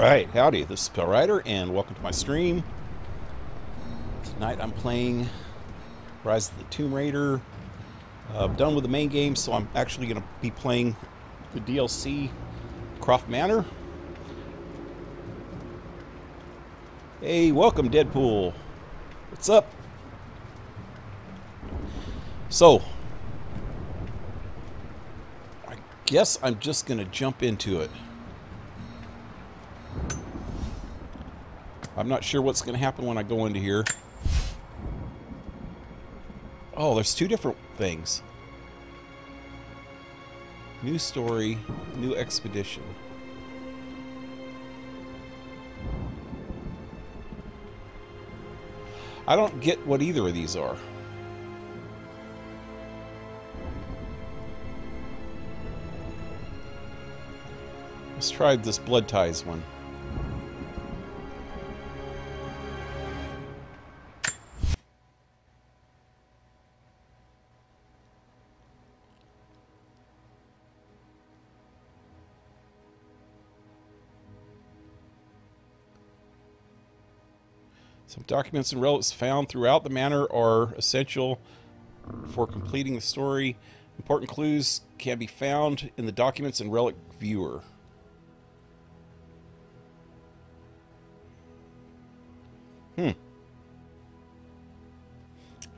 Alright, howdy, this is PaleRider, and welcome to my stream. Tonight I'm playing Rise of the Tomb Raider. I'm done with the main game, so I'm actually going to be playing the DLC, Croft Manor. Hey, welcome Deadpool. What's up? So, I guess I'm just going to jump into it. I'm not sure what's going to happen when I go into here. Oh, there's two different things. New story, new expedition. I don't get what either of these are. Let's try this Blood Ties one. Some documents and relics found throughout the manor are essential for completing the story. Important clues can be found in the documents and relic viewer. I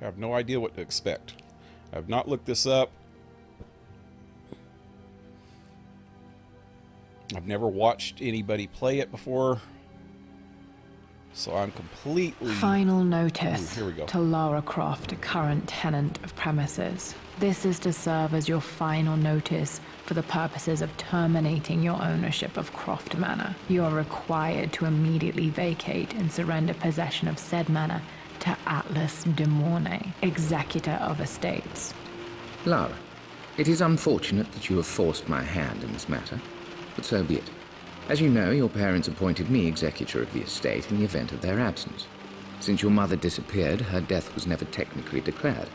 have no idea what to expect. I have not looked this up. I've never watched anybody play it before. So I'm completely... Final notice. Ooh, here we go. To Lara Croft, a current tenant of premises. This is to serve as your final notice for the purposes of terminating your ownership of Croft Manor. You are required to immediately vacate and surrender possession of said manor to MntDewMania, executor of estates. Lara, it is unfortunate that you have forced my hand in this matter, but so be it. As you know, your parents appointed me executor of the estate in the event of their absence. Since your mother disappeared, her death was never technically declared.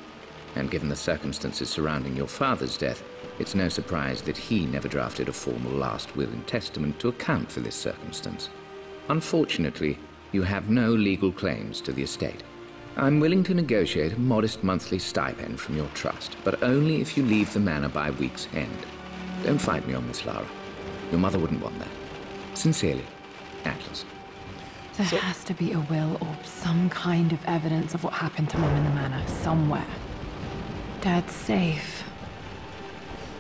And given the circumstances surrounding your father's death, it's no surprise that he never drafted a formal last will and testament to account for this circumstance. Unfortunately, you have no legal claims to the estate. I'm willing to negotiate a modest monthly stipend from your trust, but only if you leave the manor by week's end. Don't fight me on this, Lara. Your mother wouldn't want that. Sincerely, Atlas. There has to be a will or some kind of evidence of what happened to Mum in the manor somewhere. Dad's safe.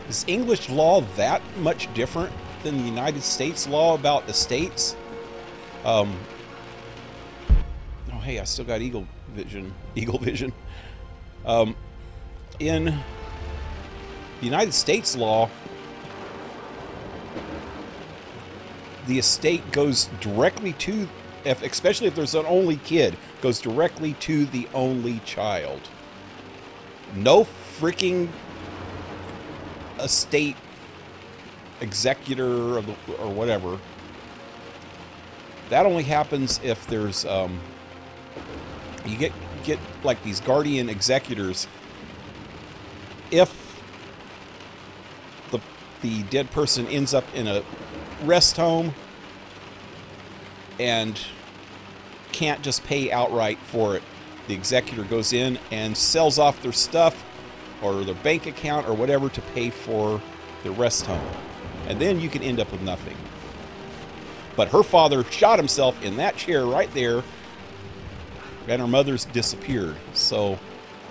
Is English law that much different than the United States law about estates? Oh, hey, I still got eagle vision. In the United States law, the estate goes directly to, especially if there's an only kid, goes directly to the only child. No freaking estate executor of the, or whatever. That only happens if there's you get like these guardian executors if the dead person ends up in a rest home and can't just pay outright for it. The executor goes in and sells off their stuff or their bank account or whatever to pay for the rest home. And then you can end up with nothing. But her father shot himself in that chair right there, and her mother's disappeared. So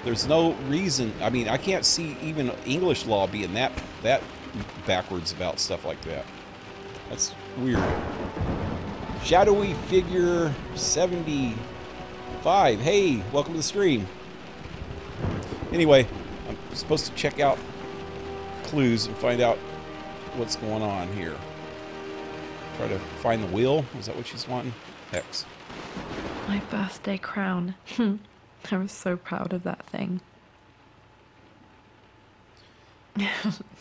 there's no reason. I mean, I can't see even English law being that backwards about stuff like that. That's weird. Shadowy Figure 75. Hey, welcome to the stream. Anyway, I'm supposed to check out clues and find out what's going on here. Try to find the wheel. Is that what she's wanting? X. My birthday crown. I was so proud of that thing.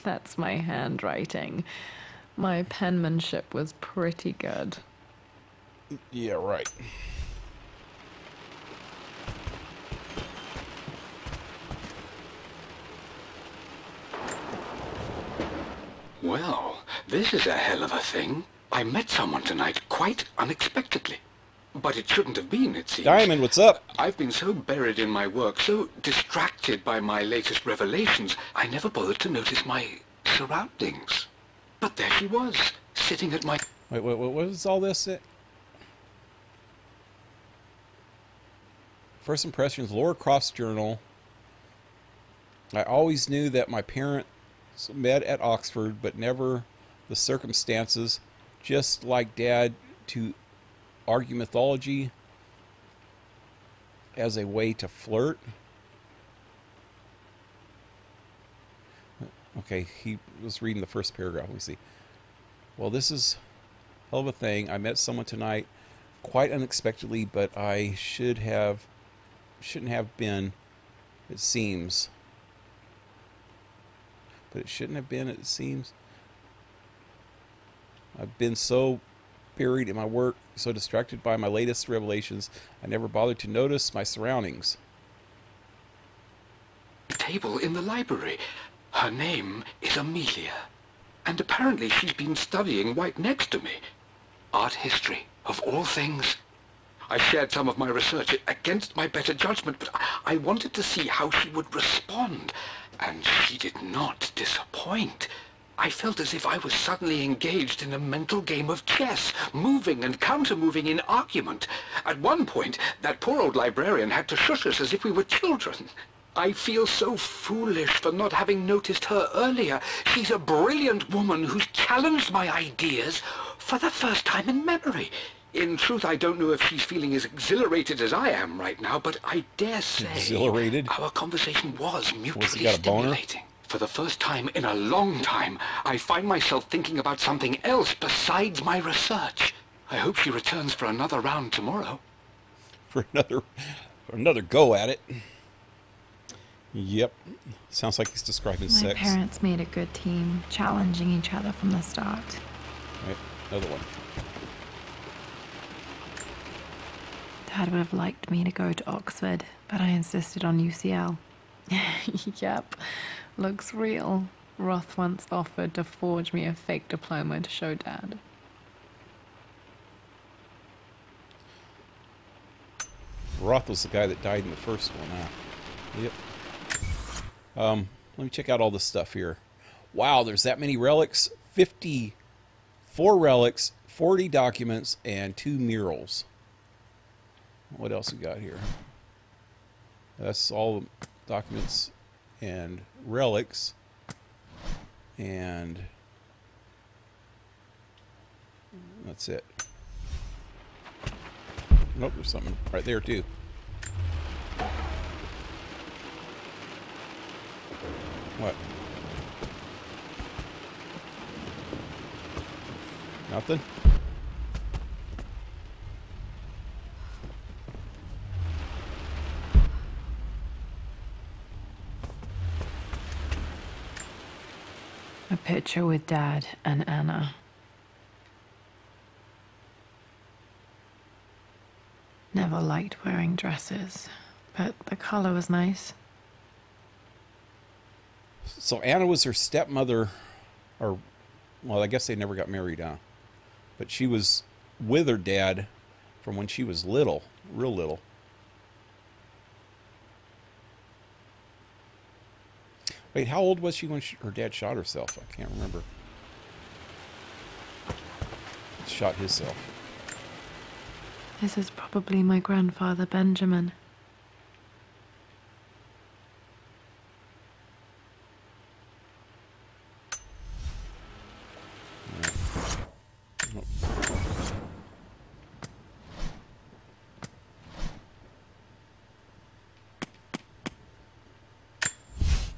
That's my handwriting. My penmanship was pretty good. Yeah, right. Well, this is a hell of a thing. I met someone tonight quite unexpectedly. But it shouldn't have been, it seems. Diamond, what's up? I've been so buried in my work, so distracted by my latest revelations, I never bothered to notice my surroundings. But there she was, sitting at my... Wait, what was all this? First impressions, Laura Croft's journal. I always knew that my parents met at Oxford, but never the circumstances. Just like Dad, to argue mythology as a way to flirt. Okay, he was reading the first paragraph. Let me see. Well, this is a hell of a thing. I met someone tonight quite unexpectedly, but I shouldn't have been, it seems. But it shouldn't have been, it seems. I've been so buried in my work, so distracted by my latest revelations, I never bothered to notice my surroundings. Table in the library. Her name is Amelia. And apparently she's been studying right next to me. Art history, of all things. I shared some of my research against my better judgment, but I wanted to see how she would respond. And she did not disappoint. I felt as if I was suddenly engaged in a mental game of chess, moving and counter-moving in argument. At one point, that poor old librarian had to shush us as if we were children. I feel so foolish for not having noticed her earlier. She's a brilliant woman who's challenged my ideas for the first time in memory. In truth, I don't know if she's feeling as exhilarated as I am right now, but I dare say Exhilarated? our conversation was mutually got a boner? stimulating. For the first time in a long time, I find myself thinking about something else besides my research. I hope she returns for another round tomorrow. For another go at it. Yep. Sounds like he's describing My sex. parents made a good team, challenging each other from the start. Right, another one. Dad would have liked me to go to Oxford, but I insisted on UCL. Yep, looks real. Roth once offered to forge me a fake diploma to show Dad. Roth was the guy that died in the first one, huh? Yep. Let me check out all this stuff here. Wow, there's that many relics. 54 relics, 40 documents, and 2 murals. What else we got here? That's all the documents and relics. And that's it. Nope, there's something right there too. What? Nothing? A picture with Dad and Anna. Never liked wearing dresses, but the color was nice. So Anna was her stepmother, or, well, I guess they never got married, huh? But she was with her dad from when she was little, real little. Wait, how old was she when her dad shot herself? I can't remember. Shot himself. This is probably my grandfather, Benjamin.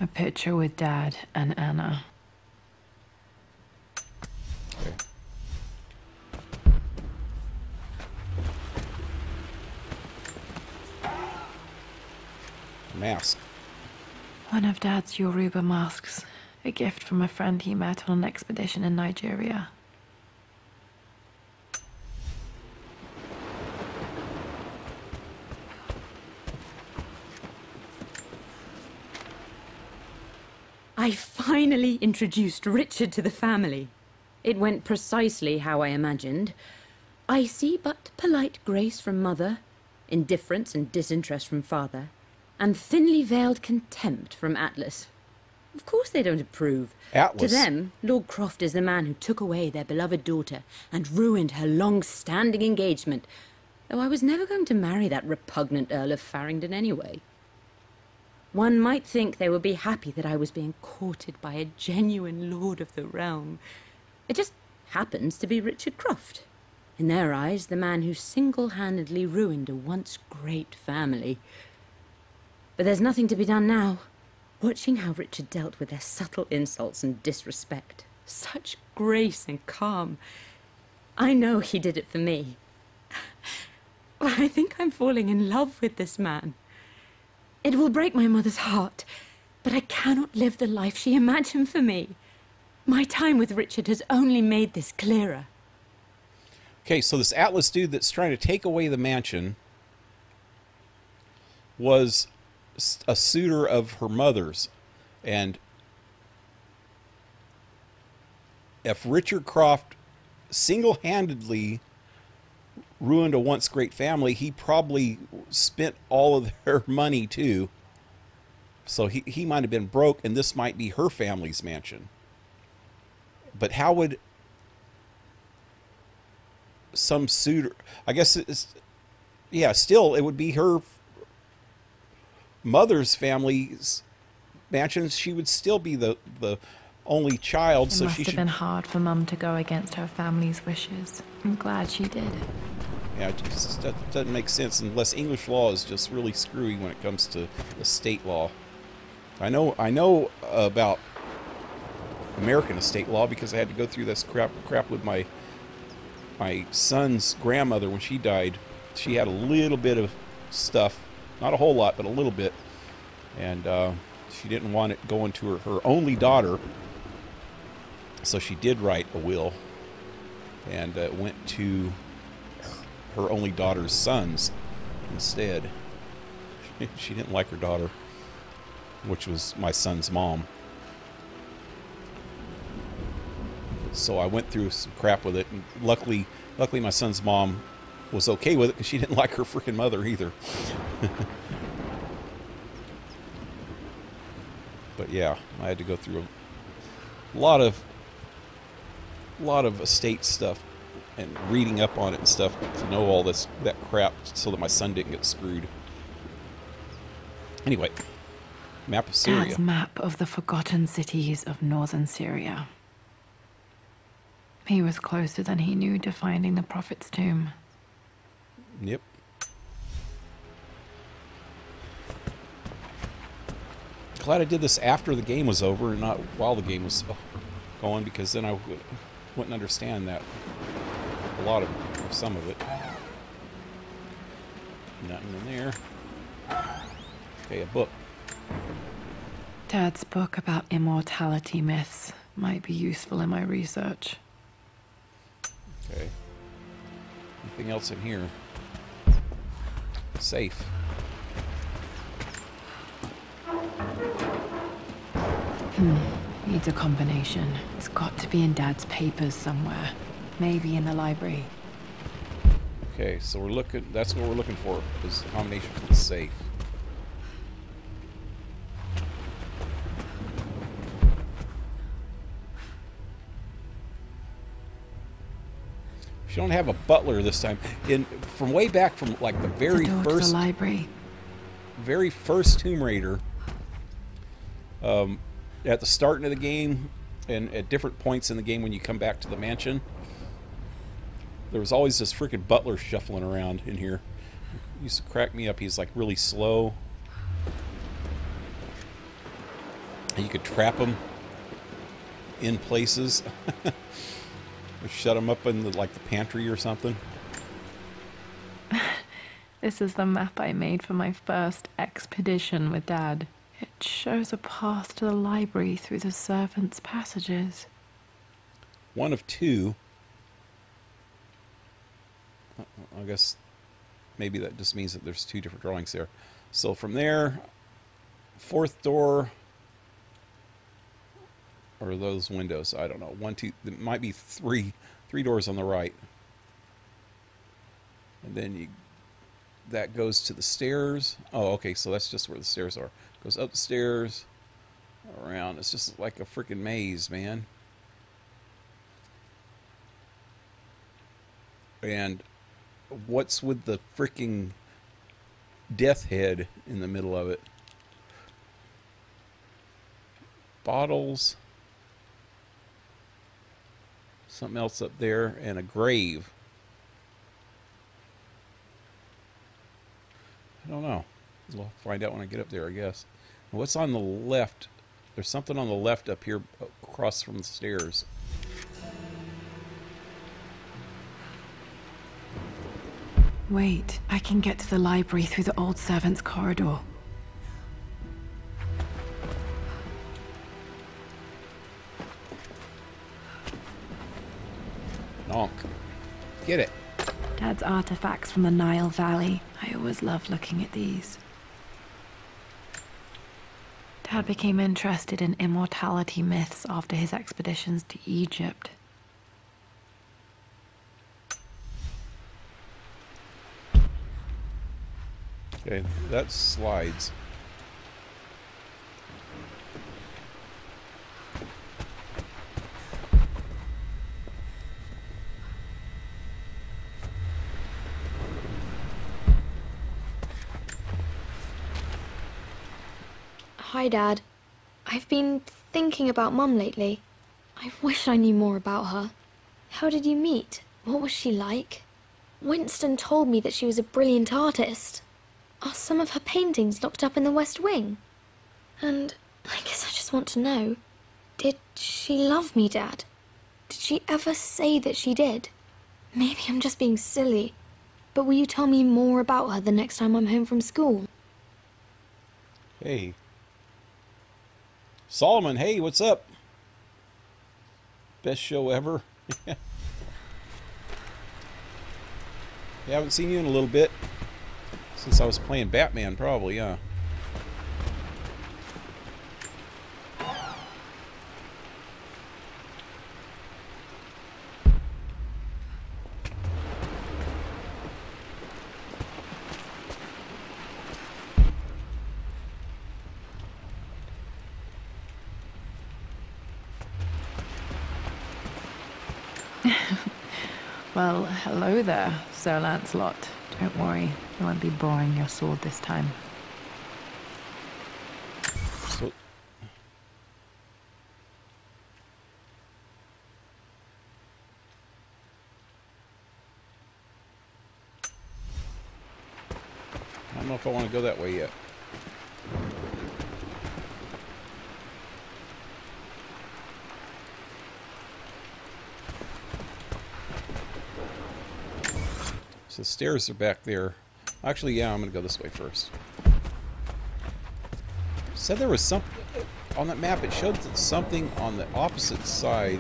A picture with Dad and Anna. Okay. Mask. One of Dad's Yoruba masks. A gift from a friend he met on an expedition in Nigeria. I finally introduced Richard to the family. It went precisely how I imagined. I see but polite grace from mother, indifference and disinterest from father, and thinly veiled contempt from Atlas. Of course they don't approve. Atlas? To them, Lord Croft is the man who took away their beloved daughter and ruined her long-standing engagement, though I was never going to marry that repugnant Earl of Farringdon anyway. One might think they would be happy that I was being courted by a genuine lord of the realm. It just happens to be Richard Croft. In their eyes, the man who single-handedly ruined a once great family. But there's nothing to be done now. Watching how Richard dealt with their subtle insults and disrespect. Such grace and calm. I know he did it for me. I think I'm falling in love with this man. It will break my mother's heart, but I cannot live the life she imagined for me. My time with Richard has only made this clearer. Okay, so this Atlas dude that's trying to take away the mansion was a suitor of her mother's. And if Richard Croft single-handedly ruined a once great family, he probably spent all of their money too. So he might have been broke, and this might be her family's mansion. But how would some suitor, I guess it's, yeah, still it would be her mother's family's mansion. She would still be the only child, so It must she have should. been hard for Mum to go against her family's wishes. I'm glad she did. Yeah, it just doesn't make sense unless English law is just really screwy when it comes to the state law. I know about American estate law because I had to go through this crap with my son's grandmother when she died. She had a little bit of stuff, not a whole lot, but a little bit, and she didn't want it going to her only daughter, so she did write a will, and it went to her only daughter's sons instead. She didn't like her daughter, which was my son's mom. So I went through some crap with it, and luckily my son's mom was okay with it because she didn't like her freaking mother either. But yeah, I had to go through a lot of estate stuff and reading up on it and stuff to know all that crap so that my son didn't get screwed. Anyway, map of Syria. Dad's map of the forgotten cities of northern Syria. He was closer than he knew to finding the Prophet's tomb. Yep. Glad I did this after the game was over and not while the game was going, because then I wouldn't understand that. A lot of some of it. Nothing in there. Okay, a book. Dad's book about immortality myths might be useful in my research. Okay. Anything else in here? Safe. Needs a combination. It's got to be in Dad's papers somewhere. Maybe in the library. Okay, so we're looking, that's what we're looking for, is the combination for the safe. She don't have a butler this time. From way back from like the very The door to the first library. very first Tomb Raider, at the start of the game and at different points in the game when you come back to the mansion, there was always this freaking butler shuffling around in here. It used to crack me up. He's like really slow. And you could trap him in places. Or shut him up in like the pantry or something. This is the map I made for my first expedition with Dad. It shows a path to the library through the servants' passages. One of two. I guess maybe that just means that there's two different drawings there. So from there, fourth door Or those windows. I don't know. One, two. There might be three doors on the right. And then that goes to the stairs. Oh, okay. So that's just where the stairs are. Goes up the stairs, around. It's just like a freaking maze, man. And what's with the freaking death head in the middle of it? Bottles. Something else up there, and a grave. I don't know. We'll find out when I get up there, I guess. And what's on the left? There's something on the left up here across from the stairs. Wait, I can get to the library through the old servants' corridor. Donk. Get it. Dad's artifacts from the Nile Valley. I always loved looking at these. Dad became interested in immortality myths after his expeditions to Egypt. Okay, that slides. Hi, Dad. I've been thinking about Mum lately. I wish I knew more about her. How did you meet? What was she like? Winston told me that she was a brilliant artist. Are some of her paintings locked up in the West Wing? And I guess I just want to know, did she love me, Dad? Did she ever say that she did? Maybe I'm just being silly, but will you tell me more about her the next time I'm home from school? Hey. Solomon, hey, what's up? Best show ever. Haven't seen you in a little bit. Since I was playing Batman, probably, yeah. Well, hello there, Sir Lancelot. Don't worry, I won't be boring your sword this time. So, I don't know if I want to go that way yet. So the stairs are back there. Actually, yeah, I'm going to go this way first. Said there was something on that map. It showed that something on the opposite side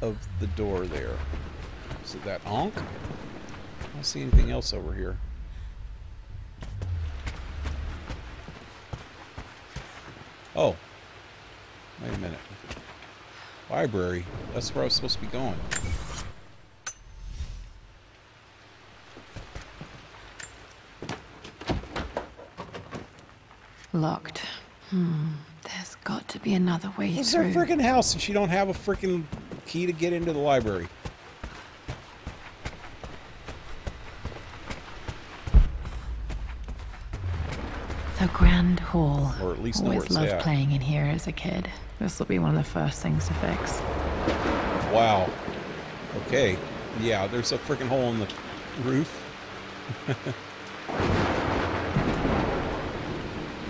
of the door there. Is it that Ankh? I don't see anything else over here. Oh. Wait a minute. Library. That's where I was supposed to be going. Locked. There's got to be another way It's through. her freaking house and she don't have a freaking key to get into the library. The Grand Hall. Or at least know where Always it's loved at. playing in here as a kid. This will be one of the first things to fix. Wow. Okay. Yeah, there's a freaking hole in the roof.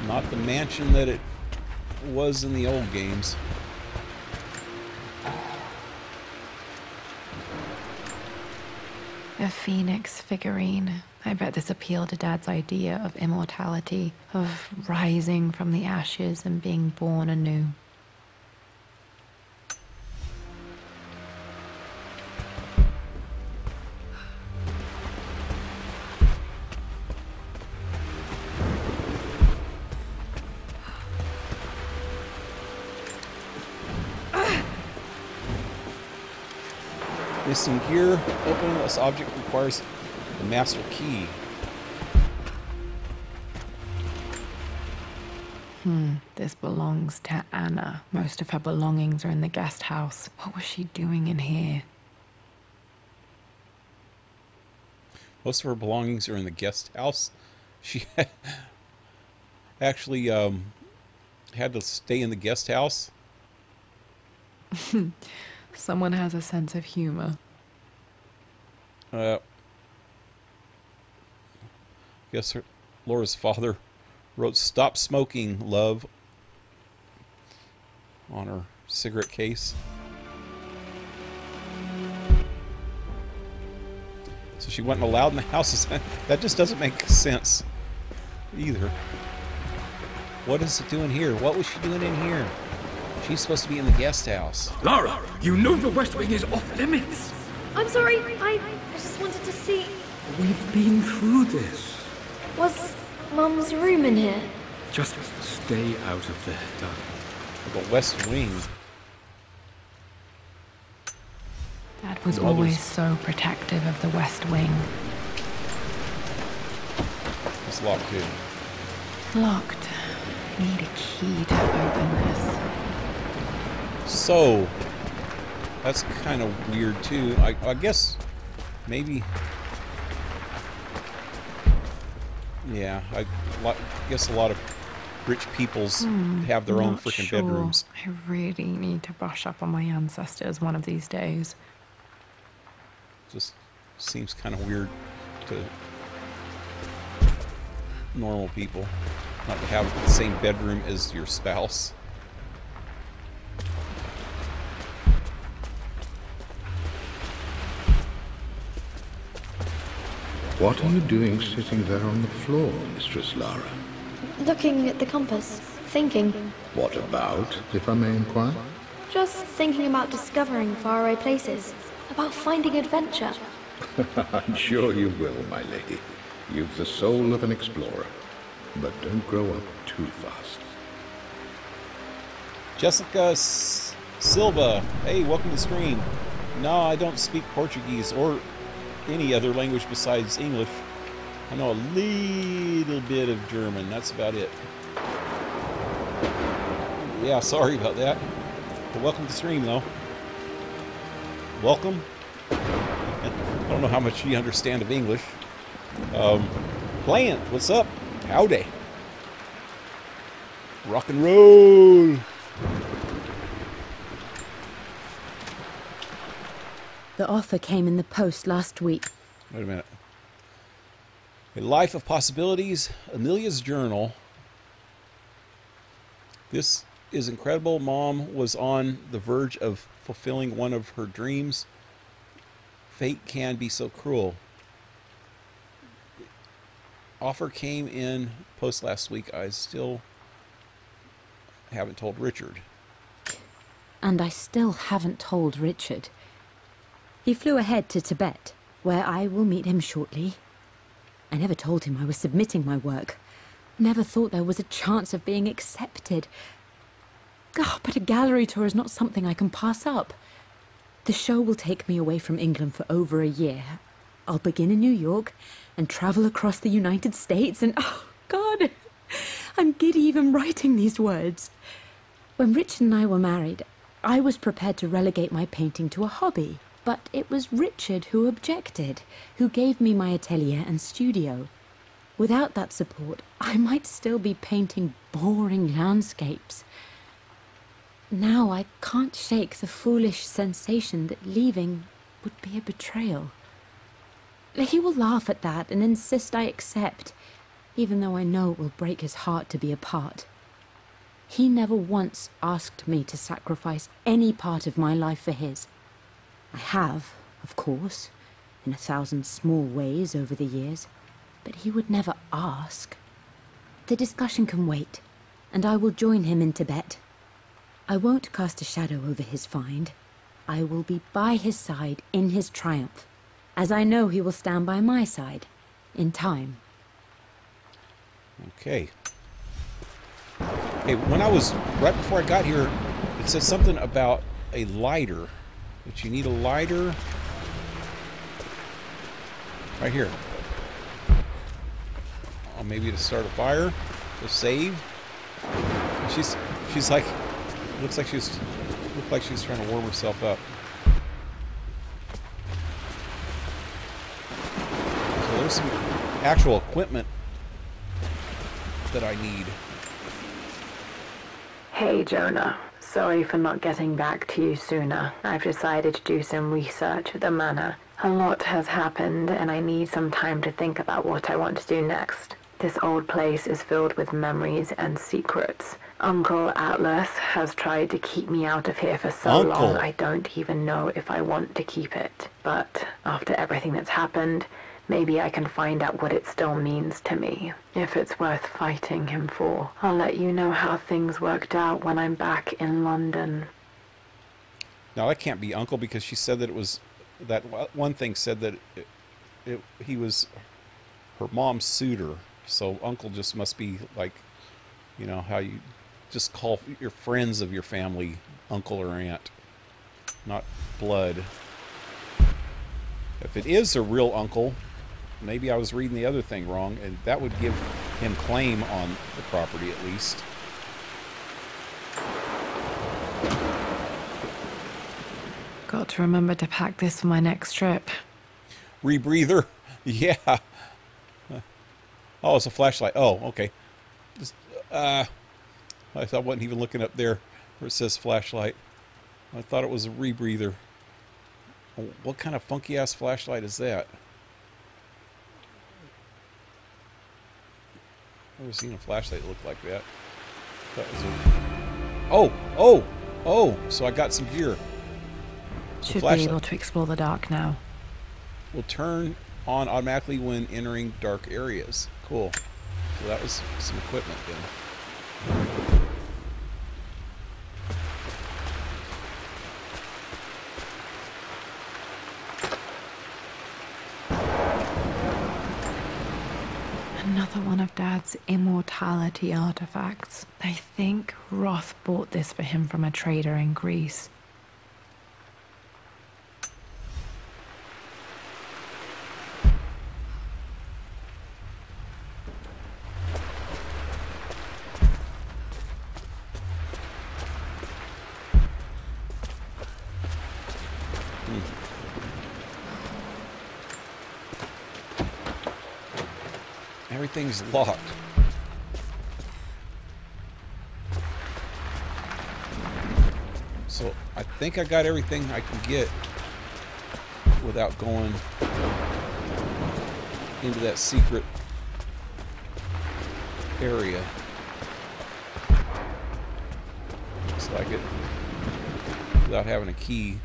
Not the mansion that it was in the old games. A phoenix figurine. I bet this appealed to Dad's idea of immortality, of rising from the ashes and being born anew. Missing gear. Opening this object requires the master key. This belongs to Anna. Most of her belongings are in the guest house. What was she doing in here? Most of her belongings are in the guest house. She actually had to stay in the guest house. Someone has a sense of humor. Guess Laura's father wrote "Stop smoking, love" on her cigarette case. So she wasn't allowed in the house. That just doesn't make sense either. What is it doing here? What was she doing in here? She's supposed to be in the guest house. Lara, you know the West Wing is off limits. I'm sorry, I just wanted to see... We've been through this. Was Mum's room in here? Just stay out of there, darling. The West Wing. Dad was always so protective of the West Wing. It's locked too. Locked. Need a key to open this. So, that's kind of weird too. I guess maybe... Yeah, I guess a lot of rich peoples have their own freaking bedrooms. I really need to brush up on my ancestors one of these days. Just seems kind of weird to normal people not to have the same bedroom as your spouse. What are you doing sitting there on the floor, Mistress Lara? Looking at the compass. Thinking. What about, if I may inquire? Just thinking about discovering faraway places. About finding adventure. I'm sure you will, my lady. You've the soul of an explorer. But don't grow up too fast. Jessica Silva. Hey, welcome to the stream. No, I don't speak Portuguese or any other language besides English. I know a little bit of German. That's about it. Yeah, sorry about that. But welcome to the stream, though. Welcome. I don't know how much you understand of English. Plant, what's up? Howdy. Rock and roll. The offer came in the post last week. Wait a minute. A Life of Possibilities, Amelia's Journal. This is incredible. Mom was on the verge of fulfilling one of her dreams. Fate can be so cruel. Offer came in post last week. I still haven't told Richard. And I still haven't told Richard. He flew ahead to Tibet, where I will meet him shortly. I never told him I was submitting my work. Never thought there was a chance of being accepted. Oh, but a gallery tour is not something I can pass up. The show will take me away from England for over a year. I'll begin in New York and travel across the United States and... Oh, God! I'm giddy even writing these words. When Richard and I were married, I was prepared to relegate my painting to a hobby. But it was Richard who objected, who gave me my atelier and studio. Without that support, I might still be painting boring landscapes. Now I can't shake the foolish sensation that leaving would be a betrayal. He will laugh at that and insist I accept, even though I know it will break his heart to be apart. He never once asked me to sacrifice any part of my life for his. I have, of course, in 1,000 small ways over the years, but he would never ask. The discussion can wait, and I will join him in Tibet. I won't cast a shadow over his find. I will be by his side in his triumph, as I know he will stand by my side, in time. Okay. Hey, when I was, right before I got here, it said something about a lighter. That you need a lighter. Right here. Oh, maybe to start a fire? To save? She's like, looks like she's trying to warm herself up. So there's some actual equipment that I need. Hey, Jonah. Sorry for not getting back to you sooner. I've decided to do some research at the Manor. A lot has happened, and I need some time to think about what I want to do next. This old place is filled with memories and secrets. Uncle Atlas has tried to keep me out of here for so long, I don't even know if I want to keep it. But after everything that's happened, maybe I can find out what it still means to me. If it's worth fighting him for. I'll let you know how things worked out when I'm back in London. Now that can't be Uncle, because she said that it was... That one thing said that he was her mom's suitor. So Uncle just must be like, you know, how you just call your friends of your family uncle or aunt, not blood. If it is a real uncle, maybe I was reading the other thing wrong, and that would give him claim on the property at least. Got to remember to pack this for my next trip. Rebreather? Yeah. Oh, it's a flashlight. Oh, okay. Just, I wasn't even looking up there where it says flashlight. I thought it was a rebreather. What kind of funky-ass flashlight is that? I've never seen a flashlight look like that. That was a... Oh! So I got some gear. Should be able to explore the dark now. Will turn on automatically when entering dark areas. Cool. So that was some equipment then. Another one of Dad's immortality artifacts. I think Roth bought this for him from a trader in Greece. Everything's locked. So I think I got everything I can get without going into that secret area. Looks like it. Without having a key.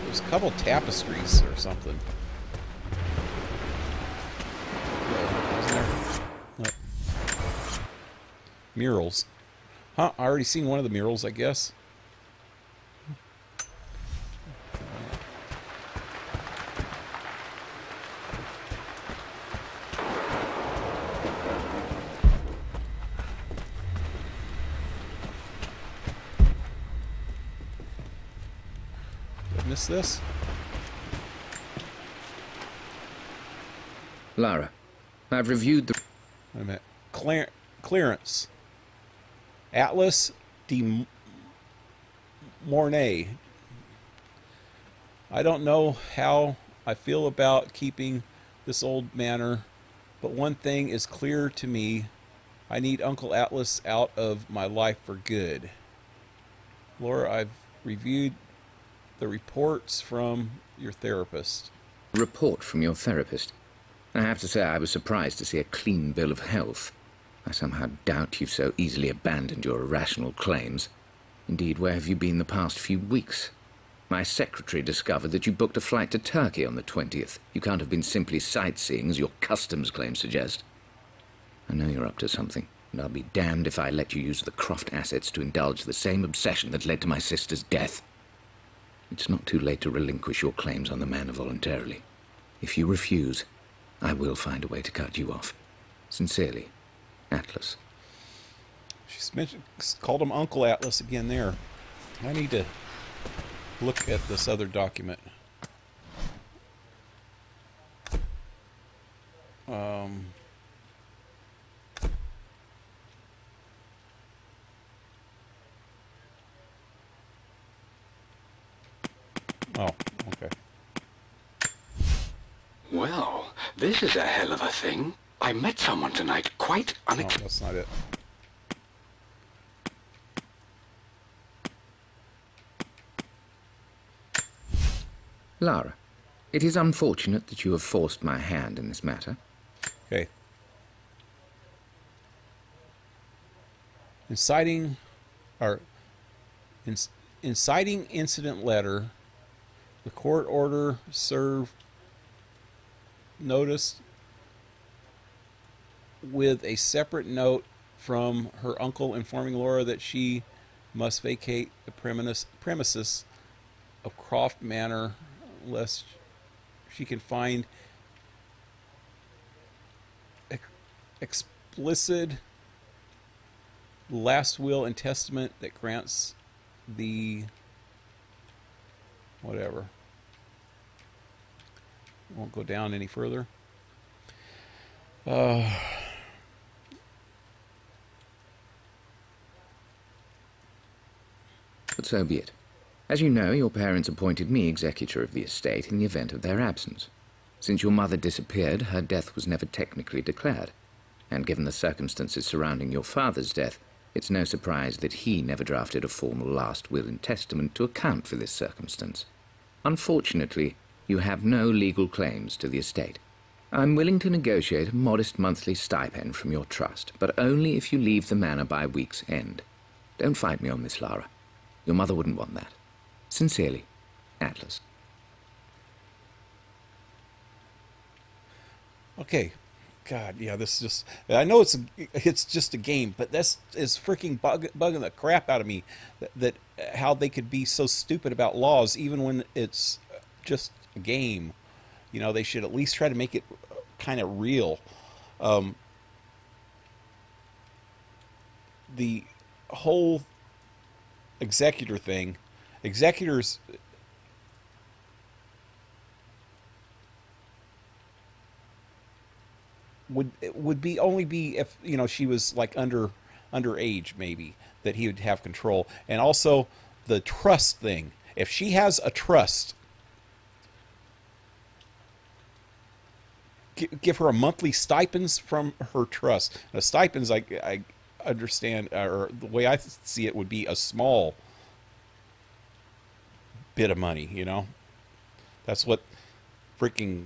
There's a couple tapestries or something. Wasn't there? Nope. Murals. Huh, I already seen one of the murals, I guess. This? Lara, I've reviewed the... Wait a minute. Clearance. Atlas de Mornay. I don't know how I feel about keeping this old manor, but one thing is clear to me. I need Uncle Atlas out of my life for good. Laura, I've reviewed the reports from your therapist. Report from your therapist? I have to say I was surprised to see a clean bill of health. I somehow doubt you've so easily abandoned your irrational claims. Indeed, where have you been the past few weeks? My secretary discovered that you booked a flight to Turkey on the 20th. You can't have been simply sightseeing, as your customs claims suggest. I know you're up to something, and I'll be damned if I let you use the Croft assets to indulge the same obsession that led to my sister's death. It's not too late to relinquish your claims on the manor voluntarily. If you refuse, I will find a way to cut you off. Sincerely, Atlas. She's called him Uncle Atlas again there. I need to look at this other document. Oh, okay. Well, this is a hell of a thing. I met someone tonight quite Oh, that's not it. Lara, it is unfortunate that you have forced my hand in this matter. Okay. Inciting incident letter. The court order served notice with a separate note from her uncle informing Laura that she must vacate the premises of Croft Manor lest she can find explicit last will and testament that grants the whatever. Won't go down any further. But so be it. As you know, your parents appointed me executor of the estate in the event of their absence. Since your mother disappeared, her death was never technically declared. And given the circumstances surrounding your father's death, it's no surprise that he never drafted a formal last will and testament to account for this circumstance. Unfortunately, you have no legal claims to the estate. I'm willing to negotiate a modest monthly stipend from your trust, but only if you leave the manor by week's end. Don't fight me on this, Lara. Your mother wouldn't want that. Sincerely, Atlas. okay. God, yeah, this is just... I know it's just a game, but this is freaking bugging the crap out of me. That how they could be so stupid about laws, even when it's just a game. You know, they should at least try to make it kind of real. The whole executor thing, executors... would be only be if, you know, she was like underage, maybe, that he would have control. And also the trust thing. If she has a trust, give her a monthly stipends from her trust. Now, stipends, I understand, or the way I see it, would be a small bit of money, you know. That's what freaking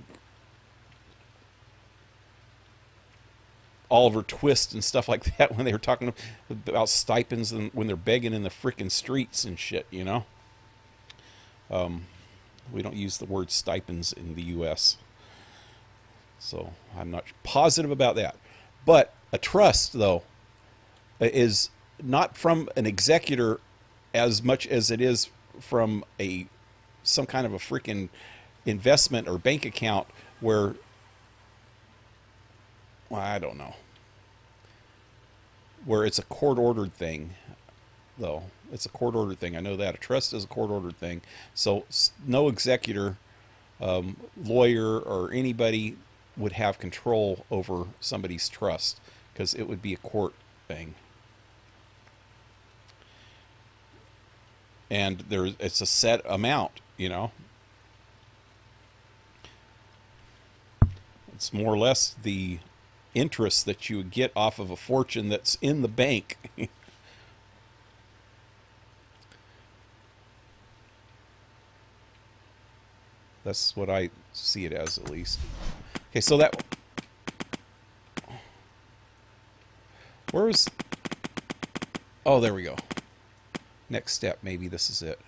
Oliver Twist and stuff like that, when they were talking about stipends and when they're begging in the freaking streets and shit, you know. We don't use the word stipends in the U.S., so I'm not positive about that. But a trust, though, is not from an executor as much as it is from some kind of a freaking investment or bank account where, well, I don't know, where it's a court-ordered thing, though. It's a court-ordered thing. I know that. A trust is a court-ordered thing. So no executor, lawyer, or anybody would have control over somebody's trust, because it would be a court thing. And it's a set amount, you know. It's more or less the interest that you would get off of a fortune that's in the bank. That's what I see it as, at least. Okay, so that... Where's... Oh, there we go. Next step, maybe this is it.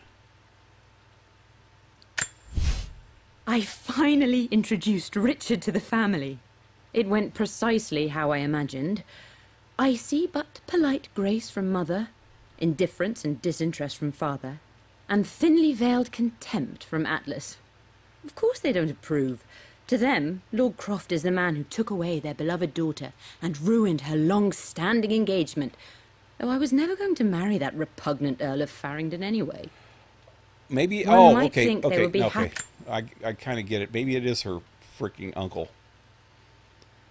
I finally introduced Richard to the family. It went precisely how I imagined. I see but polite grace from mother, indifference and disinterest from father, and thinly veiled contempt from Atlas. Of course they don't approve. To them, Lord Croft is the man who took away their beloved daughter and ruined her long-standing engagement, though I was never going to marry that repugnant Earl of Farringdon anyway. Maybe. One Oh, might okay. think they Okay. would be Okay. happy. I kind of get it. Maybe it is her freaking uncle.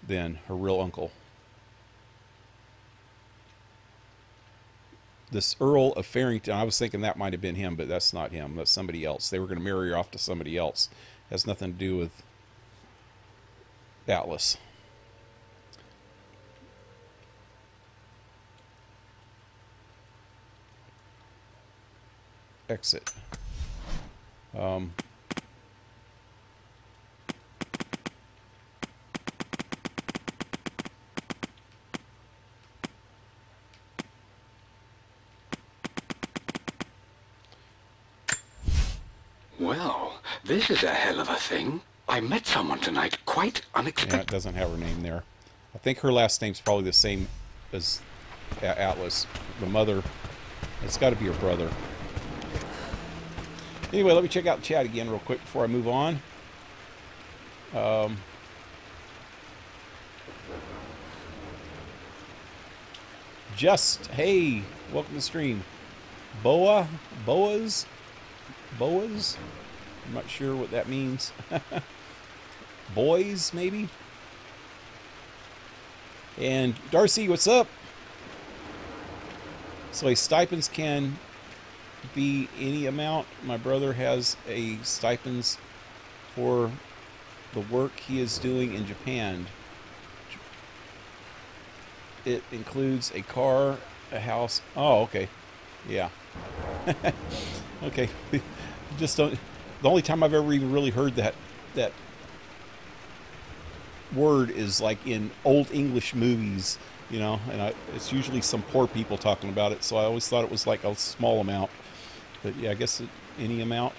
Then her real uncle. This Earl of Farrington. I was thinking that might have been him, but that's not him. That's somebody else. They were going to marry her off to somebody else. Has nothing to do with Atlas. Exit. Well, this is a hell of a thing. I met someone tonight, quite Yeah, unexpected. it doesn't have her name there. I think her last name's probably the same as Atlas. The mother, it's got to be her brother. Anyway, let me check out the chat again real quick before I move on. Hey, welcome to the stream. Boas? I'm not sure what that means. Boys, maybe? And Darcy, what's up? So a stipends can be any amount. My brother has a stipends for the work he is doing in Japan. It includes a car, a house. Oh, okay. Yeah. Okay. Just don't. The only time I've ever even really heard that word is like in old English movies, you know, and it's usually some poor people talking about it. So I always thought it was like a small amount, but yeah, I guess any amount.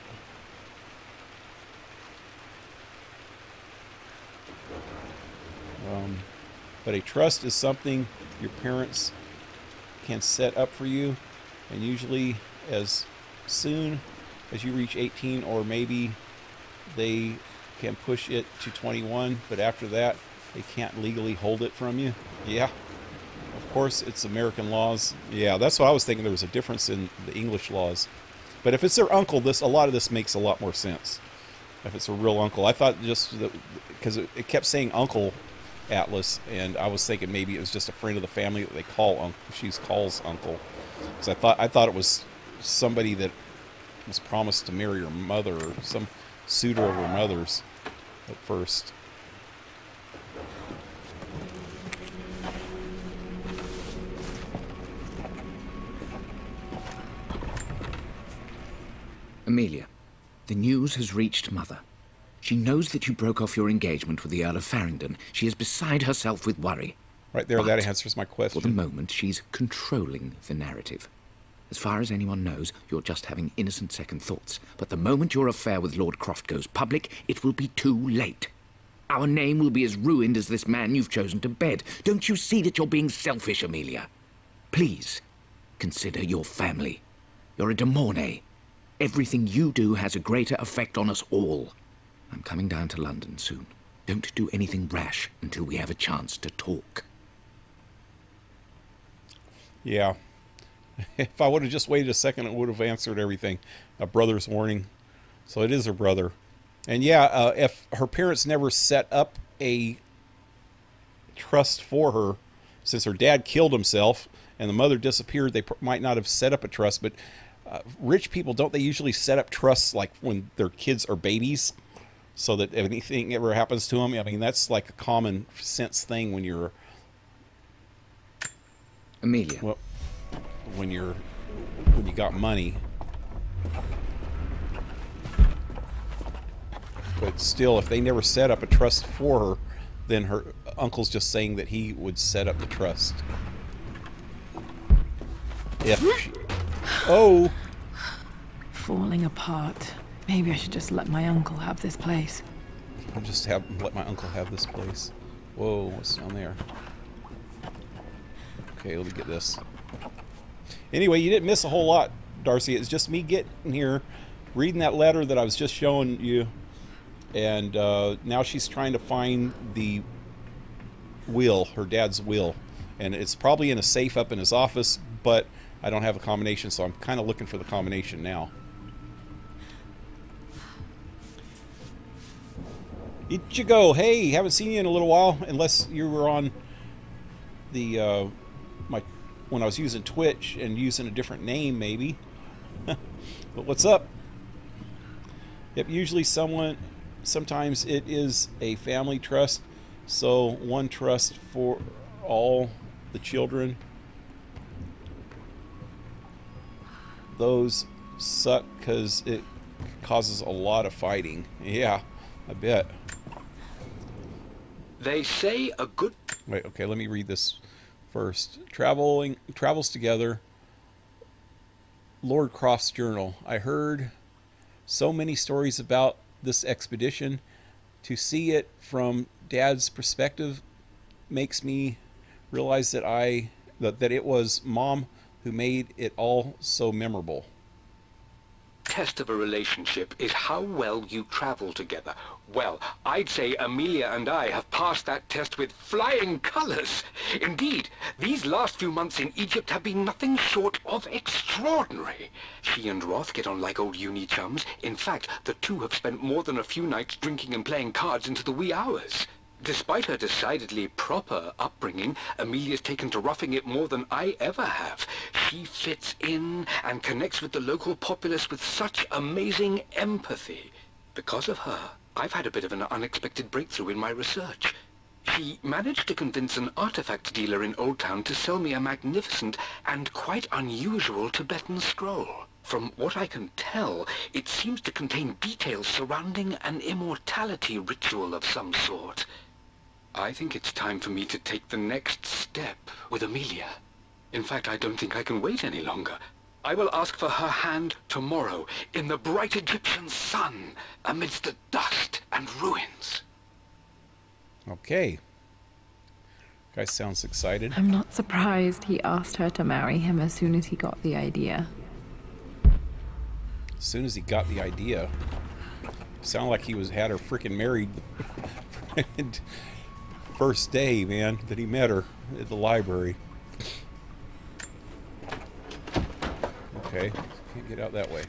But a trust is something your parents can set up for you, and usually as soon as you reach 18, or maybe they can push it to 21, but after that they can't legally hold it from you. Yeah, of course it's American laws. Yeah, that's what I was thinking. There was a difference in the English laws, but if it's their uncle, a lot of this makes a lot more sense. If it's a real uncle, I thought just because it kept saying Uncle Atlas, and I was thinking maybe it was just a friend of the family that they call uncle. She calls uncle, because I thought it was somebody that was promised to marry her mother, or some suitor of her mother's at first. Amelia, the news has reached Mother. She knows that you broke off your engagement with the Earl of Farrington. She is beside herself with worry. Right there, that answers my question. For the moment, she's controlling the narrative. As far as anyone knows, you're just having innocent second thoughts. But the moment your affair with Lord Croft goes public, it will be too late. Our name will be as ruined as this man you've chosen to bed. Don't you see that you're being selfish, Amelia? Please, consider your family. You're a DeMornay. Everything you do has a greater effect on us all. I'm coming down to London soon. Don't do anything rash until we have a chance to talk. Yeah. If I would have just waited a second, it would have answered everything. A brother's warning. So it is her brother. And yeah, if her parents never set up a trust for her, since her dad killed himself and the mother disappeared, they might not have set up a trust. But rich people, don't they usually set up trusts like when their kids are babies? So that if anything ever happens to them, I mean, that's like a common sense thing when you're... Amelia. Well, when you got money. But still, if they never set up a trust for her, then her uncle's just saying that he would set up the trust. If she... Oh! Falling apart. Maybe I should just let my uncle have this place. I'll just let my uncle have this place. Whoa, what's down there? Okay, let me get this. Anyway, you didn't miss a whole lot, Darcy. It's just me getting here, reading that letter that I was just showing you, and now she's trying to find the will, her dad's will. And it's probably in a safe up in his office, but I don't have a combination, so I'm kind of looking for the combination now. Ichigo, hey, haven't seen you in a little while, unless you were on the when I was using Twitch and using a different name, maybe. But what's up? Yep, usually sometimes it is a family trust, so one trust for all the children. Those suck because it causes a lot of fighting. Yeah, I bet. They say a good... Wait, okay, let me read this first. Travels together. Lord Croft's journal. I heard so many stories about this expedition. To see it from Dad's perspective makes me realize that that it was Mom who made it all so memorable. Test of a relationship is how well you travel together. Well, I'd say Amelia and I have passed that test with flying colors. Indeed, these last few months in Egypt have been nothing short of extraordinary. She and Roth get on like old uni chums. In fact, the two have spent more than a few nights drinking and playing cards into the wee hours. Despite her decidedly proper upbringing, Amelia's taken to roughing it more than I ever have. She fits in and connects with the local populace with such amazing empathy. Because of her, I've had a bit of an unexpected breakthrough in my research. She managed to convince an artifact dealer in Old Town to sell me a magnificent and quite unusual Tibetan scroll. From what I can tell, it seems to contain details surrounding an immortality ritual of some sort. I think it's time for me to take the next step with Amelia. In fact, I don't think I can wait any longer. I will ask for her hand tomorrow in the bright Egyptian sun amidst the dust and ruins. Okay. Guy sounds excited. I'm not surprised he asked her to marry him as soon as he got the idea. As soon as he got the idea. Sounded like he had her freaking married first day, man, that he met her at the library. Okay, can't get out that way.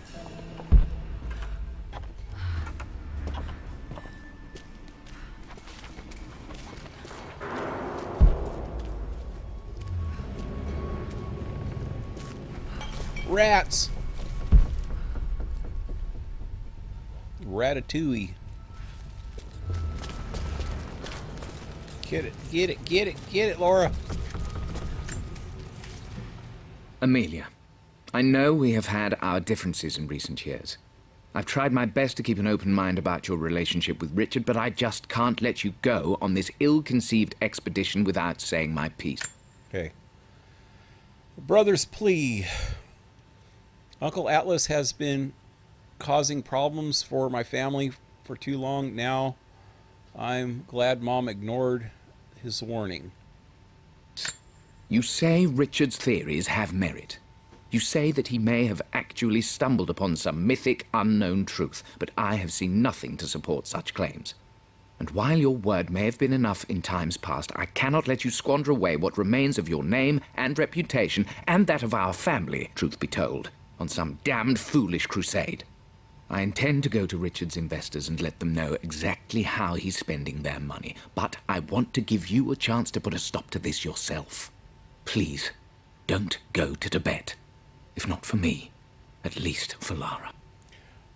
Rats! Ratatouille. Get it, get it, get it, get it, Laura. Amelia, I know we have had our differences in recent years. I've tried my best to keep an open mind about your relationship with Richard, but I just can't let you go on this ill-conceived expedition without saying my piece. Okay. The brother's plea. Uncle Atlas has been causing problems for my family for too long now. I'm glad Mom ignored his warning. You say Richard's theories have merit. You say that he may have actually stumbled upon some mythic, unknown truth, but I have seen nothing to support such claims. And while your word may have been enough in times past, I cannot let you squander away what remains of your name and reputation, and that of our family, truth be told, on some damned foolish crusade. I intend to go to Richard's investors and let them know exactly how he's spending their money, but I want to give you a chance to put a stop to this yourself. Please, don't go to Tibet. If not for me, at least for Lara.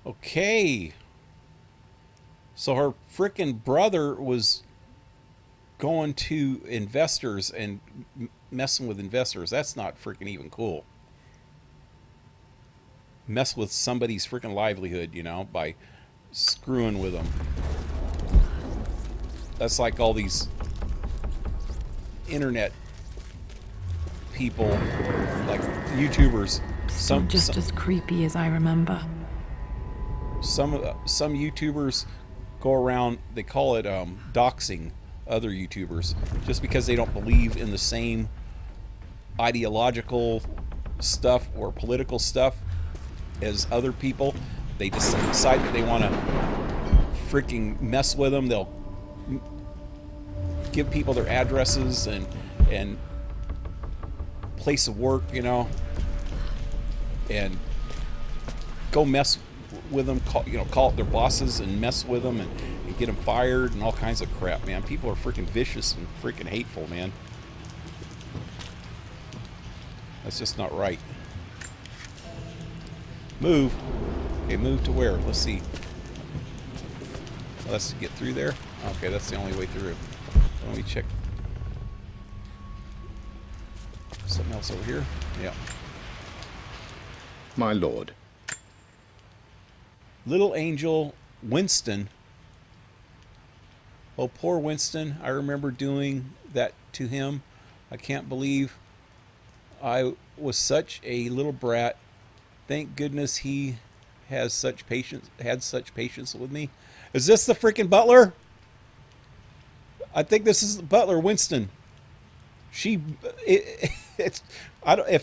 Okay. So her frickin' brother was going to investors and messing with investors. That's not frickin' even cool. Mess with somebody's freaking livelihood, you know, by screwing with them. That's like all these internet people, like YouTubers. Some just as creepy as I remember. Some YouTubers go around, they call it doxing other YouTubers, just because they don't believe in the same ideological stuff or political stuff as other people. They just decide that they want to freaking mess with them. They'll give people their addresses and place of work, you know, and go mess with them, call up their bosses and mess with them and get them fired and all kinds of crap, man. People are freaking vicious and freaking hateful, man. That's just not right. Move. Okay, move to where? Let's see. Let's get through there. Okay, that's the only way through. Let me check. Something else over here? Yeah. My lord. Little Angel Winston. Oh, poor Winston. I remember doing that to him. I can't believe I was such a little brat. Thank goodness he has such patience, had such patience with me. Is this the freaking butler? I think this is the butler, Winston. If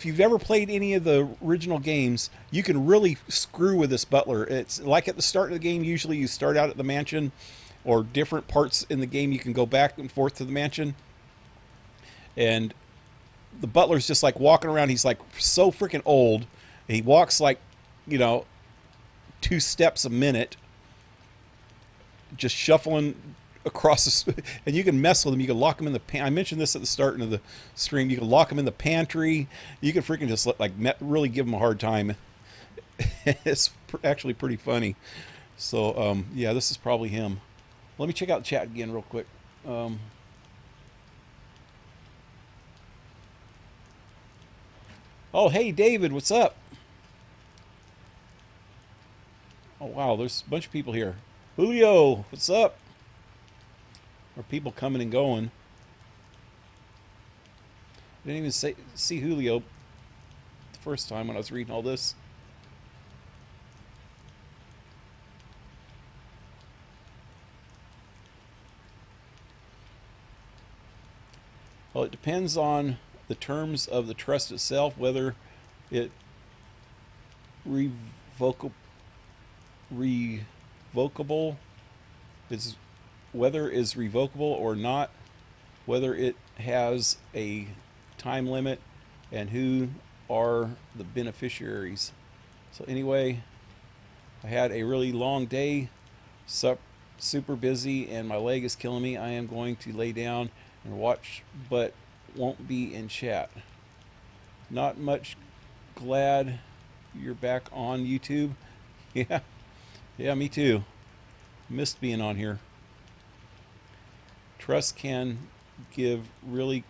you've ever played any of the original games, you can really screw with this butler. It's like at the start of the game, usually you start out at the mansion, or different parts in the game you can go back and forth to the mansion. And the butler's just like walking around. He's like so freaking old. He walks like, you know, 2 steps a minute, just shuffling across the, and you can mess with him. You can lock him in the I mentioned this at the start of the stream. You can lock him in the pantry. You can freaking just really give him a hard time. It's actually pretty funny. So yeah, this is probably him. Let me check out the chat again real quick. Oh, hey David, what's up? Oh wow, there's a bunch of people here. Julio, what's up? Or people coming and going. I didn't even see Julio the first time when I was reading all this. Well, it depends on the terms of the trust itself, whether it revocable is, whether is revocable or not, whether it has a time limit, and who are the beneficiaries. So anyway, I had a really long day, super busy, and my leg is killing me. I am going to lay down and watch, but won't be in chat. Not much. Glad you're back on YouTube. Yeah, me too. Missed being on here. Trust can get really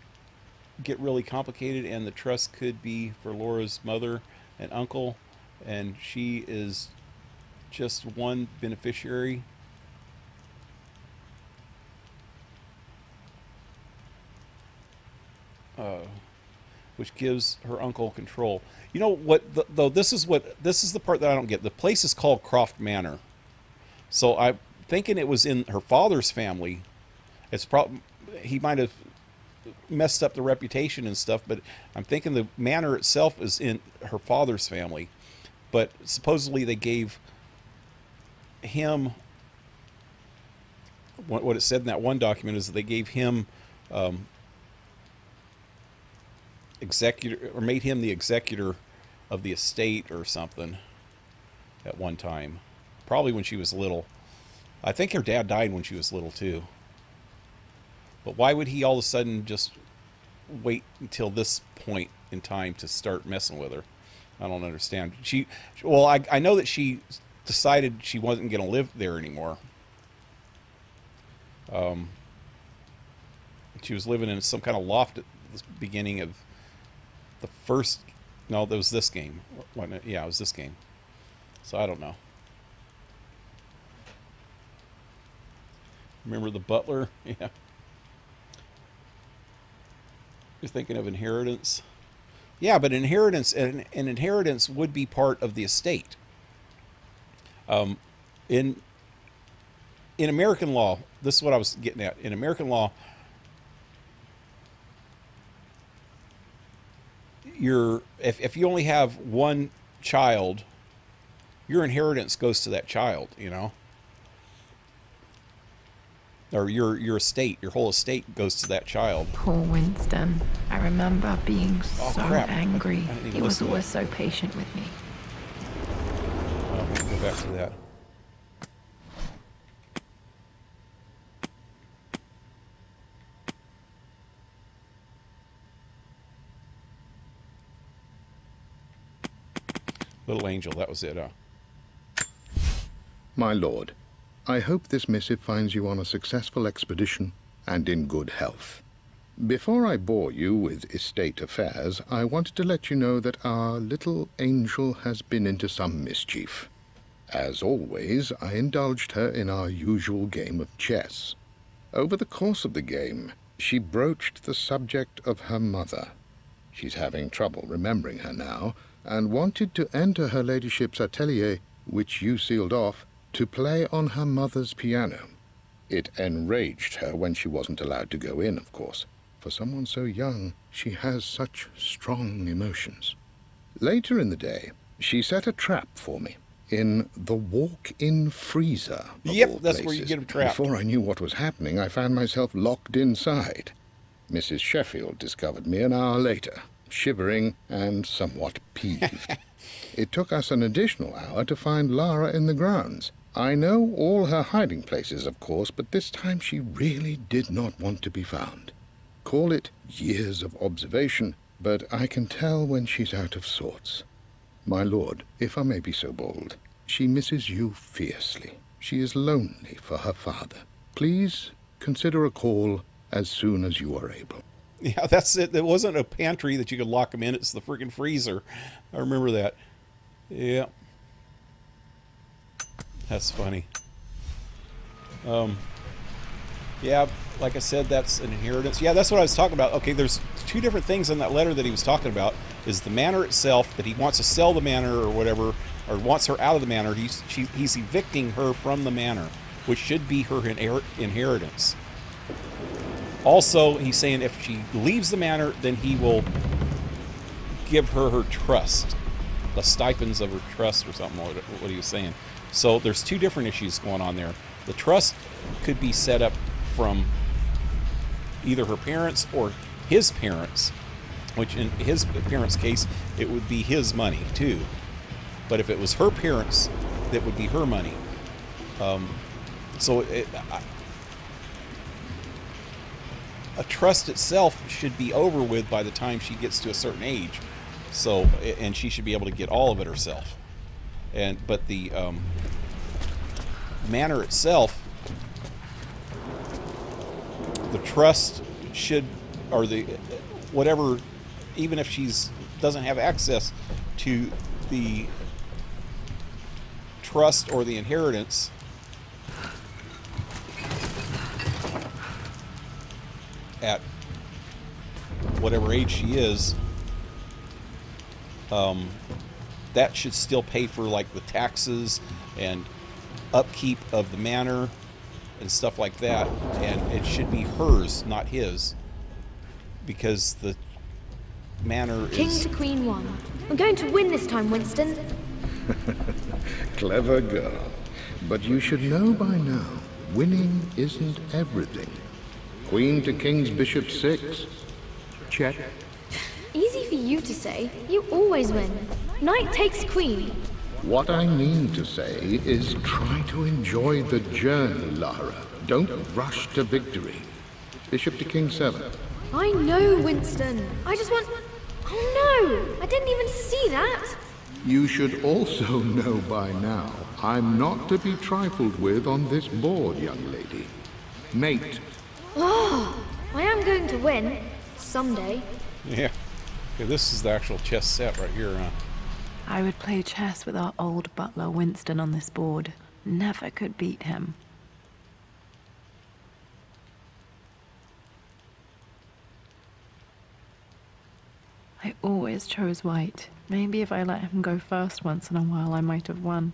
complicated, and the trust could be for Laura's mother and uncle, and she is just one beneficiary. Which gives her uncle control. You know what? Though this is the part that I don't get. The place is called Croft Manor, so I'm thinking it was in her father's family. It's probably, he might have messed up the reputation and stuff, but I'm thinking the manor itself is in her father's family. But supposedly they gave him, what it said in that one document is that they gave him executor, or made him the executor of the estate or something at one time, probably when she was little. I think her dad died when she was little too. But why would he all of a sudden just wait until this point in time to start messing with her? I don't understand. Well, I know that she decided she wasn't going to live there anymore. She was living in some kind of loft at the beginning of the first, no, that was this game. Yeah, it was this game. So I don't know. Remember the butler? Yeah. You're thinking of inheritance. Yeah, but inheritance, an inheritance would be part of the estate. In American law, this is what I was getting at. In American law, if you only have one child, your inheritance goes to that child, you know, or your estate, your whole estate goes to that child. Poor Winston. I remember being so crap. angry. He was listen to always so patient with me. Let me go back to that. Little angel, that was it, huh? My lord, I hope this missive finds you on a successful expedition and in good health. Before I bore you with estate affairs, I wanted to let you know that our little angel has been into some mischief. As always, I indulged her in our usual game of chess. Over the course of the game, she broached the subject of her mother. She's having trouble remembering her now, and wanted to enter her ladyship's atelier, which you sealed off, to play on her mother's piano. It enraged her when she wasn't allowed to go in, of course. For someone so young, she has such strong emotions. Later in the day, she set a trap for me in the walk-in freezer. Yep, that's where you get a trap. Before I knew what was happening, I found myself locked inside. Mrs. Sheffield discovered me an hour later, shivering and somewhat peeved. It took us an additional hour to find Lara in the grounds. I know all her hiding places, of course, but this time she really did not want to be found. Call it years of observation, but I can tell when she's out of sorts. My lord, if I may be so bold, she misses you fiercely. She is lonely for her father. Please consider a call as soon as you are able. Yeah, that's it. There wasn't a pantry that you could lock them in. It's the freaking freezer. I remember that. Yeah. That's funny. Yeah, like I said, that's an inheritance. Yeah, that's what I was talking about. Okay, there's two different things in that letter that he was talking about. Is the manor itself, that he wants to sell the manor or whatever, or wants her out of the manor. He's evicting her from the manor, which should be her inheritance. Also, he's saying if she leaves the manor, then he will give her her trust, the stipends of her trust or something, what he was saying. So there's two different issues going on there. The trust could be set up from either her parents or his parents, which in his parents' case, it would be his money too. But if it was her parents, that would be her money. A trust itself should be over with by the time she gets to a certain age. So, and she should be able to get all of it herself. But the manor itself, the trust should, or the whatever, even if she's doesn't have access to the trust or the inheritance, at whatever age she is, that should still pay for like the taxes and upkeep of the manor and stuff like that, and it should be hers, not his, because the manor King is... to Queen 1. I'm going to win this time, Winston. Clever girl. But you should know by now, winning isn't everything. Queen to King's Bishop 6. Check. Easy for you to say. You always win. Knight takes queen. What I mean to say is try to enjoy the journey, Lara. Don't rush to victory. Bishop to King 7. I know, Winston. I just want... Oh no! I didn't even see that! You should also know by now, I'm not to be trifled with on this board, young lady. Mate. Oh, I am going to win. Someday. Yeah. Okay, this is the actual chess set right here, huh? I would play chess with our old butler Winston on this board. Never could beat him. I always chose white. Maybe if I let him go first once in a while, I might have won.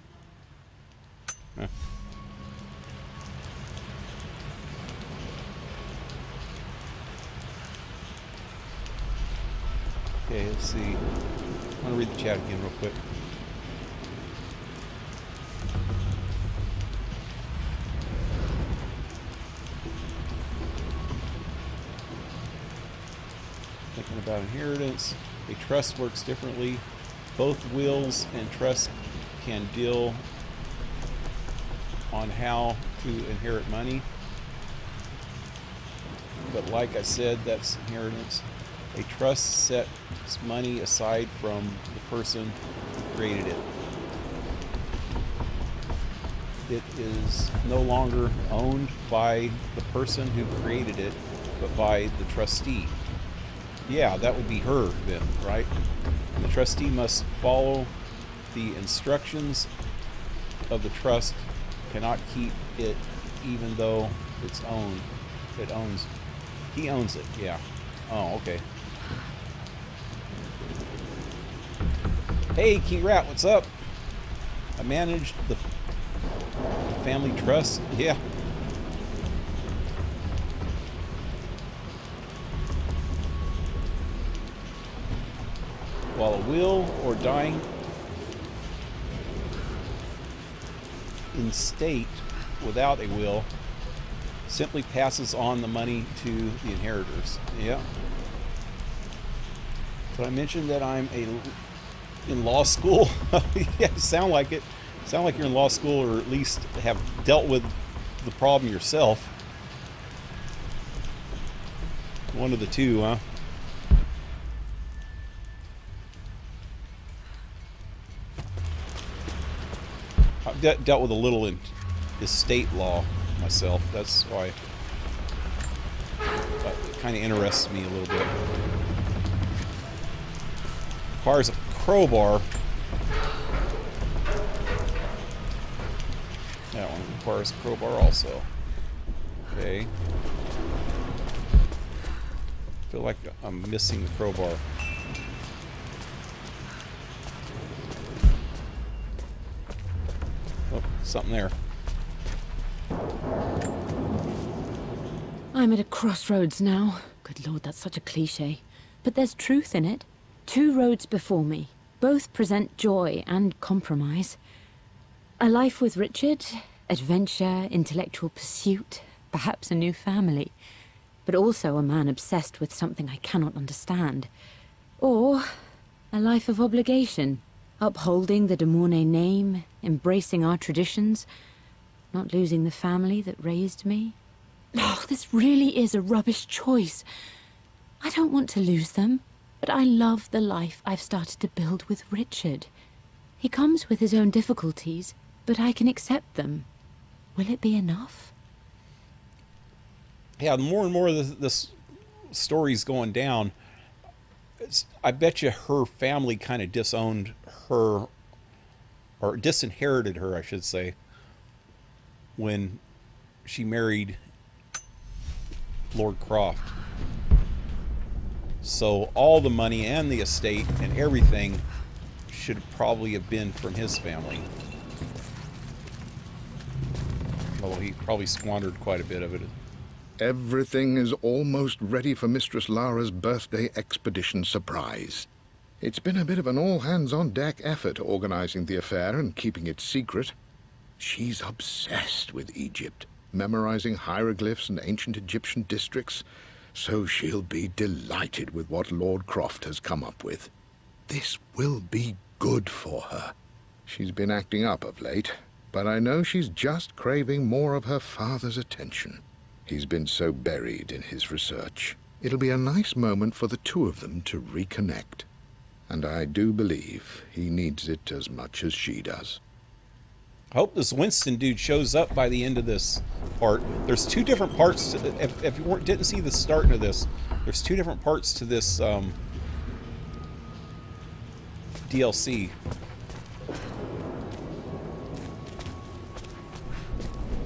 Huh. Okay, let's see. I want to read the chat again real quick. Thinking about inheritance. A trust works differently. Both wills and trust can deal on how to inherit money. But like I said, that's inheritance. A trust sets money aside from the person who created it. It is no longer owned by the person who created it, but by the trustee. Yeah, that would be her then, right? The trustee must follow the instructions of the trust, cannot keep it even though it's owned. He owns it, yeah. Oh, okay. Hey, KingRat, what's up? I managed the family trust, yeah. While a will or dying in state without a will simply passes on the money to the inheritors. Yeah. Did I mention that I'm in law school? Yeah, sound like it. Sound like you're in law school, or at least have dealt with the problem yourself. One of the two, huh? I've dealt with a little in estate law myself. That's why it kind of interests me a little bit. Requires a crowbar. That one requires a crowbar also. Okay. I feel like I'm missing the crowbar. Oh, something there. I'm at a crossroads now. Good Lord, that's such a cliche. But there's truth in it. Two roads before me. Both present joy and compromise. A life with Richard, adventure, intellectual pursuit, perhaps a new family. But also a man obsessed with something I cannot understand. Or a life of obligation, upholding the DeMornay name, embracing our traditions, not losing the family that raised me. Oh, this really is a rubbish choice. I don't want to lose them, but I love the life I've started to build with Richard. He comes with his own difficulties, but I can accept them. Will it be enough? Yeah, more and more this story's going down. I bet you her family kind of disowned her, or disinherited her, I should say, when she married Lord Croft. So all the money and the estate and everything should probably have been from his family. Well, he probably squandered quite a bit of it. Everything is almost ready for Mistress Lara's birthday expedition surprise. It's been a bit of an all-hands-on-deck effort organizing the affair and keeping it secret. She's obsessed with Egypt, memorizing hieroglyphs and ancient Egyptian districts, so she'll be delighted with what Lord Croft has come up with. This will be good for her. She's been acting up of late, but I know she's just craving more of her father's attention. He's been so buried in his research. It'll be a nice moment for the two of them to reconnect. And I do believe he needs it as much as she does. I hope this Winston dude shows up by the end of this part. There's two different parts. If you didn't see the start of this, there's two different parts to this DLC.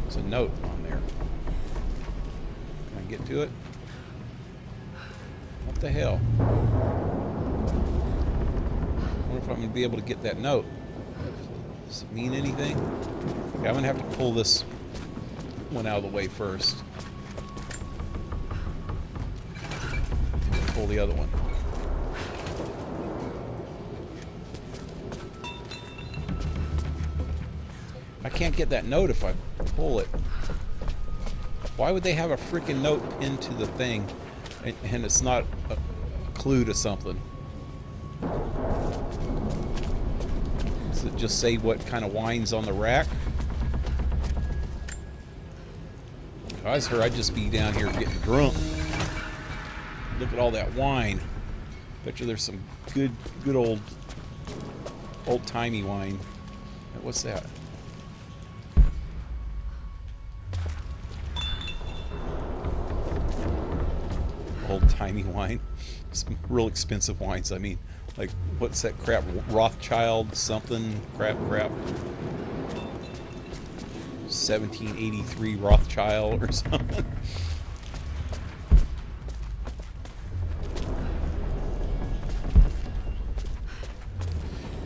There's a note on there. Can I get to it? What the hell? I wonder if I'm going to be able to get that note. Does it mean anything? Okay, I'm going to have to pull this one out of the way first. Pull the other one. I can't get that note if I pull it. Why would they have a freaking note into the thing and it's not a clue to something? Does it just say what kind of wine's on the rack? If I was her, I'd just be down here getting drunk. Look at all that wine. Bet you there's some good old old-timey wine. What's that? Old-timey wine. Some real expensive wines, I mean. Like, what's that crap? Rothschild something? Crap. 1783 Rothschild or something.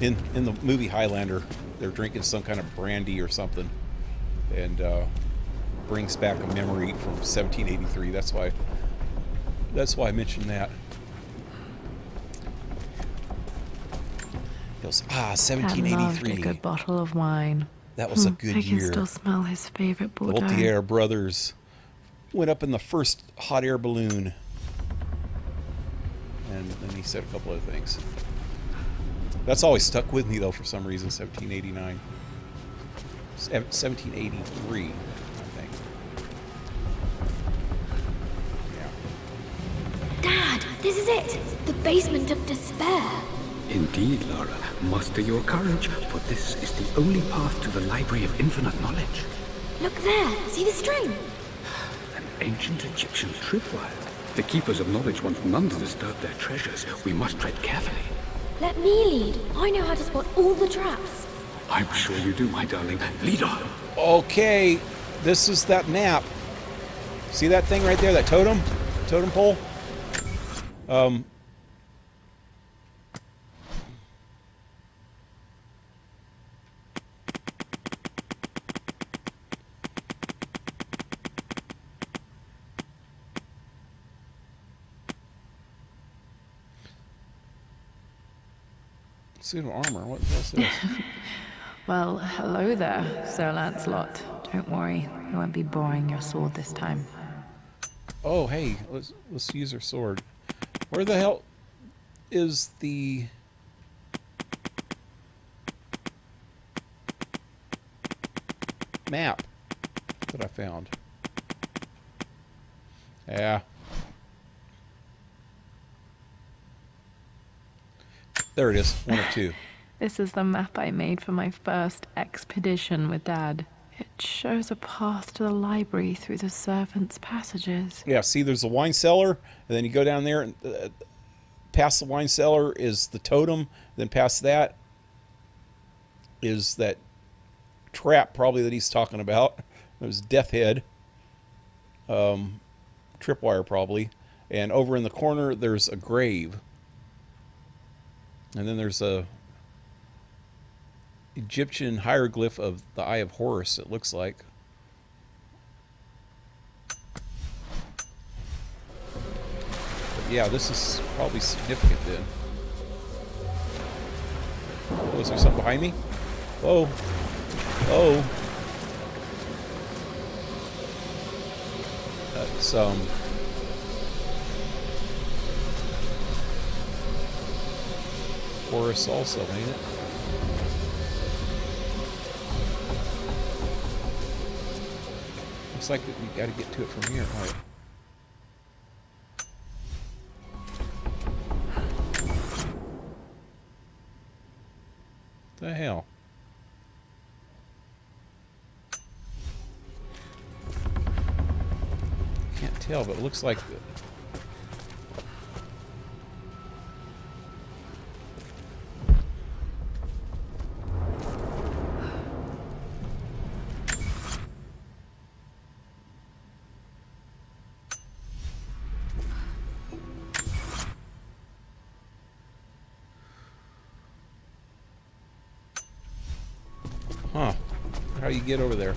In the movie Highlander, they're drinking some kind of brandy or something, and brings back a memory from 1783. That's why I mentioned that. He goes, 1783. I loved a good bottle of wine. That was a good I can year. still smell his favorite The Bordeaux. Voltaire brothers went up in the first hot air balloon, and then he said a couple other things. That's always stuck with me, though, for some reason. 1789, 1783, I think. Yeah. Dad, this is it! The basement of despair! Indeed, Lara. Muster your courage, for this is the only path to the Library of Infinite Knowledge. Look there! See the string? An ancient Egyptian tripwire. The Keepers of Knowledge want none to disturb their treasures. We must tread carefully. Let me lead. I know how to spot all the traps. I'm sure you do, my darling. Lead on. Okay, this is that map. See that thing right there, that totem pole? Suit of armor. What's this? Well, hello there, Sir Lancelot. Don't worry, I won't be boring your sword this time. Oh, hey, let's use our sword. Where the hell is the map that I found? Yeah. There it is, 1 of 2. This is the map I made for my first expedition with Dad. It shows a path to the library through the servants' passages. Yeah, see, there's a wine cellar, and then you go down there, and past the wine cellar is the totem. Then past that is that trap, probably, that he's talking about. There's Death Head, tripwire, probably. And over in the corner, there's a grave. And then there's a Egyptian hieroglyph of the Eye of Horus, it looks like. But yeah, this is probably significant then. Oh, is there something behind me? Whoa. Oh. That's, Horus also, ain't it? Looks like we got to get to it from here. All right. The hell? Can't tell, but it looks like the huh. How do you get over there?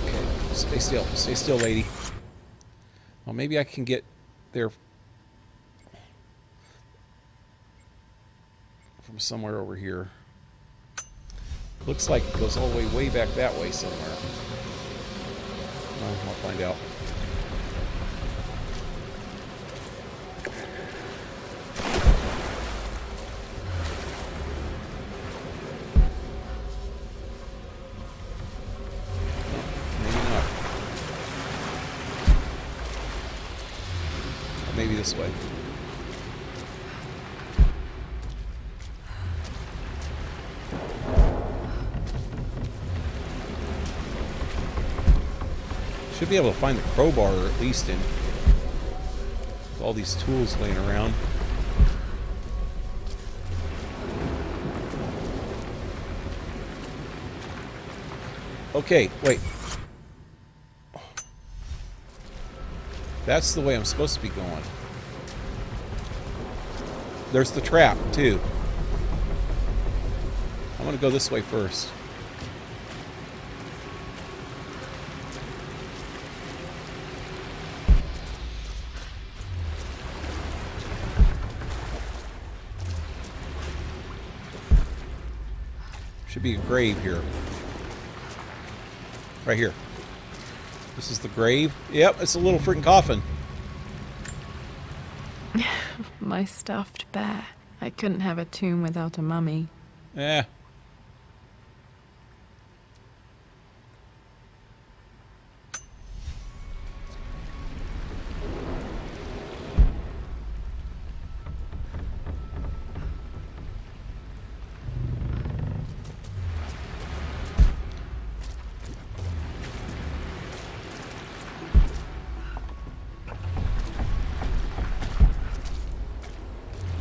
Okay, stay still. Stay still, lady. Well, maybe I can get there from somewhere over here. Looks like it goes all the way back that way somewhere. Well, I'll find out. this way. Should be able to find the crowbar, or at least in all these tools laying around. Okay, wait. That's the way I'm supposed to be going. There's the trap, too. I'm gonna go this way first. Should be a grave here. Right here. This is the grave. Yep, it's a little freaking coffin. My stuffed bear. I couldn't have a tomb without a mummy. Eh.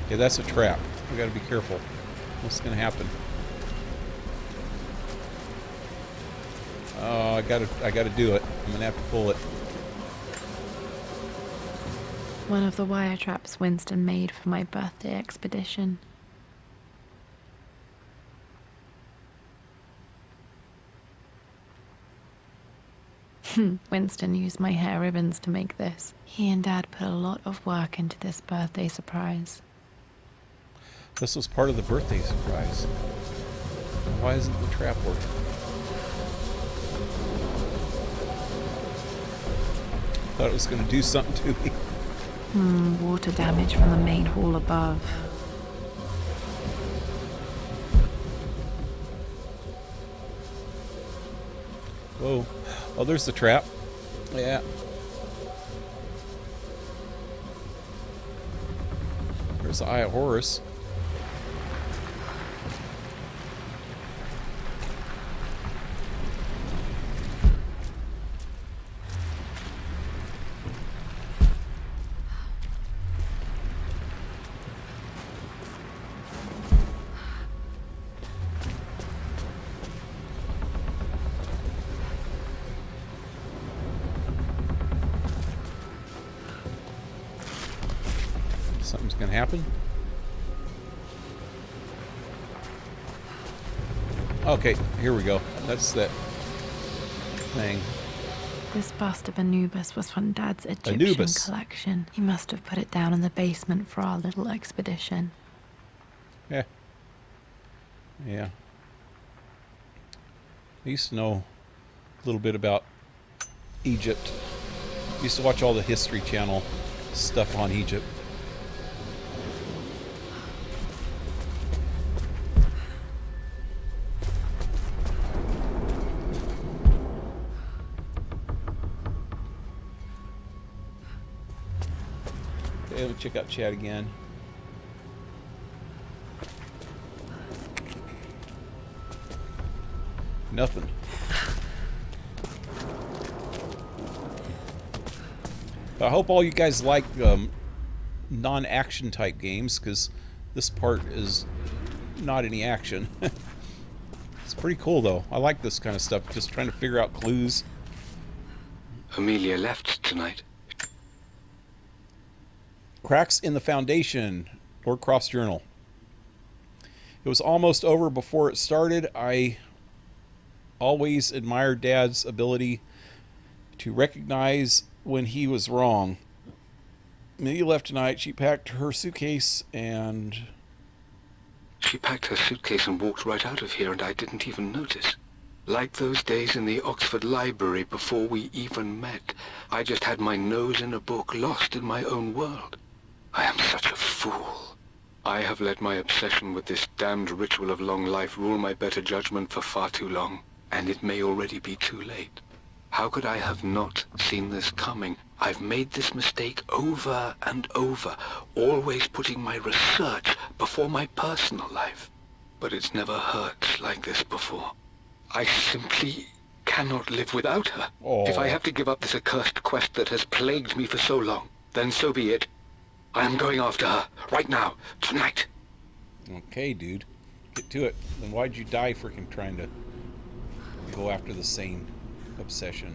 Okay, that's a trap. We gotta be careful. What's gonna happen? Oh, I gotta do it. I'm gonna have to pull it. One of the wire traps Winston made for my birthday expedition. Winston used my hair ribbons to make this. He and Dad put a lot of work into this birthday surprise. This was part of the birthday surprise. Why isn't the trap working? Thought it was going to do something to me. Water damage from the main hall above. Whoa. Oh, there's the trap. Yeah. There's the Eye of Horus. Something's gonna happen. Okay, here we go. That's that thing. This bust of Anubis was from Dad's Egyptian Anubis collection. He must have put it down in the basement for our little expedition. Yeah. Yeah. I used to know a little bit about Egypt. I used to watch all the History Channel stuff on Egypt. Okay, let me check out chat again. Nothing. I hope all you guys like non-action type games, because this part is not any action. It's pretty cool though. I like this kind of stuff, just trying to figure out clues. Amelia left tonight. Cracks in the Foundation, Lord Croft's journal. It was almost over before it started. I always admired Dad's ability to recognize when he was wrong. Amelia left tonight. She packed her suitcase and... She packed her suitcase and walked right out of here, and I didn't even notice. Like those days in the Oxford Library before we even met. I just had my nose in a book, lost in my own world. I am such a fool. I have let my obsession with this damned ritual of long life rule my better judgment for far too long, and it may already be too late. How could I have not seen this coming? I've made this mistake over and over, always putting my research before my personal life. But it's never hurt like this before. I simply cannot live without her. Oh. If I have to give up this accursed quest that has plagued me for so long, then so be it. I am going after her, right now, tonight. Okay, dude. Get to it. Then why'd you die freaking trying to go after the same obsession?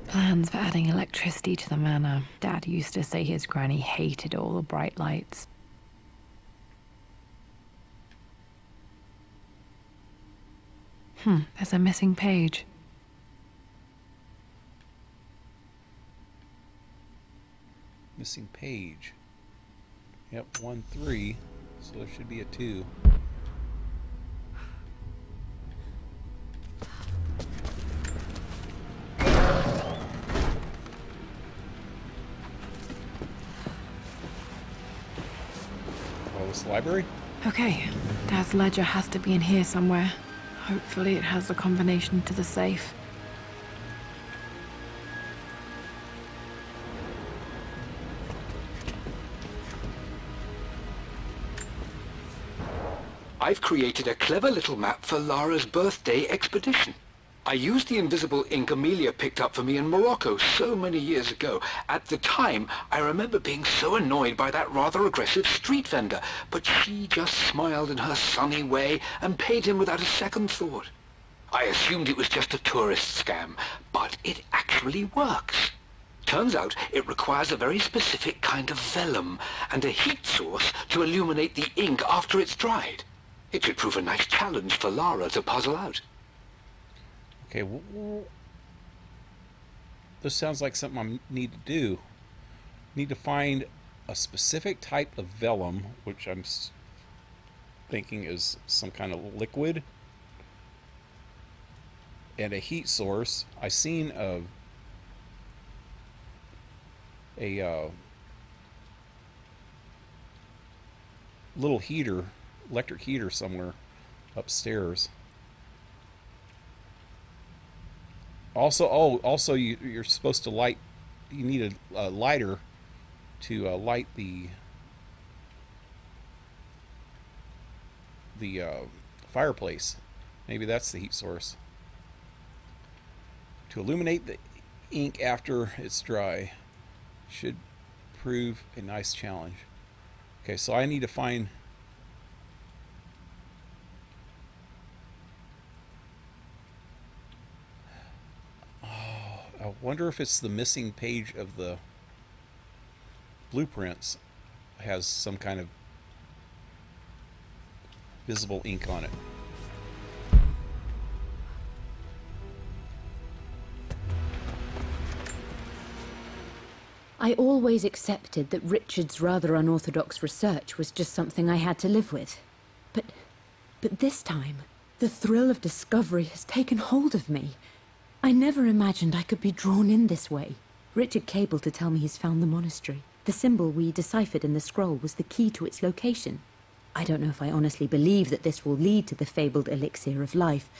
Plans for adding electricity to the manor. Dad used to say his granny hated all the bright lights. There's a missing page. Missing page. Yep, 1-3. So there should be a 2. Oh, this library? Okay, Dad's ledger has to be in here somewhere. Hopefully it has the combination to the safe. I've created a clever little map for Lara's birthday expedition. I used the invisible ink Amelia picked up for me in Morocco so many years ago. At the time, I remember being so annoyed by that rather aggressive street vendor, but she just smiled in her sunny way and paid him without a second thought. I assumed it was just a tourist scam, but it actually works. Turns out it requires a very specific kind of vellum and a heat source to illuminate the ink after it's dried. It should prove a nice challenge for Lara to puzzle out. Okay, this sounds like something I need to do. Need to find a specific type of vellum, which I'm thinking is some kind of liquid, and a heat source. I seen a little heater, electric heater somewhere upstairs. Also, you're supposed to light. You need a lighter to light the fireplace. Maybe that's the heat source. To illuminate the ink after it's dry should prove a nice challenge. Okay, so I need to find. I wonder if it's the missing page of the blueprints has some kind of visible ink on it. I always accepted that Richard's rather unorthodox research was just something I had to live with. But this time, the thrill of discovery has taken hold of me. I never imagined I could be drawn in this way. Richard cabled to tell me he's found the monastery. The symbol we deciphered in the scroll was the key to its location. I don't know if I honestly believe that this will lead to the fabled elixir of life,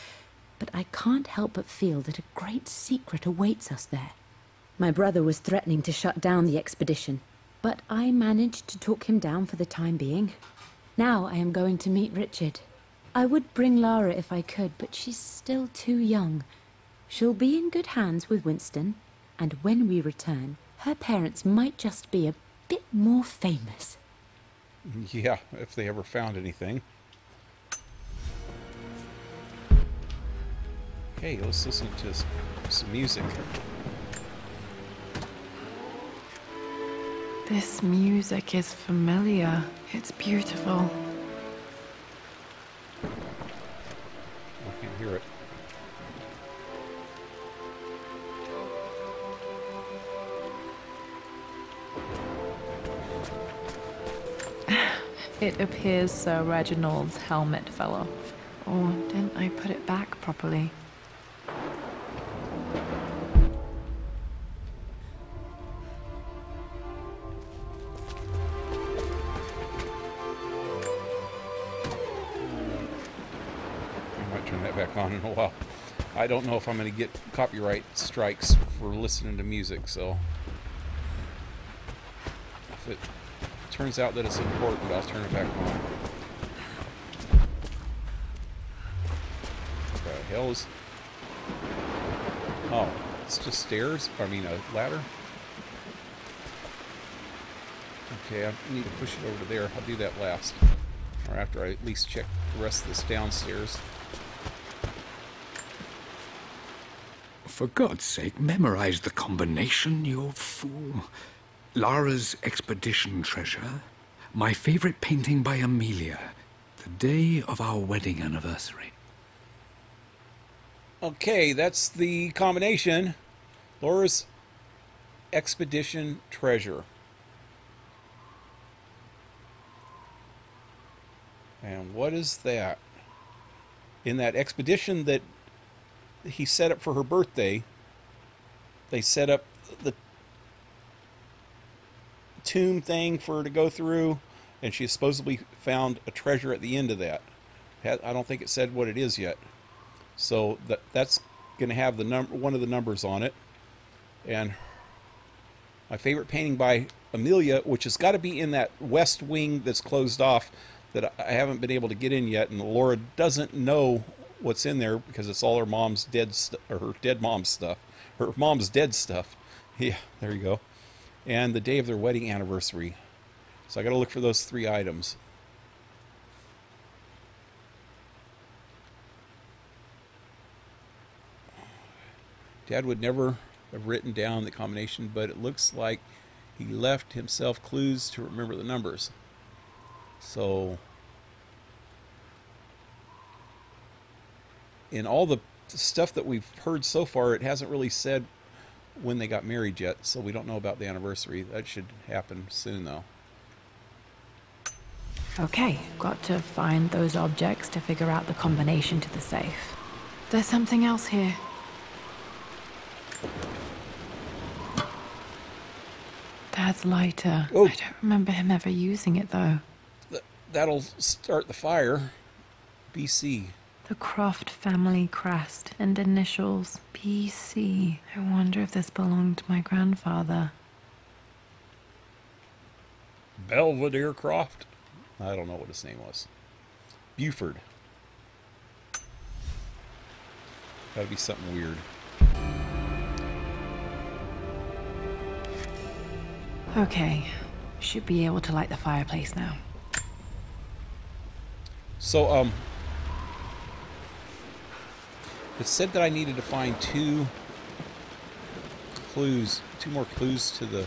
but I can't help but feel that a great secret awaits us there. My brother was threatening to shut down the expedition, but I managed to talk him down for the time being. Now I am going to meet Richard. I would bring Lara if I could, but she's still too young. She'll be in good hands with Winston, and when we return, her parents might just be a bit more famous. Yeah, if they ever found anything. Okay, let's listen to some music. This music is familiar. It's beautiful. I can't hear it. It appears Sir Reginald's helmet fell off. Or didn't I put it back properly? turn that back on in a while. I don't know if I'm going to get copyright strikes for listening to music, so if it turns out that it's important, I'll turn it back on. What the hell is... Oh, it's just stairs? I mean, a ladder? Okay, I need to push it over to there. I'll do that last. Or after I at least check the rest of this downstairs. For God's sake, memorize the combination, you fool. Lara's expedition treasure. My favorite painting by Amelia. The day of our wedding anniversary. Okay, that's the combination. Laura's expedition treasure. And what is that? In that expedition that he set up for her birthday, they set up the tomb thing for her to go through, and she supposedly found a treasure at the end of that. I don't think it said what it is yet. So that's going to have the one of the numbers on it. And my favorite painting by Amelia, which has got to be in that west wing that's closed off, that I haven't been able to get in yet, and Laura doesn't know what's in there because it's all her mom's her dead mom's stuff. Her mom's dead stuff. Yeah, there you go. And the day of their wedding anniversary. So I got to look for those 3 items. Dad would never have written down the combination, but it looks like he left himself clues to remember the numbers. So, in all the stuff that we've heard so far, it hasn't really said when they got married yet, so we don't know about the anniversary. That should happen soon, though. Okay, got to find those objects to figure out the combination to the safe. There's something else here. Dad's lighter. Oh. I don't remember him ever using it, though. That'll start the fire. BC. The Croft family crest and initials. BC. I wonder if this belonged to my grandfather. Belvedere Croft? I don't know what his name was. Buford. Gotta be something weird. Okay. Should be able to light the fireplace now. So, it said that I needed to find 2 more clues to the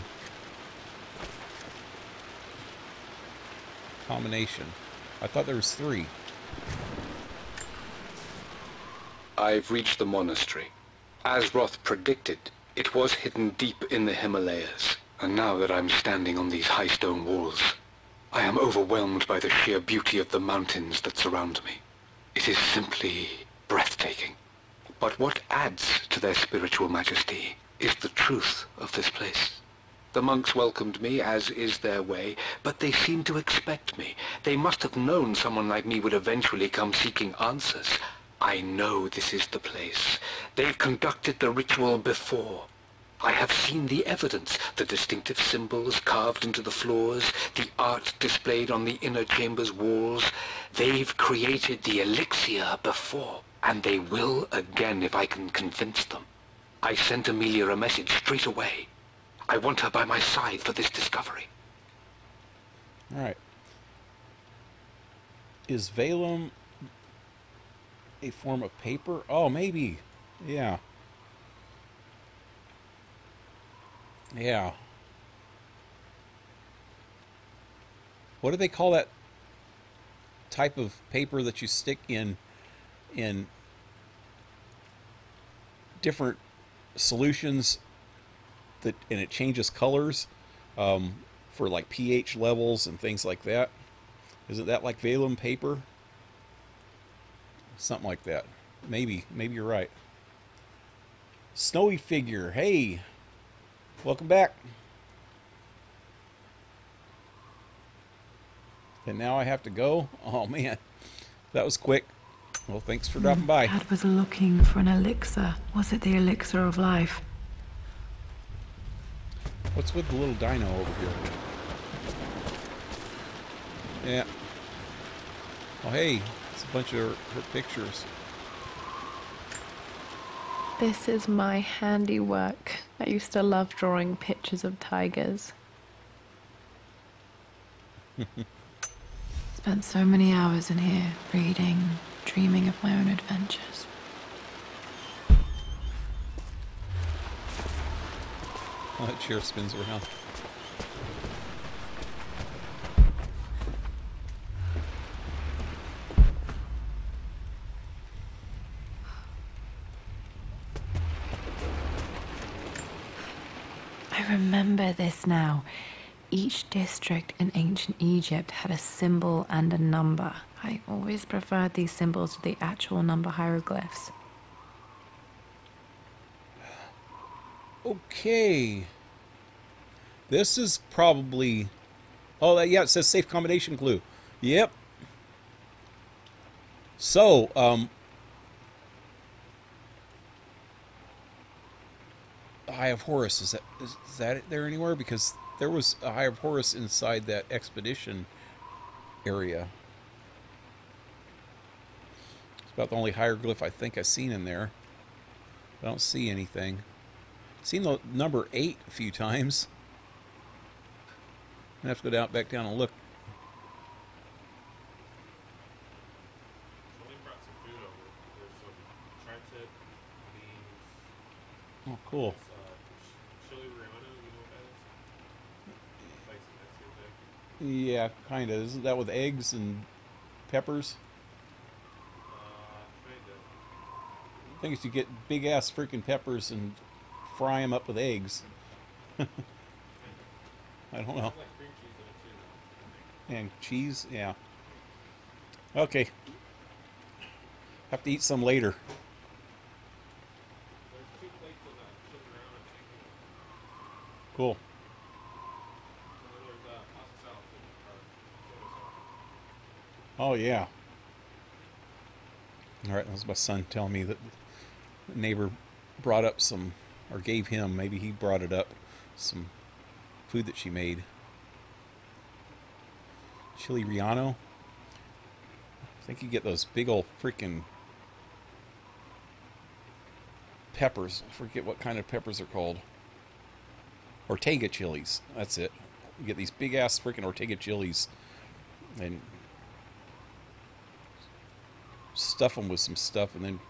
combination. I thought there was 3. I've reached the monastery. As Roth predicted, it was hidden deep in the Himalayas. And now that I'm standing on these high stone walls, I am overwhelmed by the sheer beauty of the mountains that surround me. It is simply breathtaking. But what adds to their spiritual majesty is the truth of this place. The monks welcomed me, as is their way, but they seemed to expect me. They must have known someone like me would eventually come seeking answers. I know this is the place. They've conducted the ritual before. I have seen the evidence, the distinctive symbols carved into the floors, the art displayed on the inner chamber's walls. They've created the elixir before, and they will again if I can convince them. I sent Amelia a message straight away. I want her by my side for this discovery. All right. Is vellum a form of paper? Oh, maybe. Yeah. Yeah. What do they call that type of paper that you stick in different solutions and it changes colors for like pH levels and things like that? Isn't that like vellum paper? Something like that. Maybe you're right. Snowy figure. Hey. Welcome back. And now I have to go. Oh man, that was quick. Well, thanks for dropping by. Dad was looking for an elixir. Was it the elixir of life? What's with the little dino over here? Yeah. Oh, hey, it's a bunch of her pictures. This is my handiwork. I used to love drawing pictures of tigers. Spent so many hours in here, reading, dreaming of my own adventures. Oh, that chair spins around. I remember this now. Each district in ancient Egypt had a symbol and a number. I always preferred these symbols to the actual number hieroglyphs. Okay. This is probably... Oh, yeah, it says safe combination clue. Yep. So, the Eye of Horus, is that it there anywhere? Because there was a Eye of Horus inside that expedition area. It's about the only hieroglyph I think I've seen in there. I don't see anything. Seen the number 8 a few times. I have to go back down and look. Oh, cool. Yeah, kind of. Isn't that with eggs and peppers? I think it's you get big ass freaking peppers and fry them up with eggs. I don't know. And cheese, yeah. Okay. Have to eat some later. Cool. Oh, yeah. All right, that was my son telling me that the neighbor brought up some, or gave him, maybe he brought it up, some food that she made. Chili Riano. I think you get those big old freaking peppers. I forget what kind of peppers are called. Ortega chilies. That's it. You get these big ass freaking Ortega chilies and stuff them with some stuff and then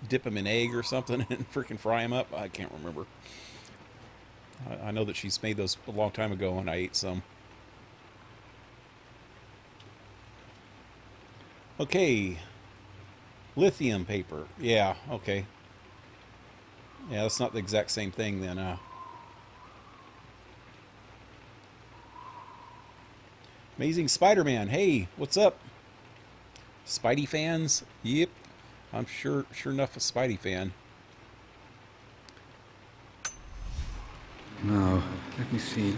dip them in egg or something and freaking fry them up. I can't remember. I know that she's made those a long time ago and I ate some. Okay. Lithium paper. Yeah, okay. Yeah, that's not the exact same thing then. Amazing Spider-Man. Hey, what's up? Spidey fans? Yep. I'm sure enough a Spidey fan. Now, let me see.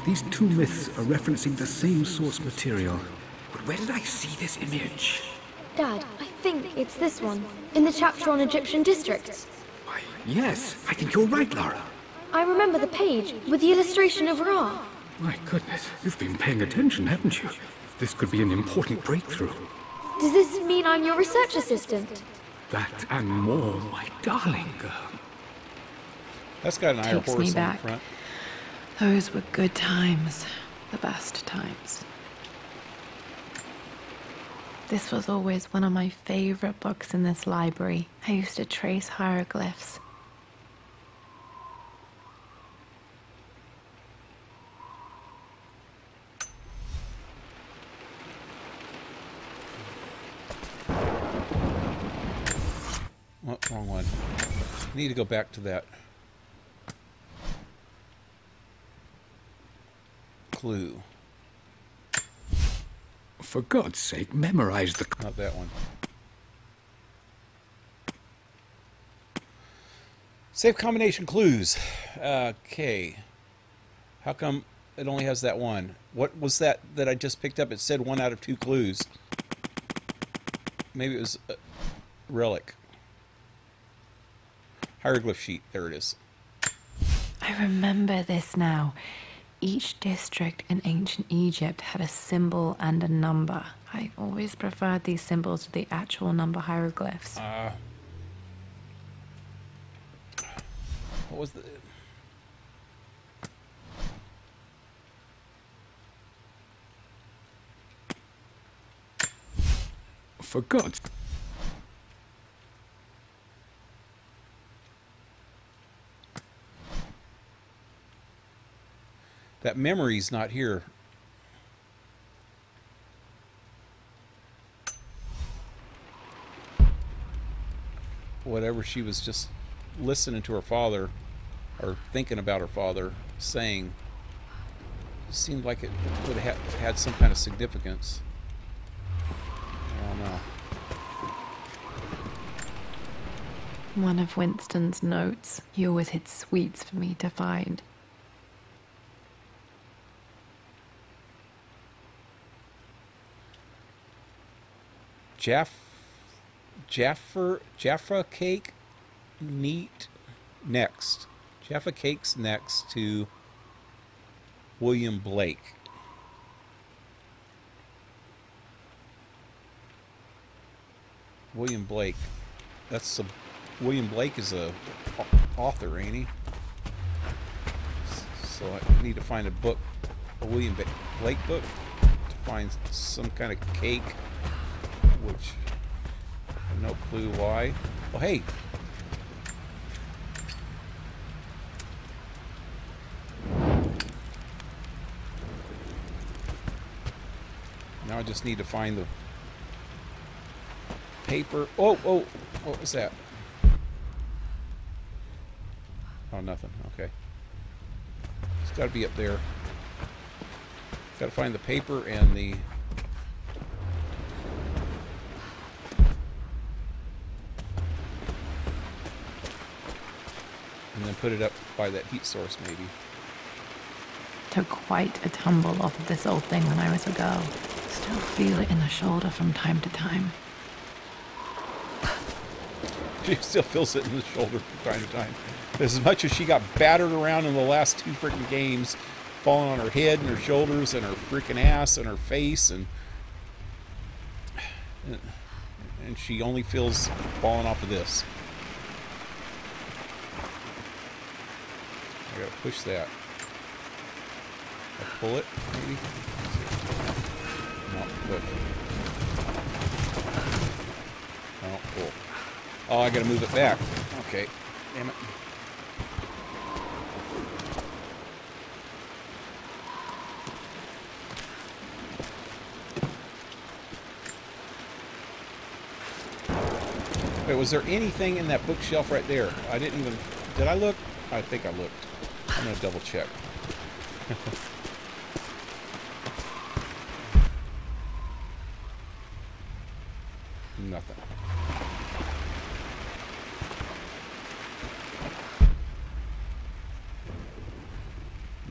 These two myths are referencing the same source material. But where did I see this image? Dad, I think it's this one, in the chapter on Egyptian districts. Why, yes, I think you're right, Lara. I remember the page with the illustration of Ra. My goodness, you've been paying attention, haven't you? This could be an important breakthrough. Does this mean I'm your research assistant? That and more, my darling girl. That's got an Eye of Takes Horus me on the back. front. Those were good times. The best times. This was always one of my favorite books in this library. I used to trace hieroglyphs. Oh, wrong one. I need to go back to that clue. For God's sake, memorize the... Not that one. Safe combination clues. Okay. How come it only has that one. What was that I just picked up? It said 1 out of 2 clues. Maybe it was a relic. Hieroglyph sheet. There it is. I remember this now. Each district in ancient Egypt had a symbol and a number. I always preferred these symbols to the actual number hieroglyphs. What was the... For God's... That memory's not here. Whatever she was just listening to her father, or thinking about her father, saying, seemed like it would have had some kind of significance. I don't know. One of Winston's notes. He always hid sweets for me to find. Jaffa cake next. Jaffa cake's next to William Blake. William Blake. That's a... William Blake is a author, ain't he? So I need to find a book, a William Blake book, to find some kind of cake, which I have no clue why. Well, hey. Now I just need to find the paper. Oh, what was that? Oh, nothing. Okay. It's got to be up there. Got to find the paper and the... And then put it up by that heat source, maybe. Took quite a tumble off of this old thing when I was a girl. Still feel it in the shoulder from time to time. She still feels it in the shoulder from time to time. As much as she got battered around in the last 2 freaking games, falling on her head and her shoulders and her freaking ass and her face, and she only feels falling off of this. I gotta push that. I pull it, maybe? No, push. No, pull. Oh, I gotta move it back. Okay. Damn it. Wait, was there anything in that bookshelf right there? I didn't even... Did I look? I think I looked. I'm gonna double check. Nothing.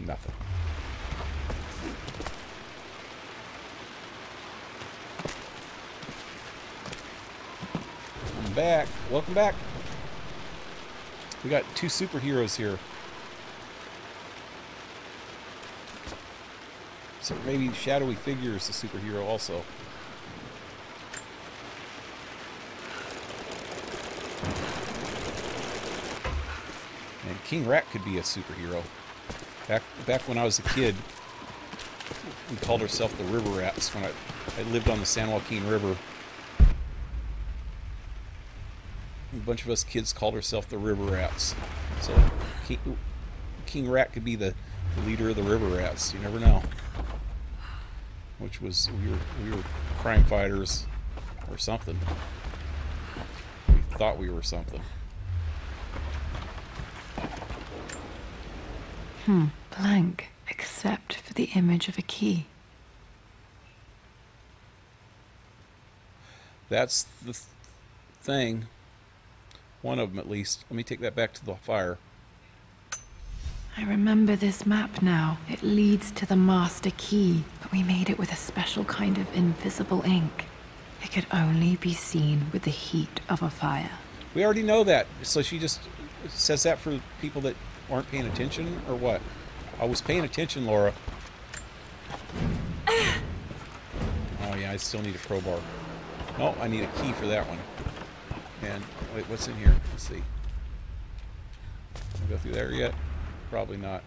Nothing. I'm back. Welcome back. We got 2 superheroes here. So maybe Shadowy Figure is the superhero also. And KingRat could be a superhero. Back when I was a kid, we called ourselves the River Rats when I lived on the San Joaquin River. A bunch of us kids called ourselves the River Rats. So KingRat could be the leader of the River Rats. You never know. Which was we were crime fighters or something. We thought we were something. Blank, except for the image of a key. That's the thing. One of them, at least. Let me take that back to the fire. I remember this map now. It leads to the master key, but we made it with a special kind of invisible ink. It could only be seen with the heat of a fire. We already know that. So she just says that for people that aren't paying attention, or what? I was paying attention, Laura. Oh yeah, I still need a crowbar. No, I need a key for that one. And wait, what's in here? Let's see. Can I go through there yet? Probably not.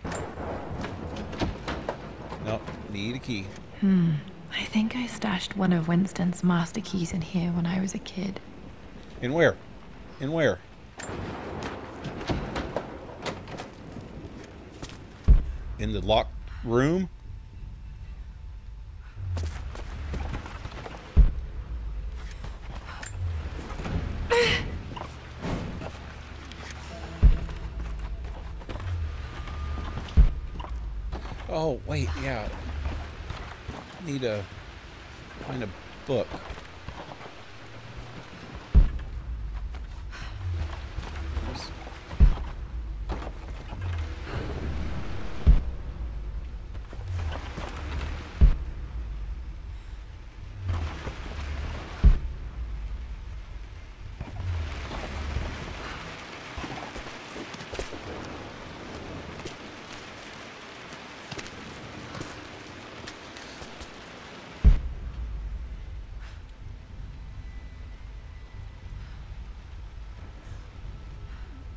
Nope, need a key. I think I stashed one of Winston's master keys in here when I was a kid. In where? In where? In the locked room? Oh, wait, yeah. Need to find a book.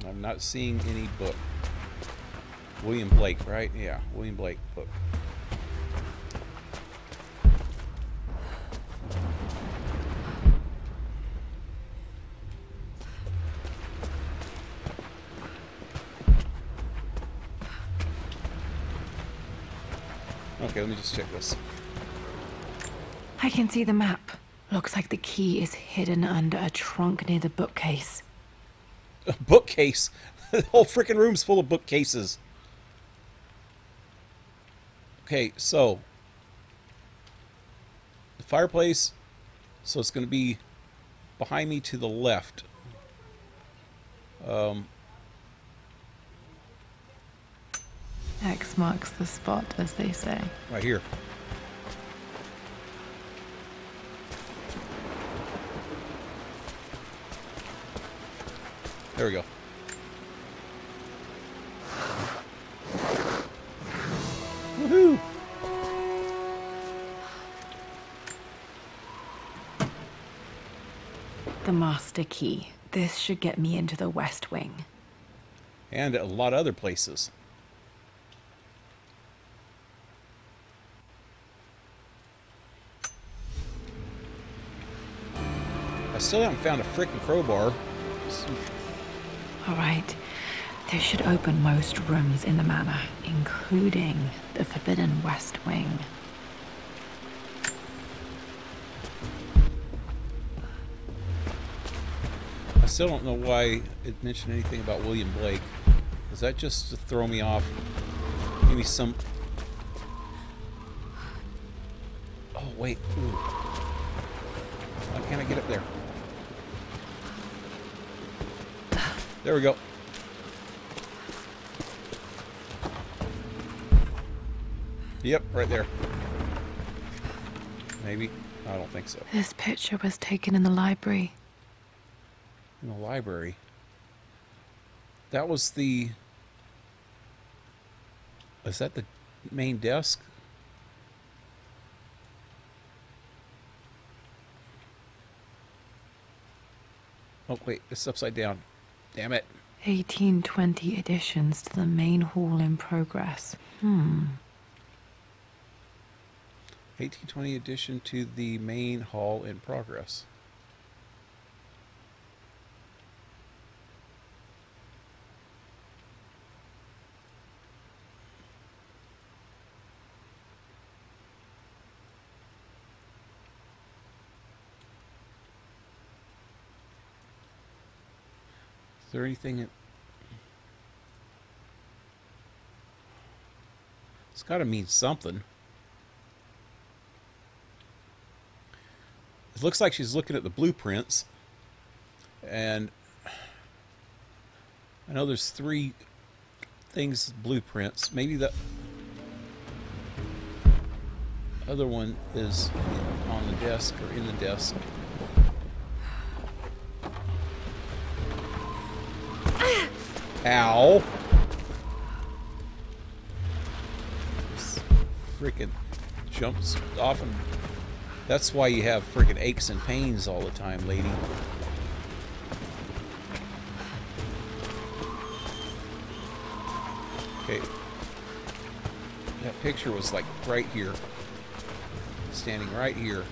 I'm not seeing any book. William Blake, right? Yeah, William Blake book. Okay, let me just check this. I can see the map. Looks like the key is hidden under a trunk near the bookcase. A bookcase? The whole freaking room's full of bookcases. Okay, so the fireplace, so it's going to be behind me to the left. X marks the spot, as they say. Right here. There we go. Woohoo! The master key. This should get me into the West Wing. And a lot of other places. I still haven't found a frickin' crowbar. All right. This should open most rooms in the manor, including the Forbidden West Wing. I still don't know why it mentioned anything about William Blake. Is that just to throw me off? Give me some... Oh, wait. Ooh. Why can't I get up there? There we go. Yep, right there. Maybe. I don't think so. This picture was taken in the library. In the library. That was the... Is that the main desk? Oh, wait. It's upside down. Damn it. 1820 additions to the main hall in progress. 1820 addition to the main hall in progress. Is there anything that... It's got to mean something. It looks like she's looking at the blueprints. And I know there's 3 things blueprints. Maybe the other one is on the desk or in the desk. Ow! Freaking jumps off, and that's why you have freaking aches and pains all the time, lady. Okay. That picture was like right here. Standing right here.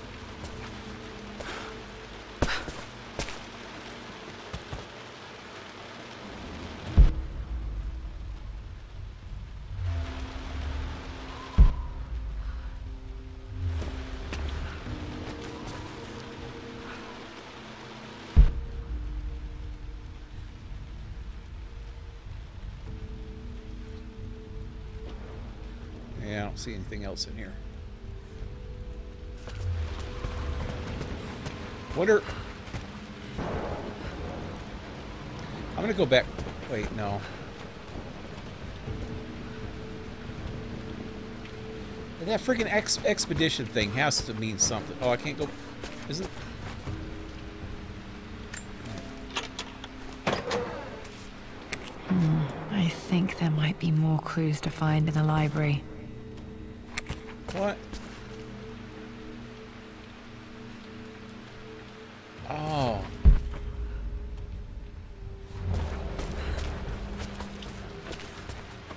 Yeah, I don't see anything else in here. Wonder... I'm gonna go back... Wait, no. That freaking expedition thing has to mean something. Oh, I can't go... Isn't... I think there might be more clues to find in the library. What? Oh.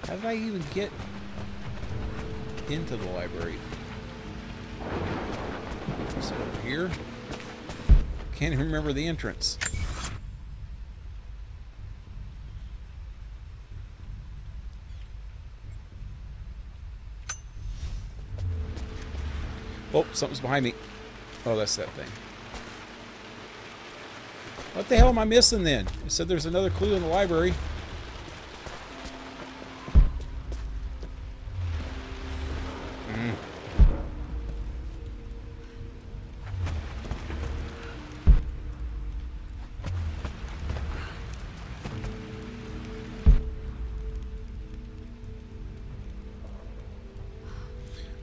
How did I even get into the library? Is it over here? Can't even remember the entrance. Oh, something's behind me. Oh, that's that thing. What the hell am I missing then? It said there's another clue in the library.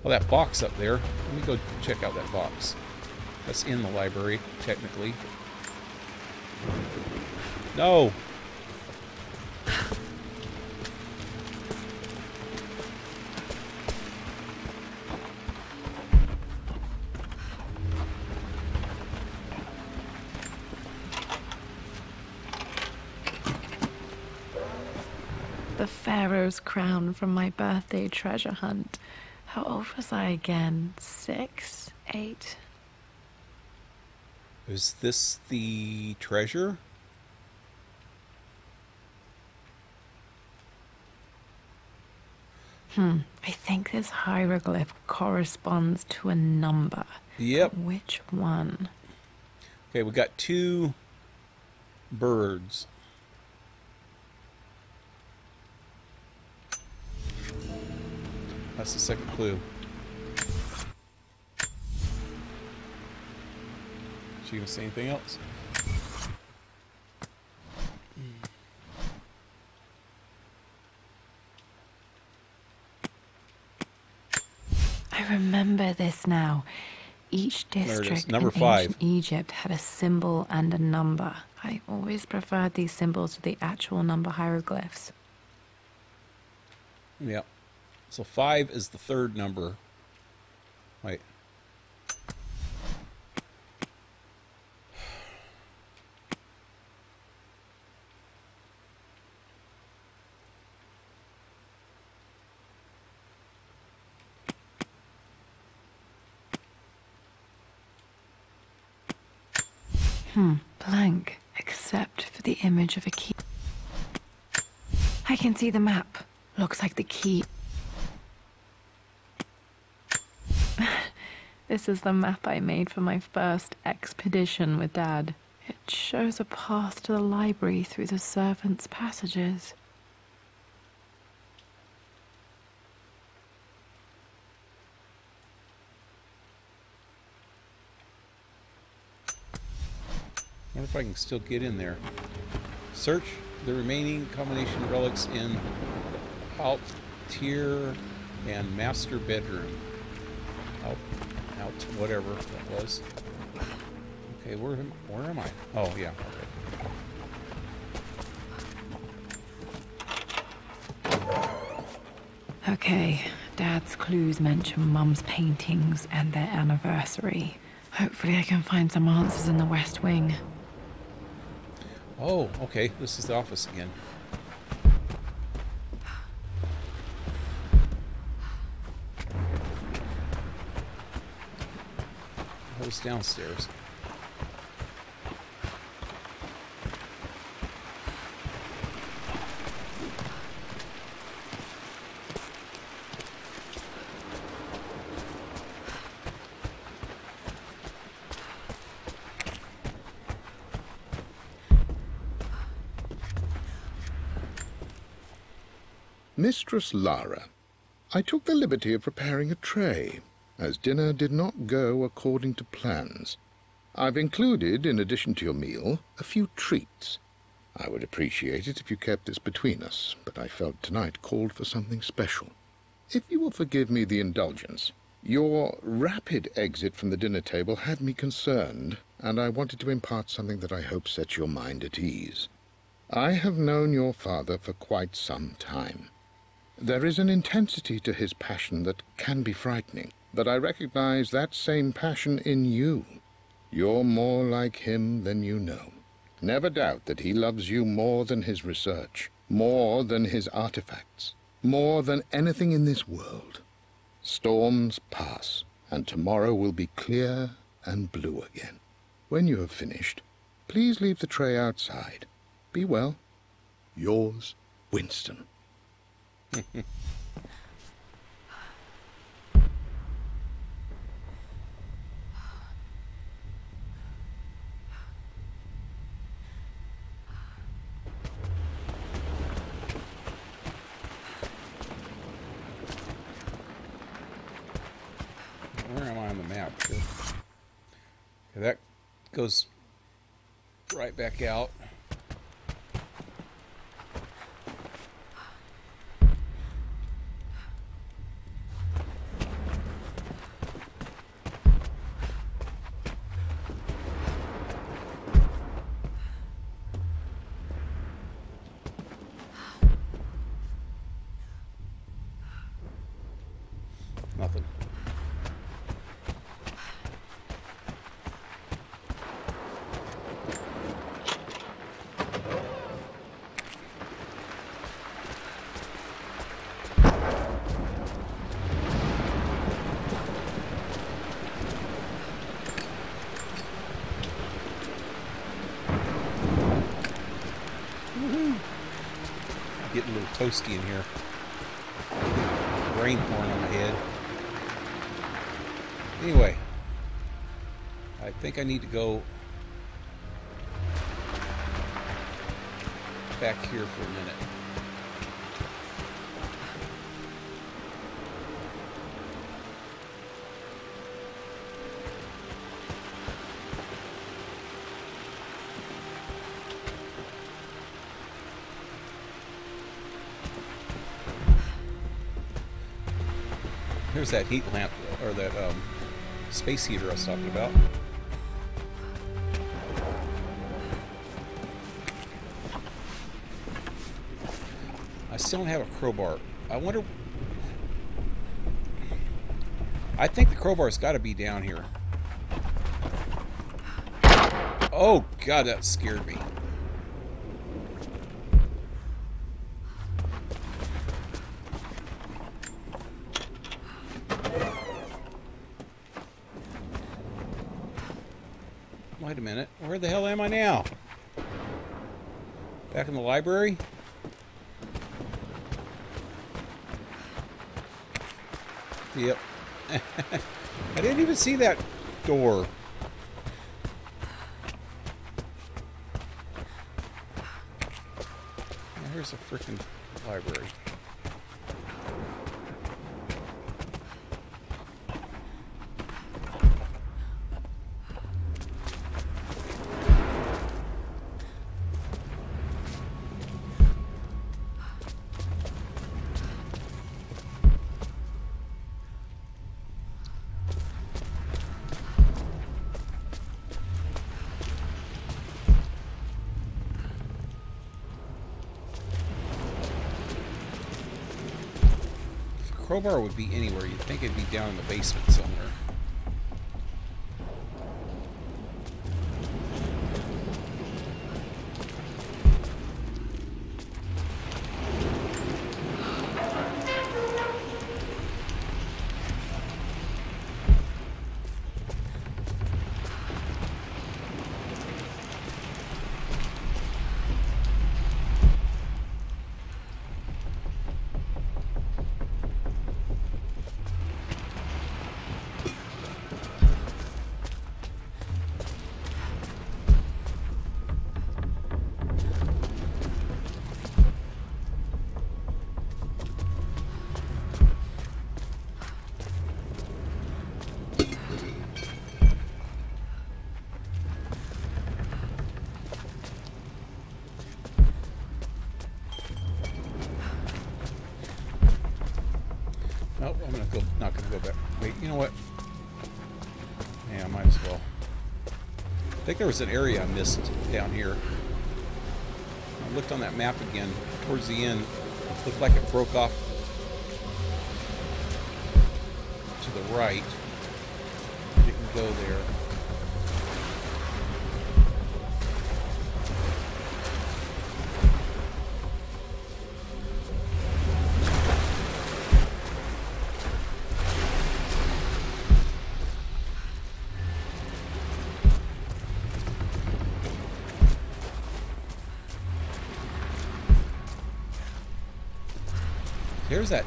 Well, that box up there. Let me go check out that box. That's in the library, technically. No! The Pharaoh's crown from my birthday treasure hunt. How old was I again? 6? 8? Is this the treasure? I think this hieroglyph corresponds to a number. Yep. But which one? Okay, we got 2 birds. That's the second clue. Is she gonna say anything else? I remember this now. Each district Number in 5. ancient Egypt had a symbol and a number. I always preferred these symbols to the actual number hieroglyphs. Yep. So 5 is the third number. Wait. Blank, except for the image of a key. I can see the map. Looks like the key. This is the map I made for my first expedition with Dad. It shows a path to the library through the servants' passages. I wonder if I can still get in there. Search the remaining combination relics in Alt tier and master bedroom. Out, whatever that was. Okay, where am I? Oh yeah. Okay, Dad's clues mention Mum's paintings and their anniversary. Hopefully I can find some answers in the West Wing. Oh, okay. This is the office again. I was downstairs. Mistress Lara, I took the liberty of preparing a tray, as dinner did not go according to plans. I've included, in addition to your meal, a few treats. I would appreciate it if you kept this between us, but I felt tonight called for something special. If you will forgive me the indulgence, your rapid exit from the dinner table had me concerned, and I wanted to impart something that I hope sets your mind at ease. I have known your father for quite some time. There is an intensity to his passion that can be frightening, but I recognize that same passion in you. You're more like him than you know. Never doubt that he loves you more than his research, more than his artifacts, more than anything in this world. Storms pass, and tomorrow will be clear and blue again. When you have finished, please leave the tray outside. Be well. Yours, Winston. Where am I on the map? Okay, that goes right back out. Nothing. Getting a little toasty in here. Rain pouring on my head. Anyway, I think I need to go back here for a minute. Here's that heat lamp, or that space heater I was talking about. I still don't have a crowbar. I wonder... I think the crowbar's got to be down here. Oh, God, that scared me. Wait a minute. Where the hell am I now? Back in the library? Yep. I didn't even see that door. Here's the freaking library. crowbar would be anywhere. You'd think it'd be down in the basement somewhere. Nope, not gonna go back. Wait, you know what? Yeah, I might as well. I think there was an area I missed down here. I looked on that map again. Towards the end, it looked like it broke off to the right. Didn't go there. There's that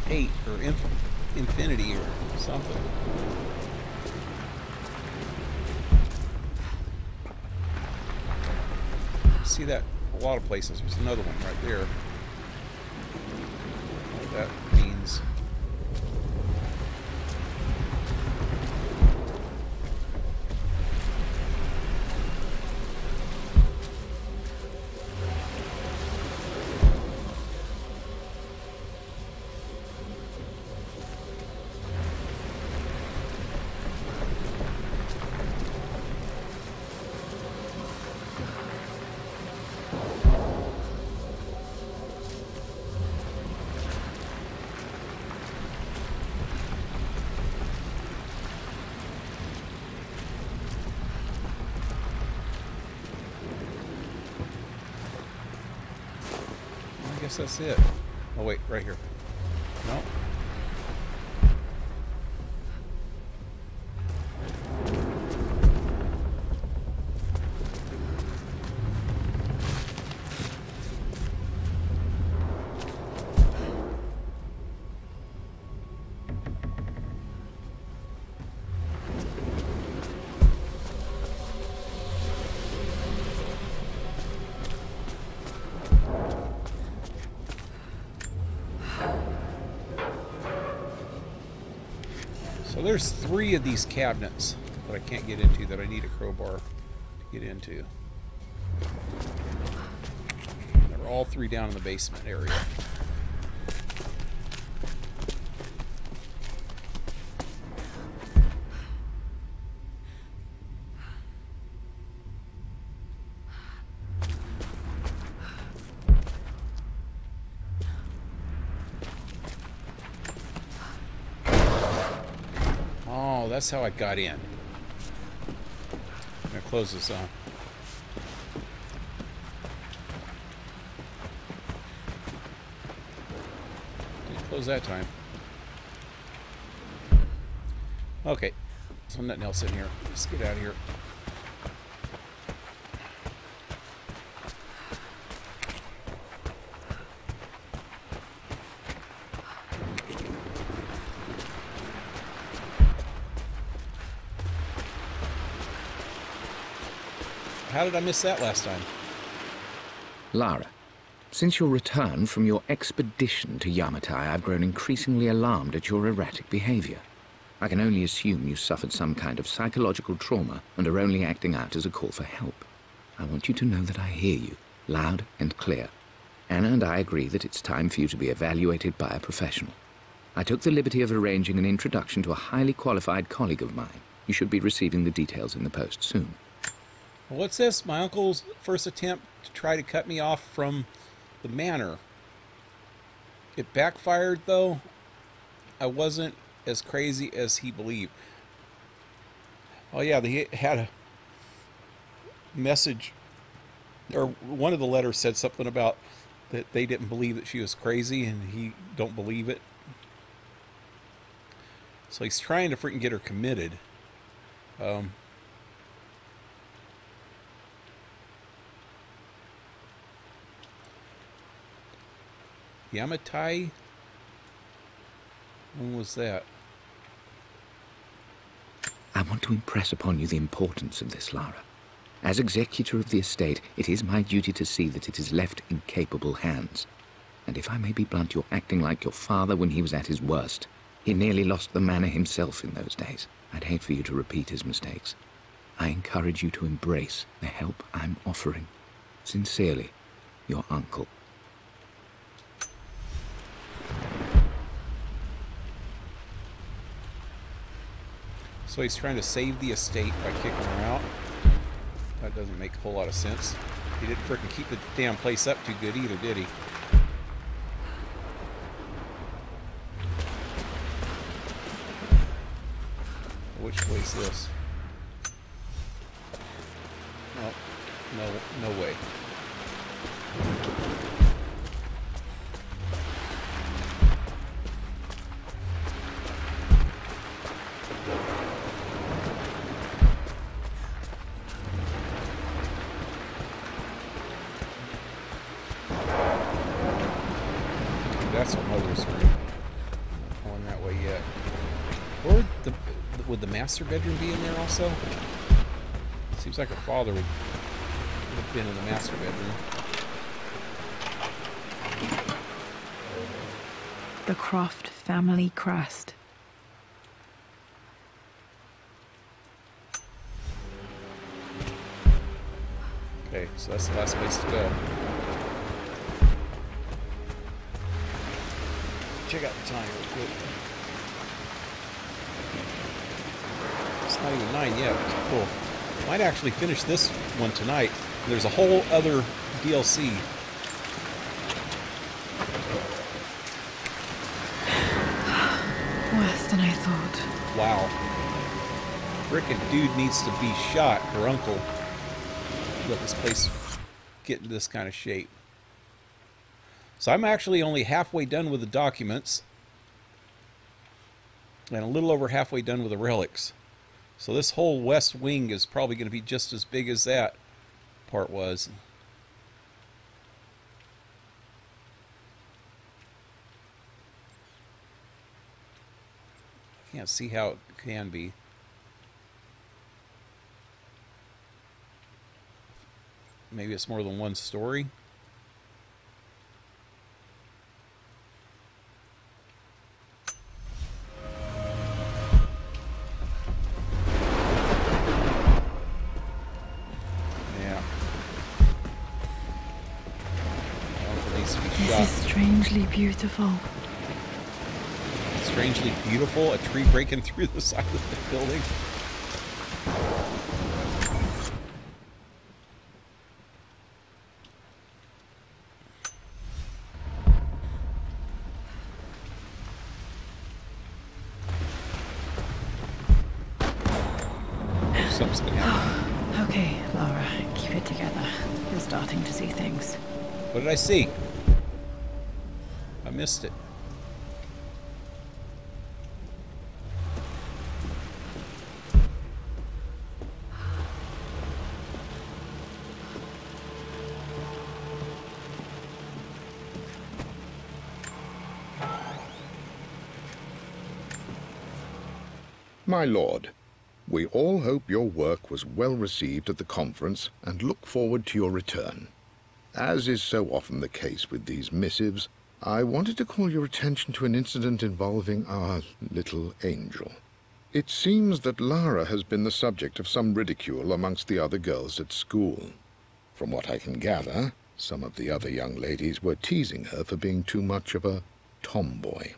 8 or infinity or something. See that a lot of places. There's another one right there. What that means. I guess that's it. Oh wait, right here. No. So there's 3 of these cabinets that I can't get into that I need a crowbar to get into. And they're all 3 down in the basement area. That's how I got in. I'm going to close this on. Didn't close that time. Okay. There's nothing else in here. Let's get out of here. How did I miss that last time? Lara, since your return from your expedition to Yamatai, I've grown increasingly alarmed at your erratic behavior. I can only assume you suffered some kind of psychological trauma and are only acting out as a call for help. I want you to know that I hear you, loud and clear. Anna and I agree that it's time for you to be evaluated by a professional. I took the liberty of arranging an introduction to a highly qualified colleague of mine. You should be receiving the details in the post soon. What's this? My uncle's first attempt to try to cut me off from the manor. It backfired, though. I wasn't as crazy as he believed. Oh, yeah, they had a message, or one of the letters said something about that they didn't believe that she was crazy, and he don't believe it. So he's trying to freaking get her committed. Yamatai? When was that? I want to impress upon you the importance of this, Lara. As executor of the estate, it is my duty to see that it is left in capable hands. And if I may be blunt, you're acting like your father when he was at his worst. He nearly lost the manor himself in those days. I'd hate for you to repeat his mistakes. I encourage you to embrace the help I'm offering. Sincerely, your uncle. So he's trying to save the estate by kicking her out. That doesn't make a whole lot of sense. He didn't frickin' keep the damn place up too good either, did he? Which way's this? Oh, no way. That's what Mother was screaming. Not going that way yet. Or would the master bedroom be in there also? Seems like her father would have been in the master bedroom. The Croft family crest. Okay, so that's the last place to go. Check out the time real quick. It's not even 9 yet. Cool. Might actually finish this one tonight. There's a whole other DLC. Worse than I thought. Wow. Frickin' dude needs to be shot, her uncle. Let this place get into this kind of shape. So I'm actually only halfway done with the documents. And a little over halfway done with the relics. So this whole west wing is probably going to be just as big as that part was. I can't see how it can be. Maybe it's more than one story. This is strangely beautiful. Strangely beautiful? A tree breaking through the side of the building? Something's gonna happen. Okay, Lara, keep it together. You're starting to see things. What did I see? I missed it. My lord, we all hope your work was well received at the conference and look forward to your return. As is so often the case with these missives, I wanted to call your attention to an incident involving our little angel. It seems that Lara has been the subject of some ridicule amongst the other girls at school. From what I can gather, some of the other young ladies were teasing her for being too much of a tomboy.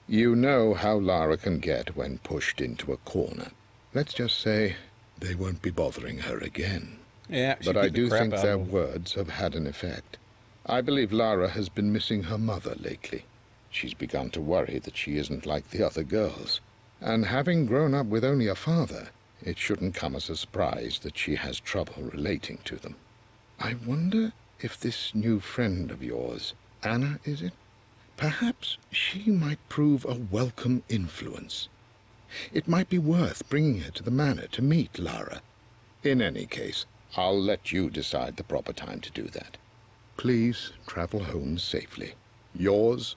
You know how Lara can get when pushed into a corner. Let's just say they won't be bothering her again. Yeah, but I do think their words have had an effect. I believe Lara has been missing her mother lately. She's begun to worry that she isn't like the other girls. And having grown up with only a father, it shouldn't come as a surprise that she has trouble relating to them. I wonder if this new friend of yours, Anna, is it? Perhaps she might prove a welcome influence. It might be worth bringing her to the manor to meet Lara. In any case, I'll let you decide the proper time to do that. Please travel home safely. Yours,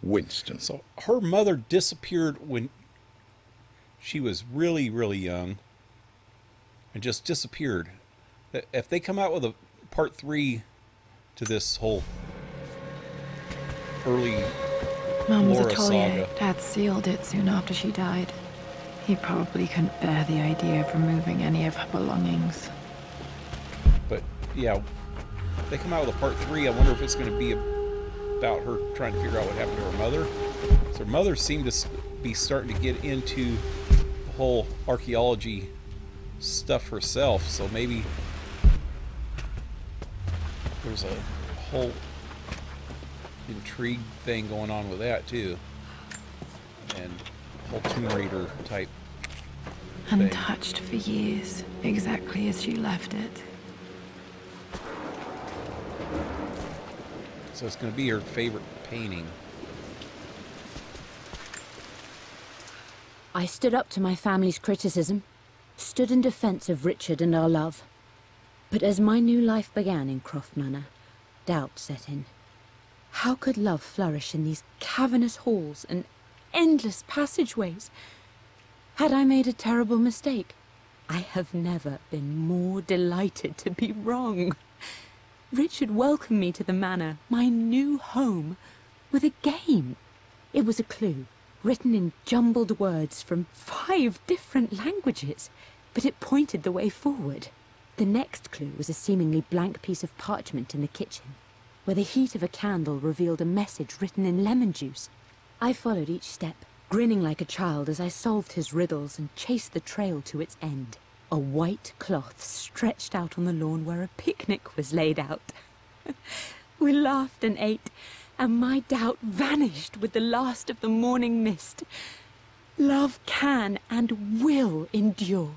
Winston. So her mother disappeared when she was really, really young. And just disappeared. If they come out with a part 3 to this whole early Mum was a Laura Tollier. saga. Dad sealed it soon after she died. He probably couldn't bear the idea of removing any of her belongings. But yeah, if they come out with a part 3, I wonder if it's going to be about her trying to figure out what happened to her mother. So her mother seemed to be starting to get into the whole archaeology stuff herself, so maybe there's a whole intrigue thing going on with that too, and whole Tomb Raider type thing. Untouched for years, exactly as she left it. So it's going to be her favorite painting. I stood up to my family's criticism, stood in defense of Richard and our love. But as my new life began in Croft Manor, doubt set in. How could love flourish in these cavernous halls and endless passageways? Had I made a terrible mistake? I have never been more delighted to be wrong. Richard welcomed me to the manor, my new home, with a game. It was a clue, written in jumbled words from 5 different languages, but it pointed the way forward. The next clue was a seemingly blank piece of parchment in the kitchen, where the heat of a candle revealed a message written in lemon juice. I followed each step, grinning like a child as I solved his riddles and chased the trail to its end. A white cloth stretched out on the lawn where a picnic was laid out. We laughed and ate, and my doubt vanished with the last of the morning mist. Love can and will endure.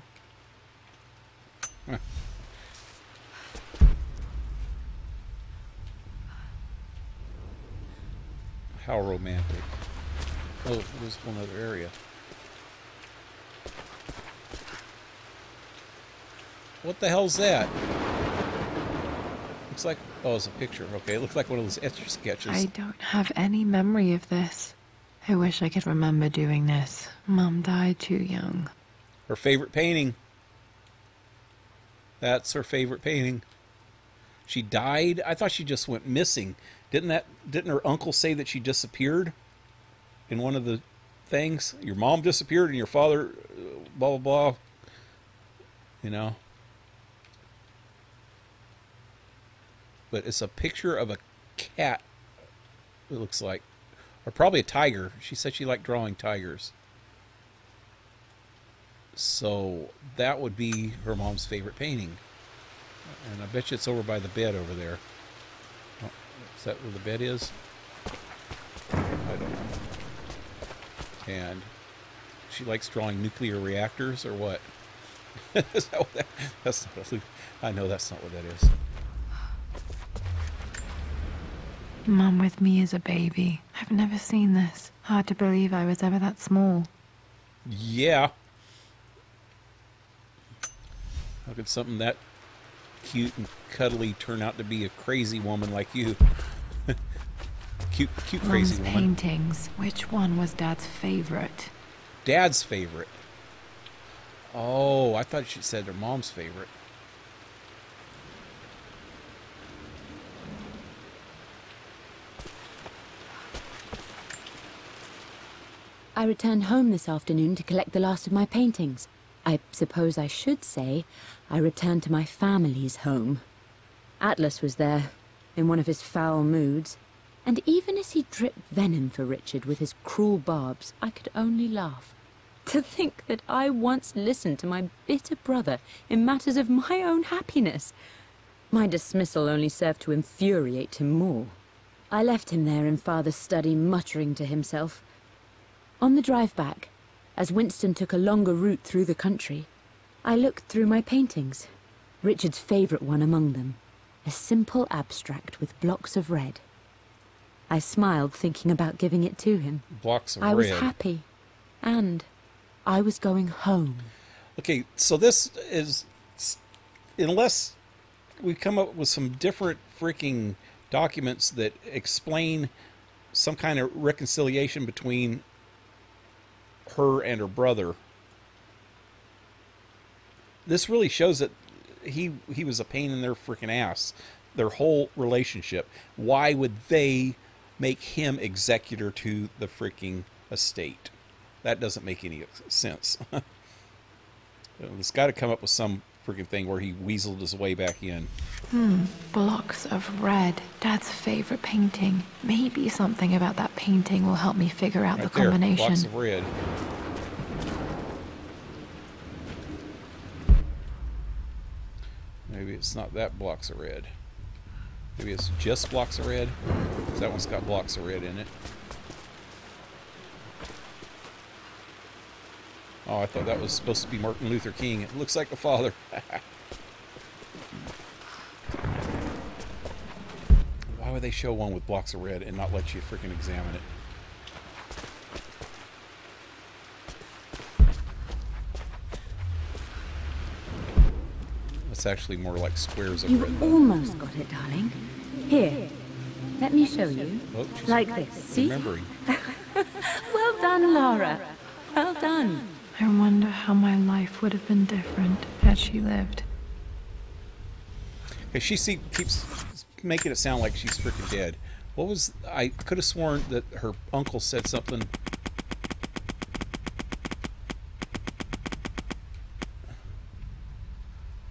How romantic. Oh, there's one other area. What the hell's that? Looks like... oh, it's a picture. Okay, it looks like one of those etch-a-sketches. I don't have any memory of this. I wish I could remember doing this. Mum died too young. Her favorite painting. That's her favorite painting. She died? I thought she just went missing. Didn't her uncle say that she disappeared? In one of the things? Your mom disappeared and your father... blah, blah, blah. You know? But it's a picture of a cat, it looks like. Or probably a tiger. She said she liked drawing tigers. So that would be her mom's favorite painting. And I bet you it's over by the bed over there. Oh, is that where the bed is? I don't know. And she likes drawing nuclear reactors or what? Is that what that's not, I know that's not what that is. Mum with me as a baby. I've never seen this. Hard to believe I was ever that small. Yeah. How could something that cute and cuddly turn out to be a crazy woman like you? cute crazy Mum's woman. paintings. Which one was Dad's favorite? Dad's favorite. Oh, I thought she said her mom's favorite. I returned home this afternoon to collect the last of my paintings. I suppose I should say I returned to my family's home. Atlas was there, in one of his foul moods, and even as he dripped venom for Richard with his cruel barbs, I could only laugh. To think that I once listened to my bitter brother in matters of my own happiness. My dismissal only served to infuriate him more. I left him there in Father's study, muttering to himself. On the drive back, as Winston took a longer route through the country, I looked through my paintings, Richard's favourite one among them, a simple abstract with blocks of red. I smiled, thinking about giving it to him. Blocks of red. I was happy, and I was going home. Okay, so this is, unless we come up with some different freaking documents that explain some kind of reconciliation between her and her brother, this really shows that he was a pain in their freaking ass, their whole relationship. Why would they make him executor to the freaking estate? That doesn't make any sense. It's got to come up with some freaking thing where he weaseled his way back in. Blocks of red. Dad's favorite painting. Maybe something about that painting will help me figure out the combination. Blocks of red. Maybe it's not that blocks of red. Maybe it's just blocks of red. 'Cause that one's got blocks of red in it. Oh, I thought that was supposed to be Martin Luther King. It looks like the father. Why would they show one with blocks of red and not let you freaking examine it? It's actually more like squares of red. You've almost got it, darling. Here, let me show you. Oh, she's Like this, see? remembering. Well done, Laura. Well done. I wonder how my life would have been different had she lived. Okay, keeps making it sound like she's freaking dead. What was... I could have sworn that her uncle said something...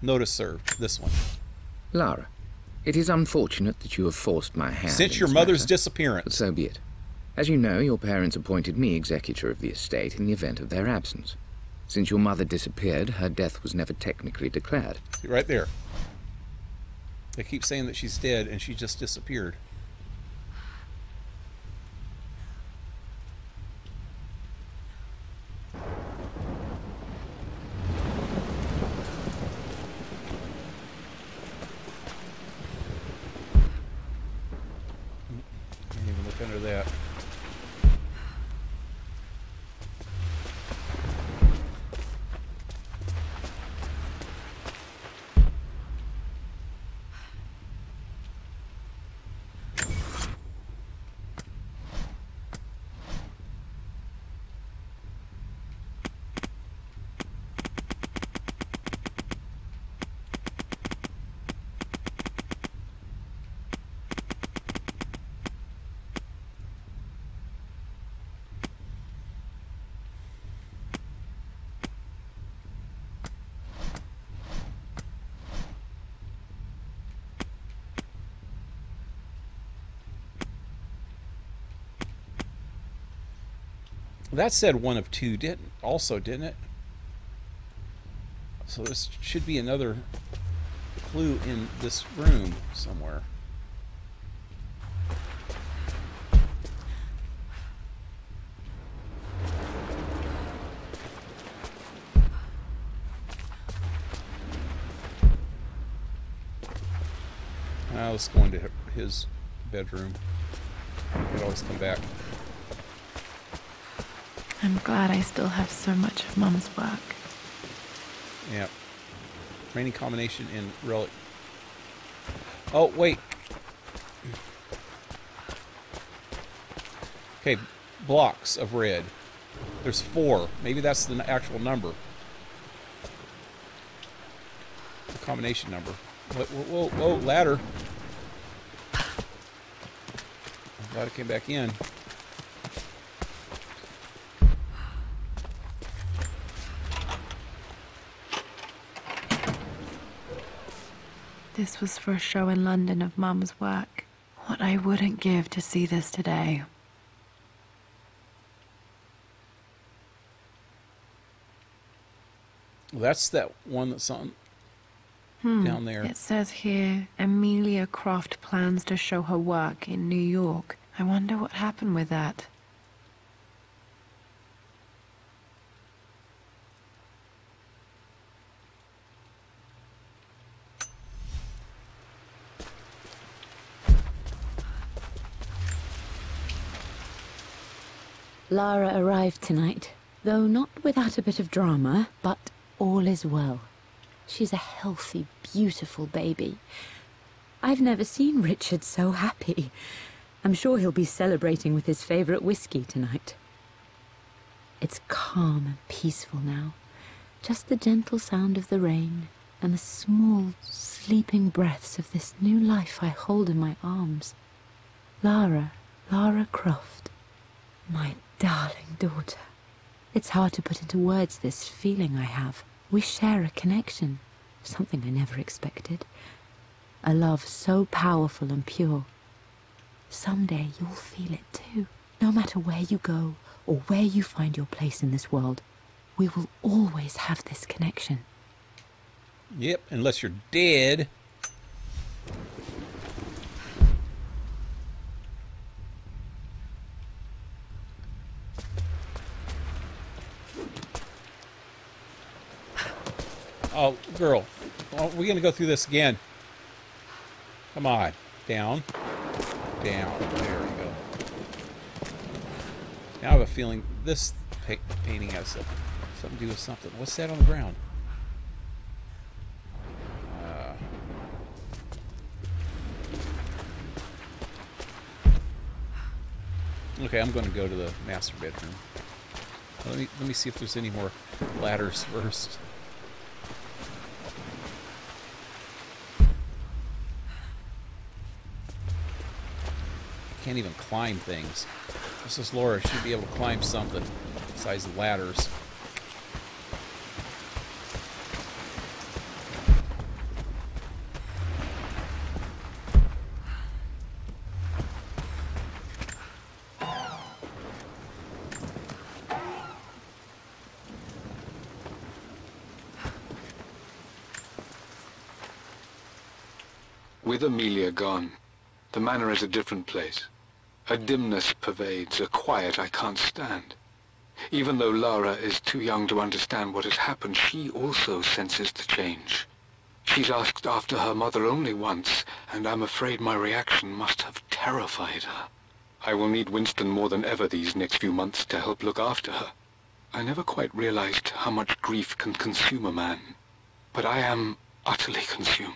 Notice served. This one. Lara, it is unfortunate that you have forced my hand. Since in your this mother's matter, disappearance. but so be it. As you know, your parents appointed me executor of the estate in the event of their absence. Since your mother disappeared, her death was never technically declared. Right there. They keep saying that she's dead, and she just disappeared. Can't even look under that. That said one of two, didn't it? So this should be another clue in this room somewhere. Now let's go into his bedroom. He could always come back. I'm glad I still have so much of Mum's work. Yeah. Training combination in relic. Oh, wait. Okay, blocks of red. There's 4. Maybe that's the actual number. The combination number. Whoa, whoa, ladder. I'm glad it came back in. This was for a show in London of Mum's work. What I wouldn't give to see this today. Well, that's that one that's on down there. It says here, Amelia Croft plans to show her work in New York. I wonder what happened with that. Lara arrived tonight, though not without a bit of drama, but all is well. She's a healthy, beautiful baby. I've never seen Richard so happy. I'm sure he'll be celebrating with his favorite whiskey tonight. It's calm and peaceful now. Just the gentle sound of the rain and the small, sleeping breaths of this new life I hold in my arms. Lara Croft, my darling daughter. It's hard to put into words this feeling I have. We share a connection, something I never expected. A love so powerful and pure. Someday you'll feel it too. No matter where you go or where you find your place in this world, we will always have this connection. Yep, unless you're dead. Oh, girl, we're going to go through this again. Come on. Down. Down. There we go. Now I have a feeling this painting has something to do with something. What's that on the ground? Okay, I'm going to go to the master bedroom. Let me see if there's any more ladders first. Can't even climb things. This is Laura. Should be able to climb something besides the ladders. With Amelia gone, the manor is a different place. A dimness pervades, a quiet I can't stand. Even though Lara is too young to understand what has happened, she also senses the change. She's asked after her mother only once, and I'm afraid my reaction must have terrified her. I will need Winston more than ever these next few months to help look after her. I never quite realized how much grief can consume a man, but I am utterly consumed.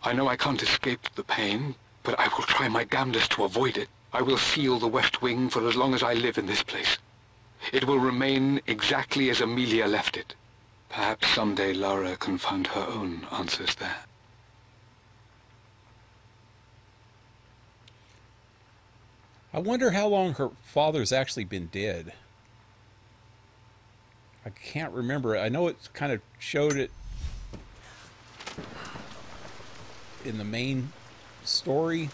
I know I can't escape the pain, but I will try my damnedest to avoid it. I will seal the West Wing for as long as I live in this place. It will remain exactly as Amelia left it. Perhaps someday Lara can find her own answers there. I wonder how long her father's actually been dead. I can't remember. I know it kind of showed it in the main story.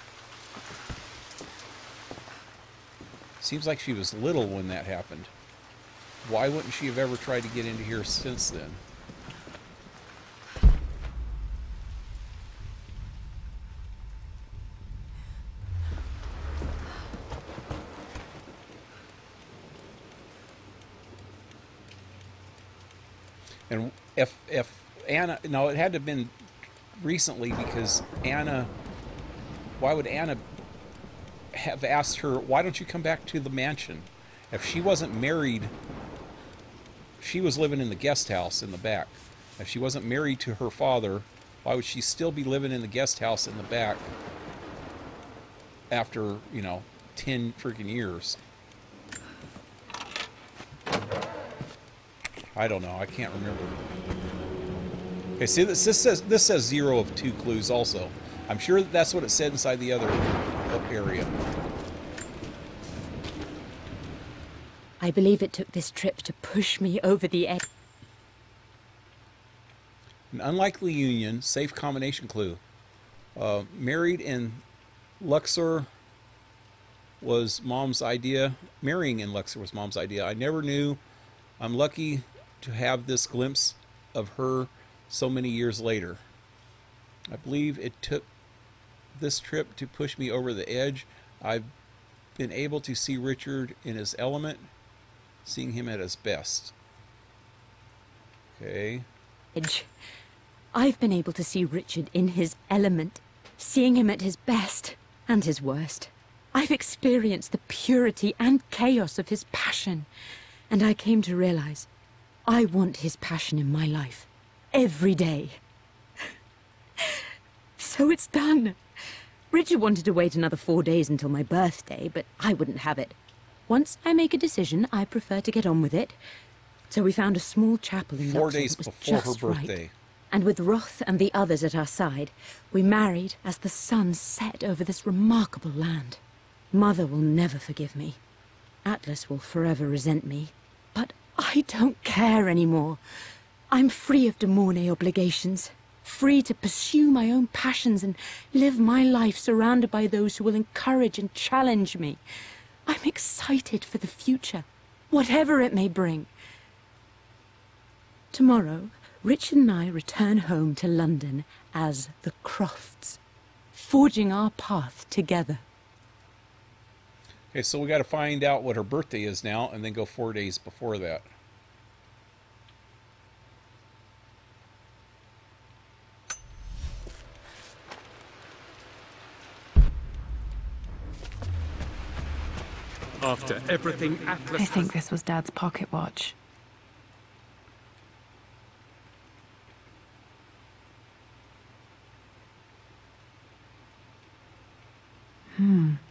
Seems like she was little when that happened. Why wouldn't she have ever tried to get into here since then? And if Anna, no, it had to have been recently, because Anna, why would Anna have asked her, why don't you come back to the mansion? If she wasn't married, she was living in the guest house in the back. If she wasn't married to her father, why would she still be living in the guest house in the back after, 10 freaking years? I don't know. I can't remember. Okay, see, this says 0 of 2 clues also. I'm sure that's what it said inside the other area. I believe it took this trip to push me over the edge. An unlikely union, safe combination clue. Married in Luxor was Mom's idea. Marrying in Luxor was Mom's idea. I never knew. I'm lucky to have this glimpse of her so many years later. I believe it took this trip to push me over the edge. I've been able to see Richard in his element, seeing him at his best. Okay. I've been able to see Richard in his element, seeing him at his best and his worst. I've experienced the purity and chaos of his passion, and I came to realize I want his passion in my life every day. So it's done. Richard wanted to wait another 4 days until my birthday, but I wouldn't have it. Once I make a decision, I prefer to get on with it. So we found a small chapel in 4 Luxor days that was before her just birthday. right. And with Roth and the others at our side, we married as the sun set over this remarkable land. Mother will never forgive me. Atlas will forever resent me. But I don't care anymore. I'm free of DeMornay obligations. Free to pursue my own passions and live my life surrounded by those who will encourage and challenge me. I'm excited for the future, whatever it may bring. Tomorrow, Richard and I return home to London as the Crofts, forging our path together. Okay, so we got to find out what her birthday is now, and then go 4 days before that. After everything Atlas I think this was Dad's pocket watch.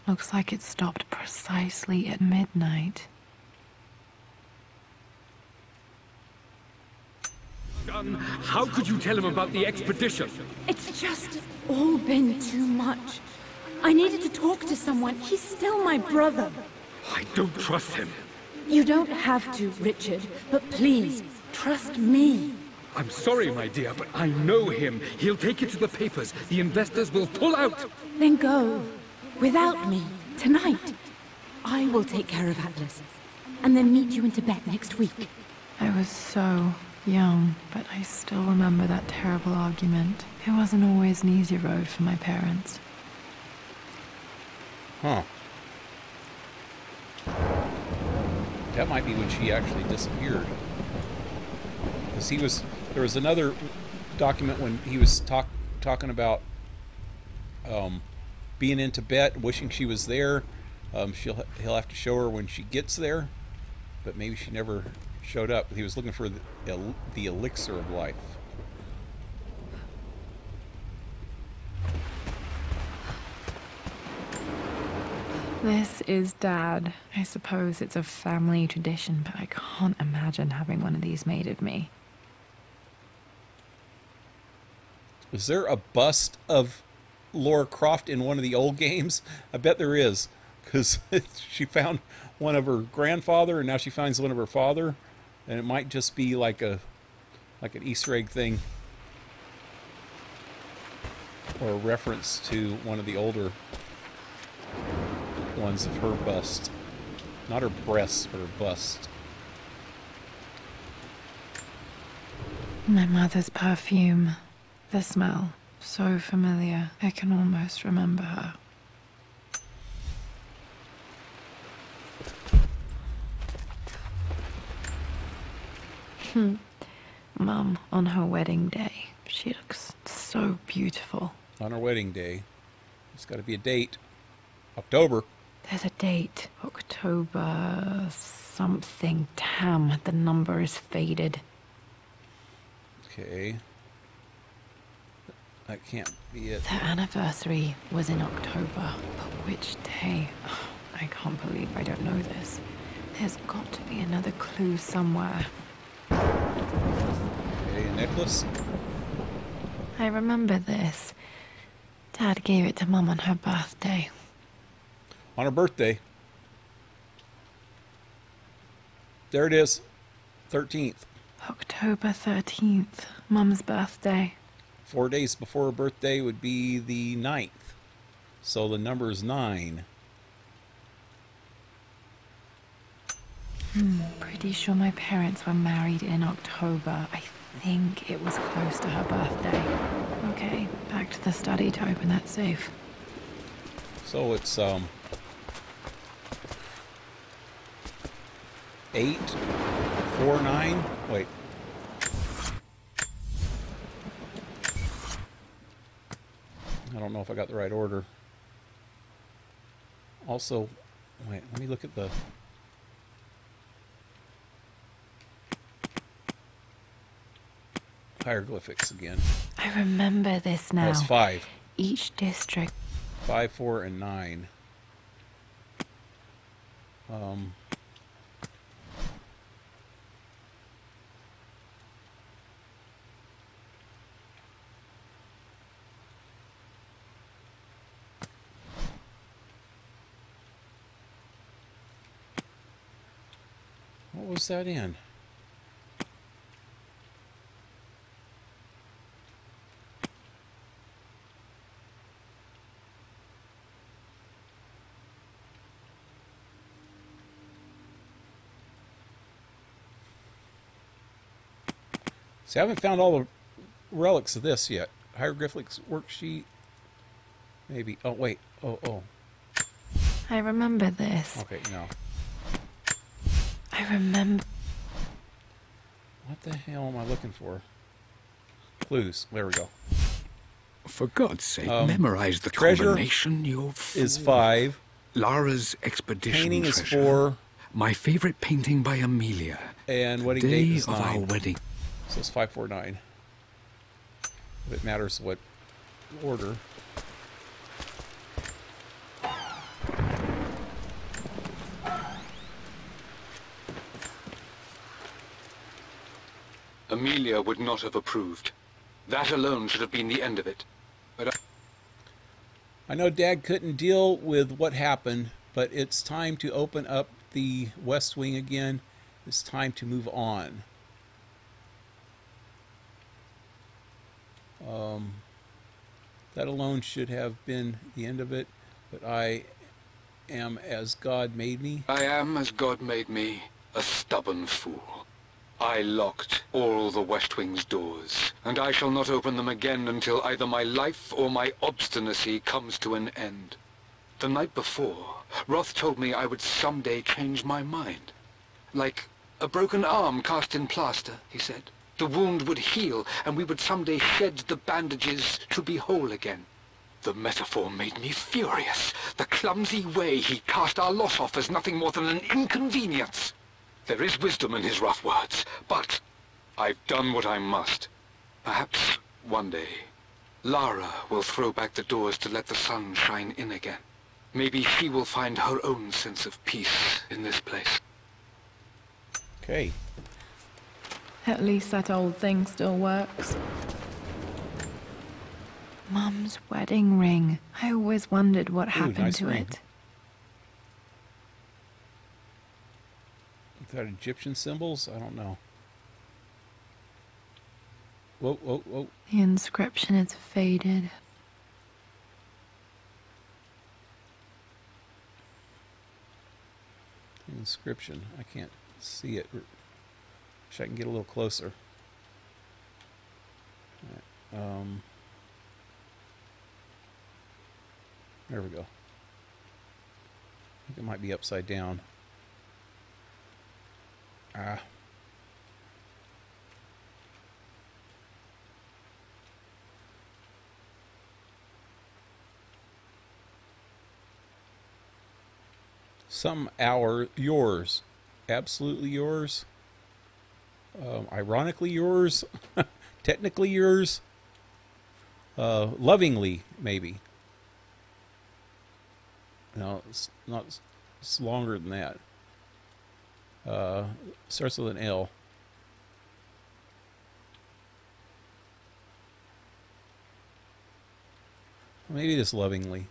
Looks like it stopped precisely at midnight. How could you tell him about the expedition? It's just all been too much. I needed to talk to someone. He's still my brother. I don't trust him. You don't have to, Richard, but please, trust me. I'm sorry, my dear, but I know him. He'll take it to the papers. The investors will pull out. Then go. Without me, tonight. I will take care of Atlas, and then meet you in Tibet next week. I was so young, but I still remember that terrible argument. It wasn't always an easy road for my parents. Huh. That might be when she actually disappeared. Because there was another document when he was talking about being in Tibet, wishing she was there. He'll have to show her when she gets there, but maybe she never showed up. He was looking for the elixir of life. This is Dad. I suppose it's a family tradition, but I can't imagine having one of these made of me. Is there a bust of Lara Croft in one of the old games? I bet there is, because she found one of her grandfather, and now she finds one of her father, and it might just be like an Easter egg thing, or a reference to one of the older ones of her bust. Not her breasts, but her bust. My mother's perfume. The smell. So familiar. I can almost remember her. Mum, on her wedding day, she looks so beautiful. On her wedding day. There's got to be a date. October. There's a date. October something. Damn, the number is faded. Okay. That can't be it. The anniversary was in October, but which day? Oh, I can't believe I don't know this. There's got to be another clue somewhere. Okay, a necklace. I remember this. Dad gave it to Mum on her birthday. On her birthday. There it is. 13th. October 13th, Mum's birthday. 4 days before her birthday would be the 9th. So the number is 9. Pretty sure my parents were married in October. I think it was close to her birthday. Okay, back to the study to open that safe. So it's 849. Wait. I don't know if I got the right order. Also, wait, let me look at the hieroglyphics again. I remember this now. That's 5. Each district. 5, 4, and 9. What was that in? See, I haven't found all the relics of this yet. Hieroglyphics worksheet. Maybe. Oh, wait. Oh. I remember this. Okay, no. I remember. What the hell am I looking for? Clues. There we go. For God's sake, memorize the treasure combination, you fool. Is 5. Lara's expedition Painting treasure. is 4. My favorite painting by Amelia. And wedding Day date is of 9. our wedding. So it's 549. If it matters what order. Amelia would not have approved. That alone should have been the end of it. But I know Dad couldn't deal with what happened, but it's time to open up the West Wing again. It's time to move on. That alone should have been the end of it, but I am as God made me. I am as God made me, a stubborn fool. I locked all the West Wing's doors, and I shall not open them again until either my life or my obstinacy comes to an end. The night before, Roth told me I would someday change my mind. Like a broken arm cast in plaster, he said. The wound would heal, and we would someday shed the bandages to be whole again. The metaphor made me furious. The clumsy way he cast our loss off as nothing more than an inconvenience. There is wisdom in his rough words, but I've done what I must. Perhaps one day, Lara will throw back the doors to let the sun shine in again. Maybe she will find her own sense of peace in this place. Okay. At least that old thing still works. Mum's wedding ring. I always wondered what happened nice to ring. it. Is that Egyptian symbols? I don't know. Whoa, whoa, whoa. The inscription is faded. The inscription. I can't see it. Wish I can get a little closer. There we go. I think it might be upside down. Ah. Some hour, yours. Absolutely yours. Ironically yours. Technically yours. Lovingly, maybe. No, it's not. It's longer than that. Starts with an L. Maybe this lovingly.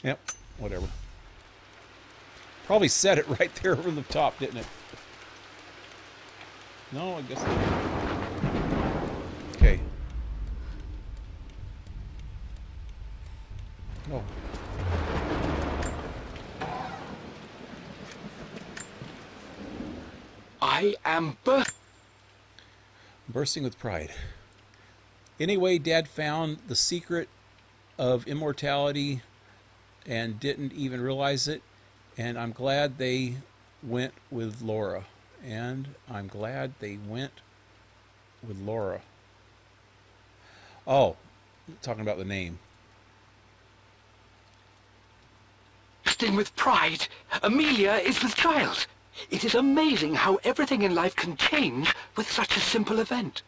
Yep, whatever. Probably said it right there over the top, didn't it? No, I guess not. Okay. Oh. I am birth. bursting with pride. Anyway, Dad found the secret of immortality and didn't even realize it. And I'm glad they went with Laura. Oh, talking about the name. Bursting with pride, Amelia is with child. It is amazing how everything in life can change with such a simple event.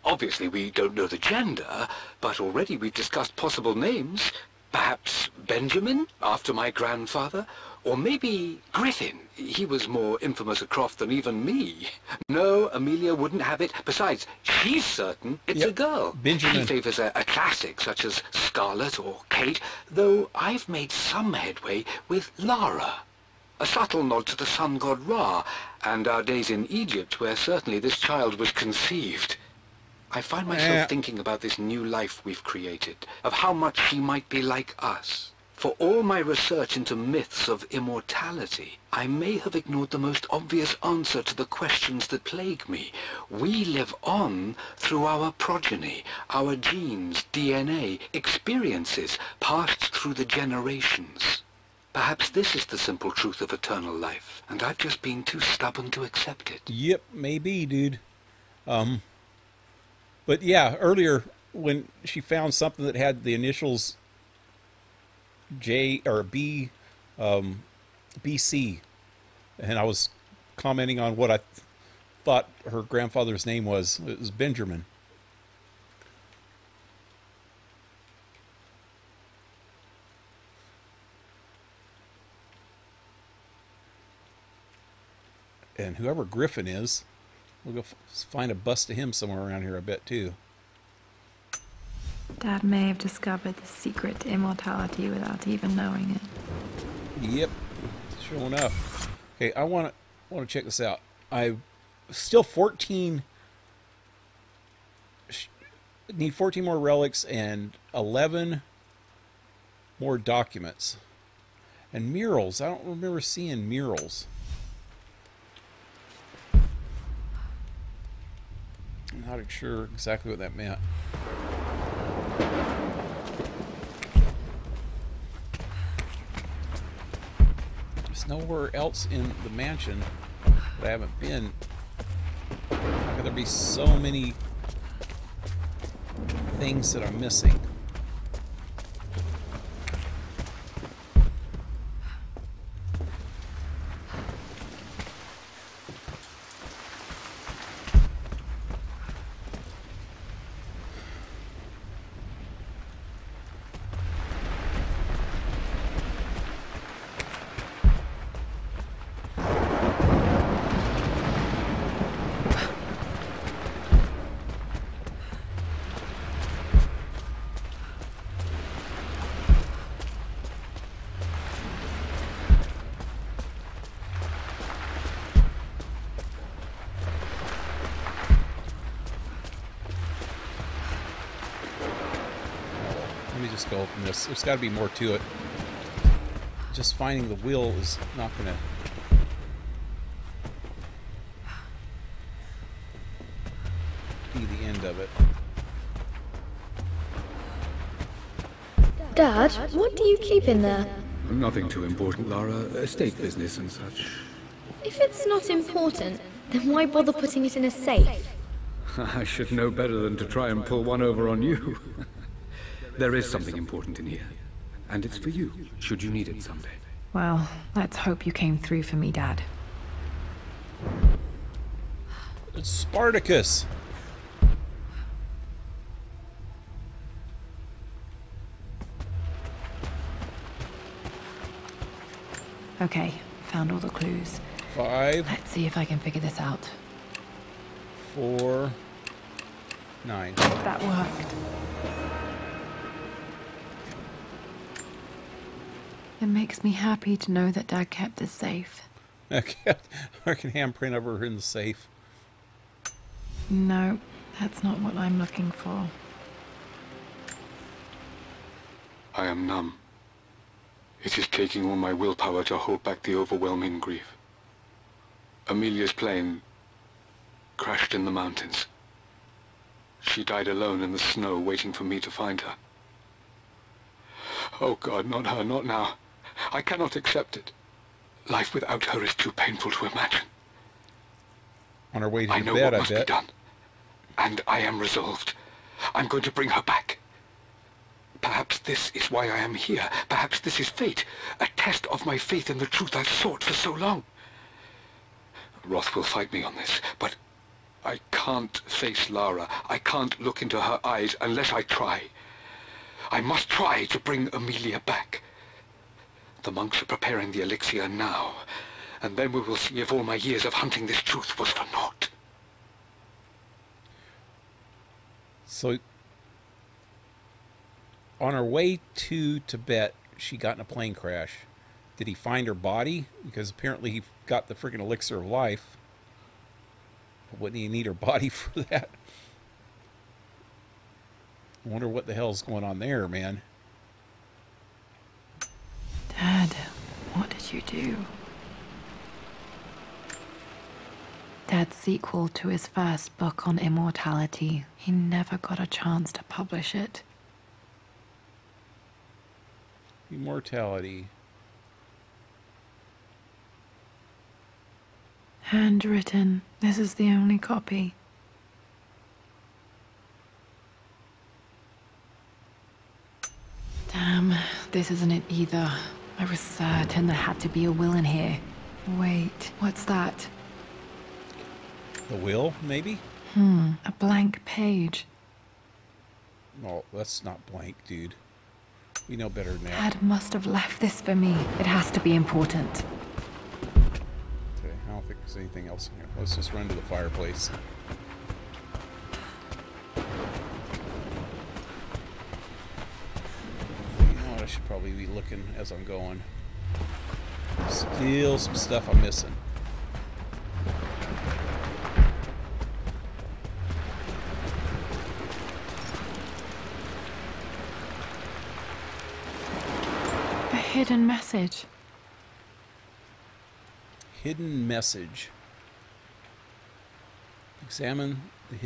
Obviously, we don't know the gender, but already we've discussed possible names. Perhaps Benjamin, after my grandfather, or maybe Griffin. He was more infamous at Croft than even me. No, Amelia wouldn't have it. Besides, she's certain it's a girl. Benjamin. She favors a classic such as Scarlet or Kate, though I've made some headway with Lara. A subtle nod to the sun god Ra, and our days in Egypt, where certainly this child was conceived. I find myself thinking about this new life we've created, of how much she might be like us. For all my research into myths of immortality, I may have ignored the most obvious answer to the questions that plague me. We live on through our progeny, our genes, DNA, experiences passed through the generations. Perhaps this is the simple truth of eternal life, and I've just been too stubborn to accept it. Yep, maybe, dude. But yeah, earlier when she found something that had the initials J or B, BC, and I was commenting on what I thought her grandfather's name was. It was Benjamin. And whoever Griffin is, we'll go find a bust of him somewhere around here, I bet, too. Dad may have discovered the secret to immortality without even knowing it. Yep, sure enough. Okay, I want to check this out. I still 14. Need 14 more relics and 11 more documents. And murals. I don't remember seeing murals. I'm not sure exactly what that meant. There's nowhere else in the mansion that I haven't been. How could there be so many things that I'm missing? Go from this. There's got to be more to it. Just finding the wheel is not going to be the end of it. Dad, what do you keep in there? Nothing too important, Lara. Estate business and such. If it's not important, then why bother putting it in a safe? I should know better than to try and pull one over on you. There is something important in here, and it's for you, should you need it someday. Well, let's hope you came through for me, Dad. It's Spartacus. Okay, found all the clues. 5. Let's see if I can figure this out. 4. 9. That worked. It makes me happy to know that Dad kept this safe. I kept American handprint over in the safe. No, that's not what I'm looking for. I am numb. It is taking all my willpower to hold back the overwhelming grief. Amelia's plane crashed in the mountains. She died alone in the snow, waiting for me to find her. Oh God, not her, not now. I cannot accept it. Life without her is too painful to imagine. On her way to I the know bed, what I must be bet. done. And I am resolved. I'm going to bring her back. Perhaps this is why I am here. Perhaps this is fate. A test of my faith in the truth I've sought for so long. Roth will fight me on this, but I can't face Lara. I can't look into her eyes unless I try. I must try to bring Amelia back. The monks are preparing the elixir now, and then we will see if all my years of hunting this truth was for naught. So, on her way to Tibet, she got in a plane crash. Did he find her body? Because apparently he got the freaking elixir of life. But wouldn't he need her body for that? I wonder what the hell's going on there, man. Dad, what did you do? Dad's sequel to his first book on immortality. He never got a chance to publish it. Immortality. Handwritten. This is the only copy. Damn, this isn't it either. I was certain there had to be a will in here. Wait, what's that? The will, maybe? A blank page. Oh, that's not blank, dude. We know better than that. Dad must have left this for me. It has to be important. Okay, I don't think there's anything else in here. Let's just run to the fireplace. You know what? I should probably be looking as I'm going. Still some stuff I'm missing. A hidden message. Hidden message. Examine to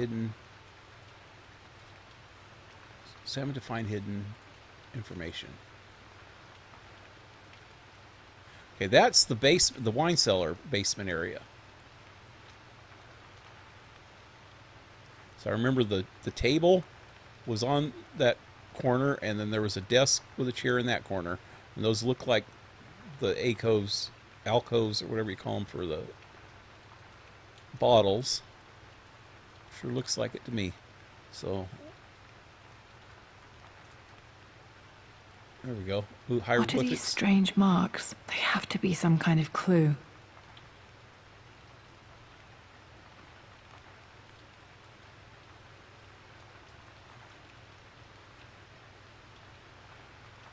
find hidden information. Okay, that's the wine cellar basement area. So I remember the table was on that corner, and then there was a desk with a chair in that corner, and those look like the alcoves or whatever you call them for the bottles. Sure looks like it to me. So there we go. What are these strange marks? They have to be some kind of clue.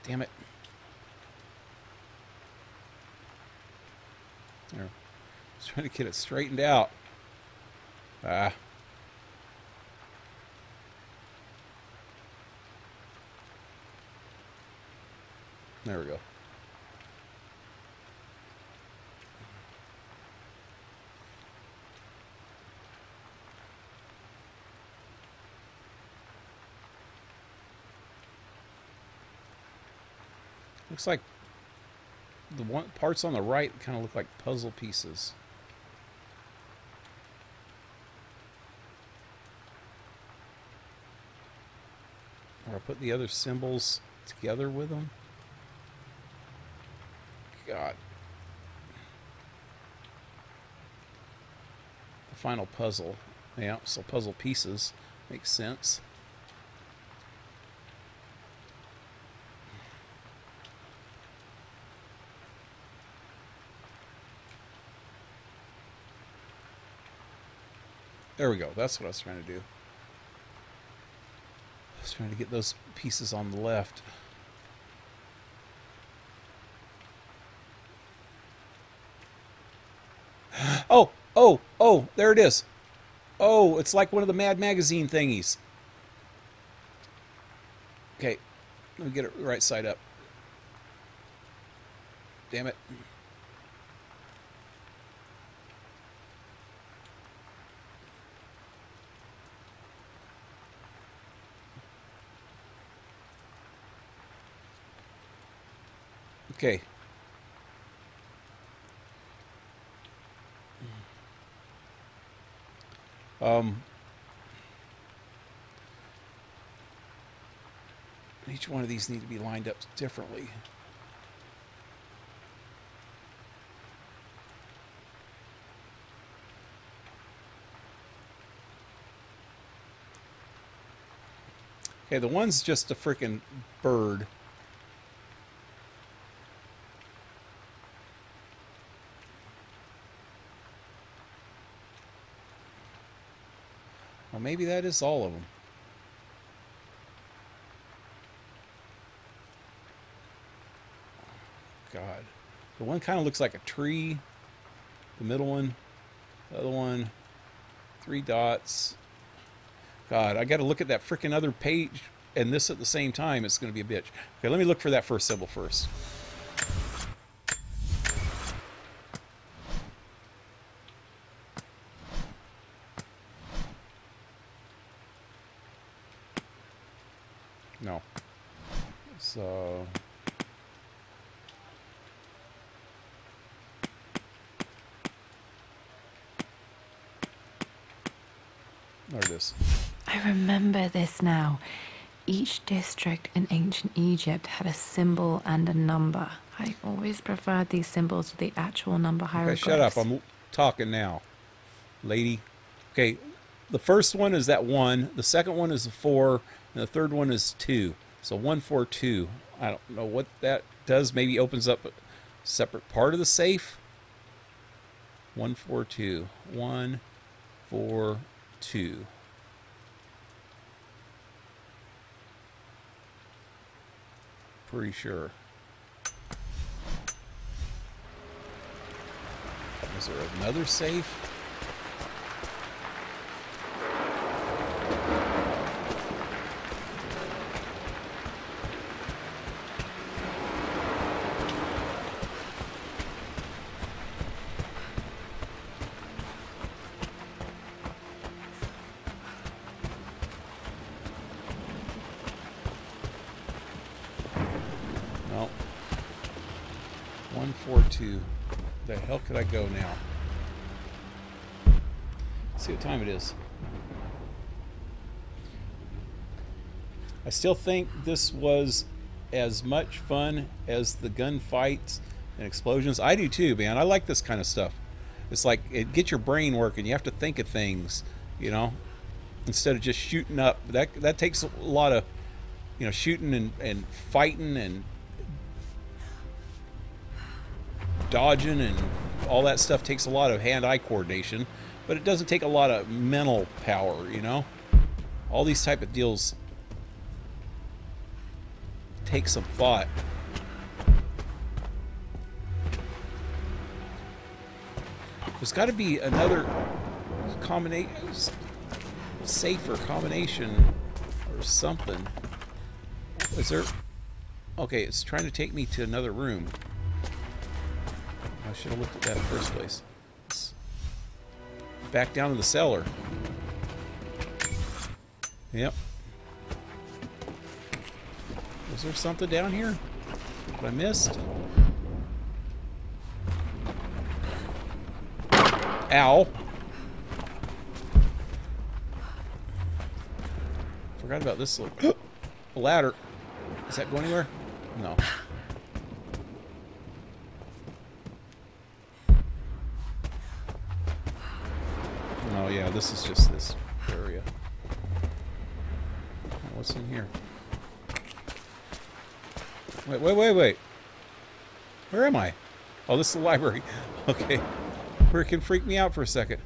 Damn it. There. I was trying to get it straightened out. Ah. There we go. Looks like the parts on the right kind of look like puzzle pieces. Or I put the other symbols together with them. God. The final puzzle. Yeah, so puzzle pieces. Makes sense. There we go. That's what I was trying to do. I was trying to get those pieces on the left. Oh, there it is. Oh, it's like one of the Mad Magazine thingies. Okay, let me get it right side up. Damn it. Okay. Each one of these need to be lined up differently. Okay, the one's just a freaking bird. Well, maybe that is all of them. God. The one kind of looks like a tree. The middle one. The other one. 3 dots. God, I got to look at that freaking other page and this at the same time. It's going to be a bitch. Okay, let me look for that first symbol first. No. So... there it is. I remember this now. Each district in ancient Egypt had a symbol and a number. I always preferred these symbols to the actual number hieroglyphs. Okay, shut up. I'm talking now, lady. Okay, the first one is that 1. The second one is a 4. And the third one is 2. So 1, 4, 2. I don't know what that does. Maybe opens up a separate part of the safe. 1, 4, 2. 1, 4, 2. Pretty sure. Is there another safe? No. 1, 4, 2. The hell could I go now? Let's see what time it is. I still think this was as much fun as the gunfights and explosions. I do too, man. I like this kind of stuff. It's like it gets your brain working. You have to think of things, you know, instead of just shooting up. That takes a lot of, you know, shooting and fighting and dodging and all that stuff takes a lot of hand-eye coordination, but it doesn't take a lot of mental power, you know. All these type of deals take some thought. There's got to be another combination, safer combination or something. Is there? Okay, it's trying to take me to another room. I should have looked at that in the first place. It's back down to the cellar. Yep. Was there something down here that I missed? Ow. Forgot about this little ladder. Is that going anywhere? No. Oh yeah, this is just this area. Oh, what's in here? Wait. Where am I? Oh, this is the library. Okay. Freaking freaked me out for a second.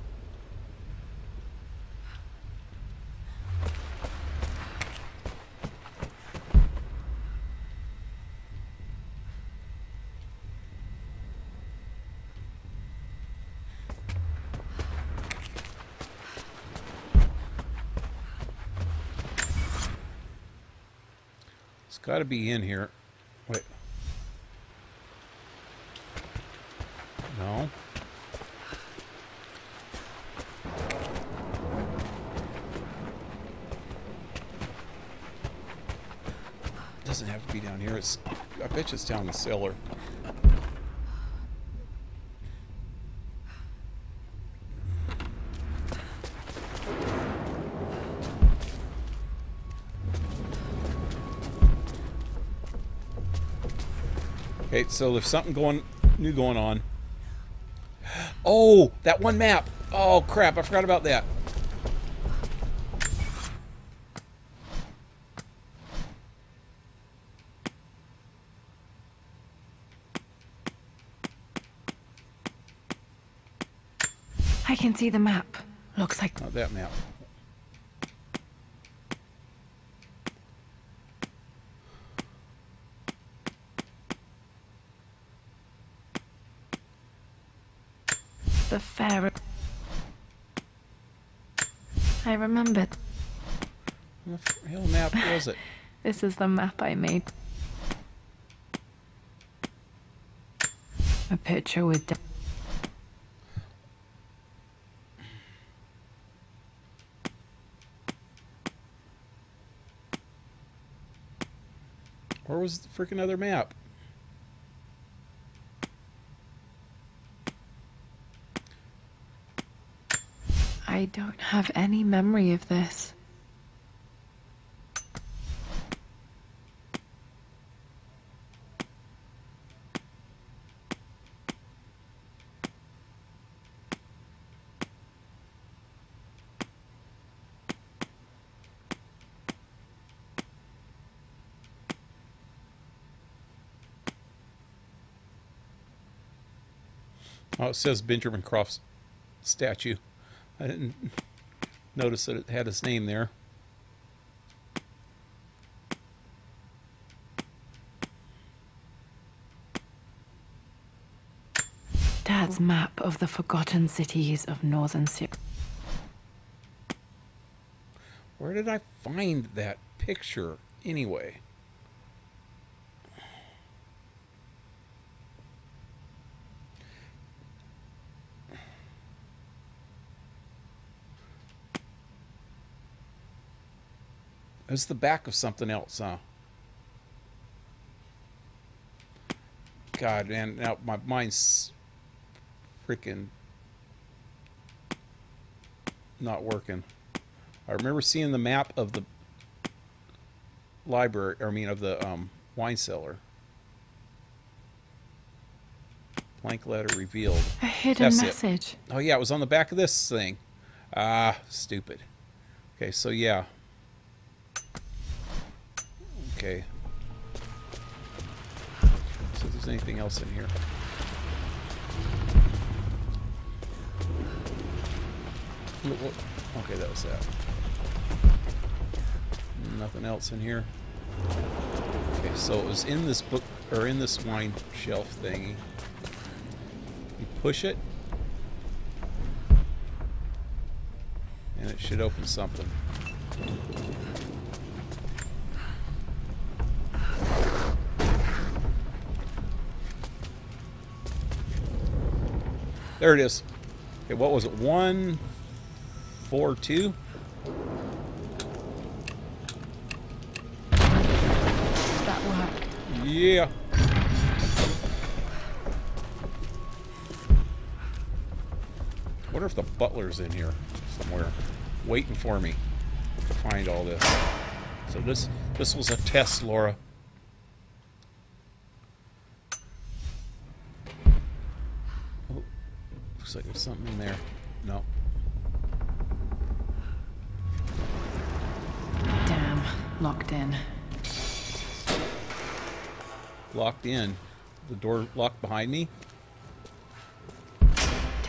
It's got to be in here. Wait. No. Doesn't have be down here. I bet you it's down in the cellar. Okay, so there's something new going on. Oh, that one map. Oh crap, I forgot about that. I can see the map. Looks like... Not that map. the fair... I remembered. What the hell map was it? This is the map I made. A picture with... Where was the freaking other map? I don't have any memory of this. Oh, it says Benjamin Croft's statue. I didn't notice that it had his name there. Dad's map of the forgotten cities of northern Syria. Where did I find that picture anyway? It's the back of something else, huh? God, man, now my mind's freaking not working. I remember seeing the map of the library, I mean of the wine cellar. Blank letter revealed. A hidden message. Oh yeah, it was on the back of this thing. Ah, stupid. Okay, so yeah. Okay. So if there's anything else in here. Okay, that was that. Nothing else in here. Okay, so it was in this book, or in this wine shelf thingy. You push it, and it should open something. There it is. Okay, what was it? 142? That worked. Yeah. Wonder if the butler's in here somewhere, waiting for me to find all this. So this was a test, Laura. Looks like there's something in there. No. Damn, locked in. Locked in. The door locked behind me.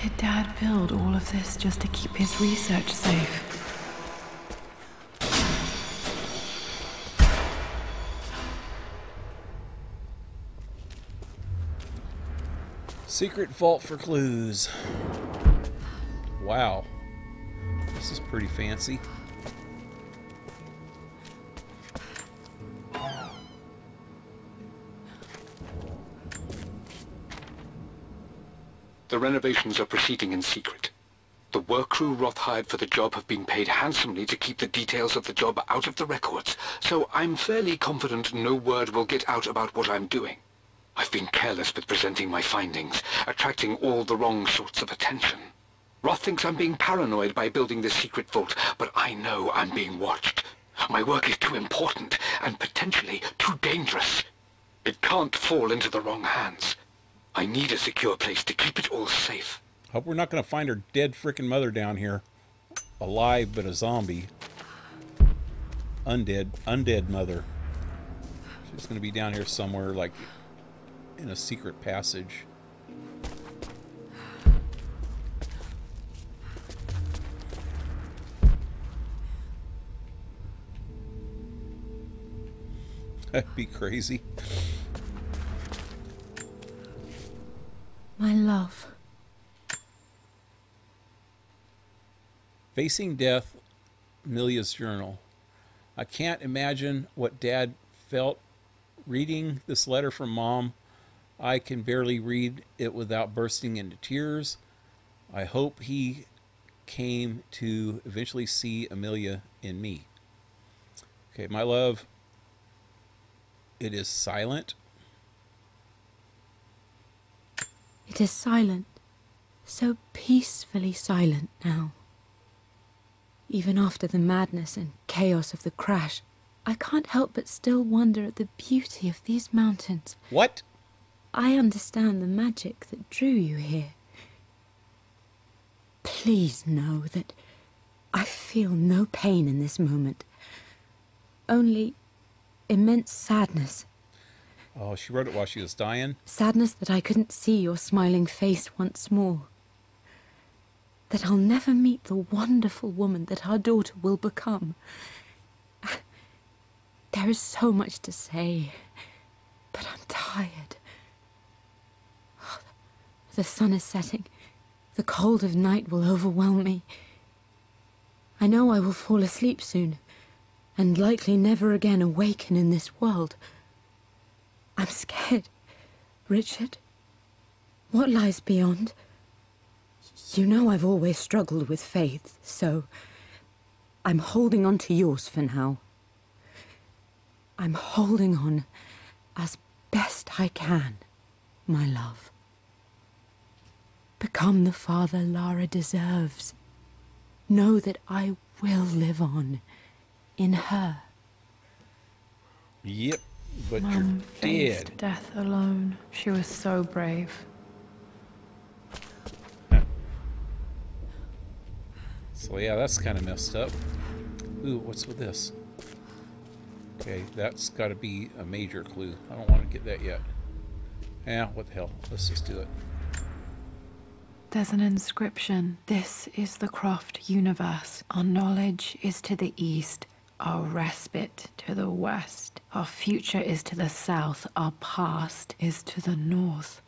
Did Dad build all of this just to keep his research safe? Secret vault for clues. Wow. This is pretty fancy. The renovations are proceeding in secret. The Work crew Roth hired for the job have been paid handsomely to keep the details of the job out of the records, so I'm fairly confident no word will get out about what I'm doing. I've been careless with presenting my findings, attracting all the wrong sorts of attention. Roth thinks I'm being paranoid by building this secret vault, but I know I'm being watched. My work is too important and potentially too dangerous. It can't fall into the wrong hands. I need a secure place to keep it all safe. Hope we're not going to find her dead frickin' mother down here. Alive, but a zombie. Undead mother. She's going to be down here somewhere, like, in a secret passage. That'd be crazy. My love. Facing Death, Amelia's journal. I can't imagine what Dad felt reading this letter from Mom. I can barely read it without bursting into tears. I hope he came to eventually see Amelia in me. Okay, my love, it is silent. It is silent. So peacefully silent now. Even after the madness and chaos of the crash, I can't help but still wonder at the beauty of these mountains. What? I understand the magic that drew you here. Please know that I feel no pain in this moment. Only immense sadness. Oh, she wrote it while she was dying? Sadness that I couldn't see your smiling face once more. That I'll never meet the wonderful woman that our daughter will become. There is so much to say, but I'm tired. The sun is setting. The cold of night will overwhelm me. I know I will fall asleep soon, and likely never again awaken in this world. I'm scared. Richard, what lies beyond? You know I've always struggled with faith, so I'm holding on to yours for now. I'm holding on as best I can, my love. Become the father Lara deserves. Know that I will live on in her. Yep, but Mum you're faced dead. death alone. She was so brave. So yeah, that's kind of messed up. Ooh, what's with this? Okay, that's got to be a major clue. I don't want to get that yet. Yeah, what the hell? Let's just do it. There's an inscription. This is the Croft universe. Our knowledge is to the east. Our respite to the west. Our future is to the south. Our past is to the north.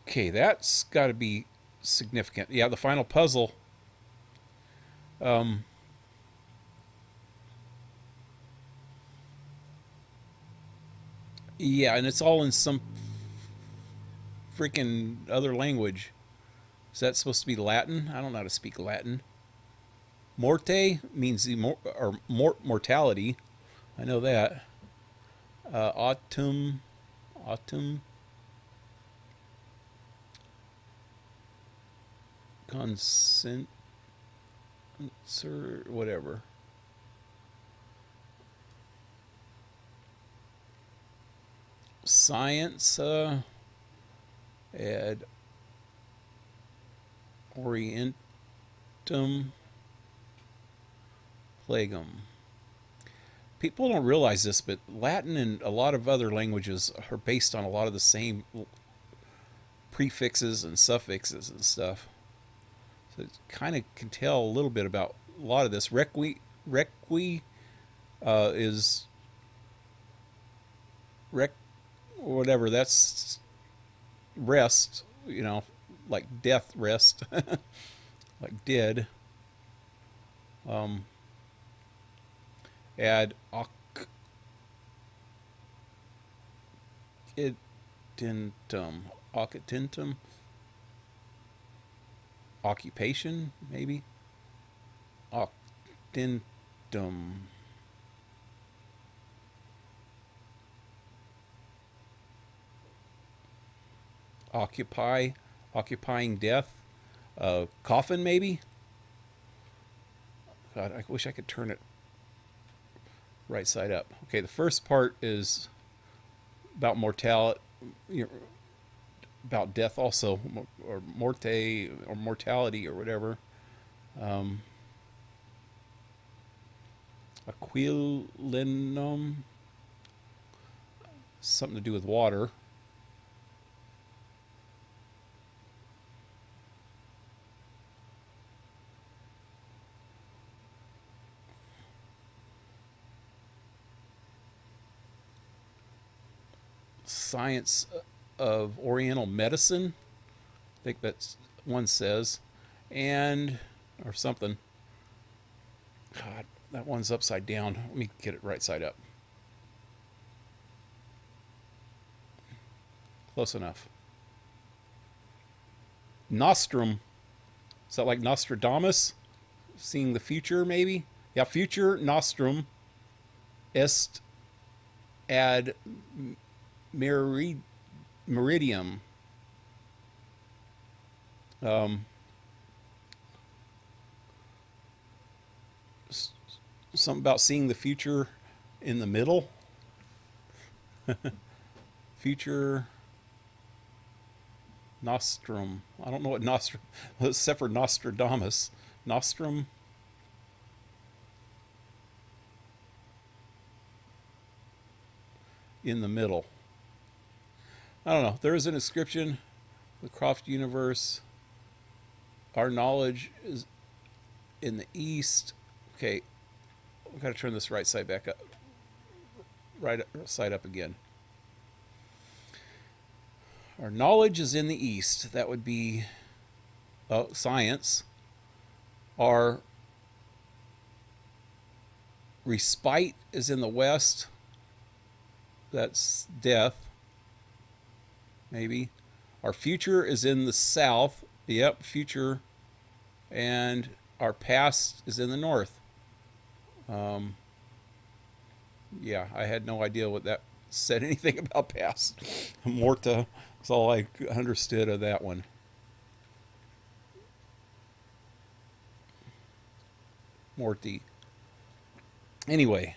Okay, that's got to be significant. Yeah, the final puzzle. Yeah, and it's all in some freaking other language. Is that supposed to be Latin? I don't know how to speak Latin. Morte means mortality. I know that. Autumn. Consent. Sir, whatever. Science, ad orientum plagum. People don't realize this, but Latin and a lot of other languages are based on a lot of the same prefixes and suffixes and stuff. So it kind of can tell a little bit about a lot of this. Requi is whatever, that's rest, you know, like death rest, like dead. Ad occidentum. occupation, maybe? Octentum. Occupying death. Coffin, maybe? God, I wish I could turn it right side up. Okay, the first part is about mortality, about death also, or morte, or mortality, or whatever. Aquilinum, something to do with water. Science of Oriental Medicine, I think that's one says, and or something. God, that one's upside down. Let me get it right side up. Close enough. Nostrum. Is that like Nostradamus? Seeing the future, maybe? Yeah, future nostrum est ad meridium. Something about seeing the future in the middle. Future nostrum. I don't know what nostrum, except for Nostradamus. Nostrum. In the middle. I don't know. There is an inscription. The Croft universe. Our knowledge is in the east. Okay. We've got to turn this right side back up. Right side up again. Our knowledge is in the east. That would be science. Our respite is in the west. That's death. Maybe. Our future is in the south. Yep, future. And our past is in the north. Yeah, I had no idea what that said anything about past. Morta is all I understood of that one. Morty. Anyway,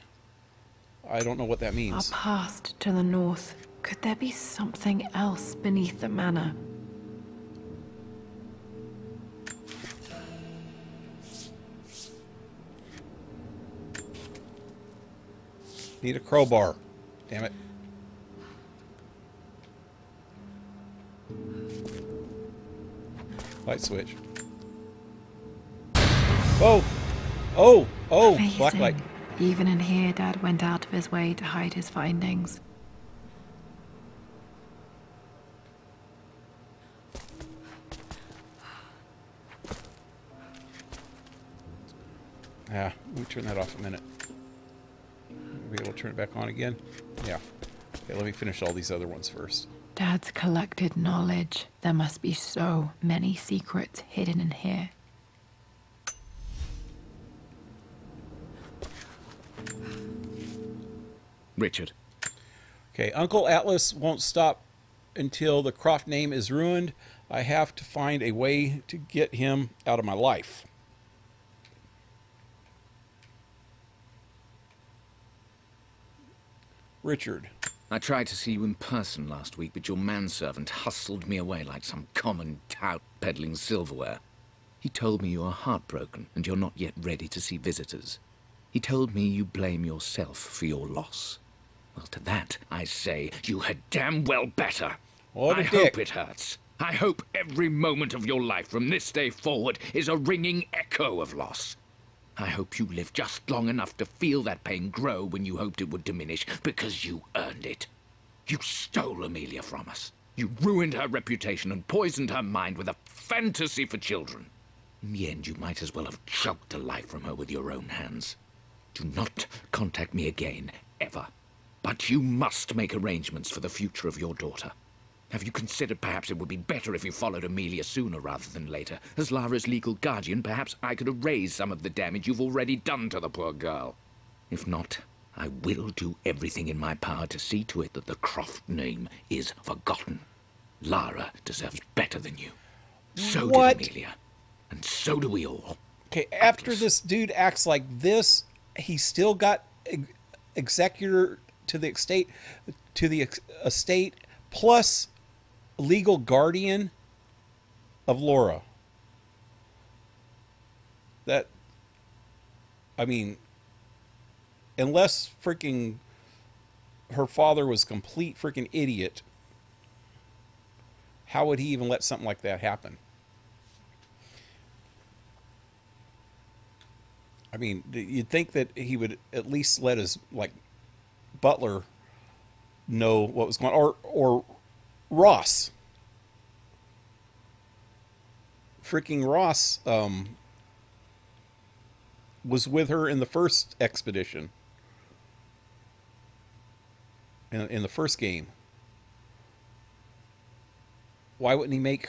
I don't know what that means. Our past to the north. Could there be something else beneath the manor? Need a crowbar. Damn it. Light switch. Oh! Oh! Oh! Amazing. Black light. Even in here, Dad went out of his way to hide his findings. Let me turn that off a minute. Be able to turn it back on again? Yeah. Okay, let me finish all these other ones first. Dad's collected knowledge. There must be so many secrets hidden in here. Richard. Okay, Uncle Atlas won't stop until the Croft name is ruined. I have to find a way to get him out of my life. Richard. I tried to see you in person last week, but your manservant hustled me away like some common tout peddling silverware. He told me you are heartbroken and you're not yet ready to see visitors. He told me you blame yourself for your loss. Well, to that, I say you had damn well better. What a I dick. hope it hurts. I hope every moment of your life from this day forward is a ringing echo of loss. I hope you live just long enough to feel that pain grow when you hoped it would diminish, because you earned it. You stole Amelia from us. You ruined her reputation and poisoned her mind with a fantasy for children. In the end, you might as well have choked the life from her with your own hands. Do not contact me again, ever. But you must make arrangements for the future of your daughter. Have you considered perhaps it would be better if you followed Amelia sooner rather than later? As Lara's legal guardian, perhaps I could erase some of the damage you've already done to the poor girl. If not, I will do everything in my power to see to it that the Croft name is forgotten. Lara deserves better than you. So What? did Amelia. And so do we all. Okay, after this dude acts like this, he still got executor to the estate plus legal guardian of Laura. That, I mean, unless freaking her father was a complete freaking idiot, how would he even let something like that happen? I mean, you'd think that he would at least let his, like, butler know what was going on. Or Ross. Freaking Ross was with her in the first expedition. In the first game. Why wouldn't he make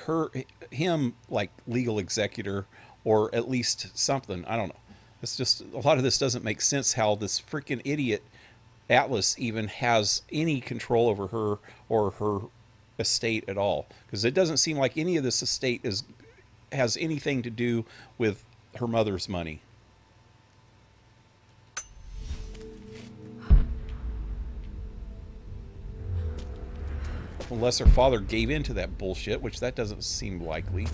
him, like, legal executor or at least something? I don't know. It's just, a lot of this doesn't make sense how this freaking idiot Atlas even has any control over her or her estate at all. Because it doesn't seem like any of this estate has anything to do with her mother's money. Unless her father gave in to that bullshit, which that doesn't seem likely.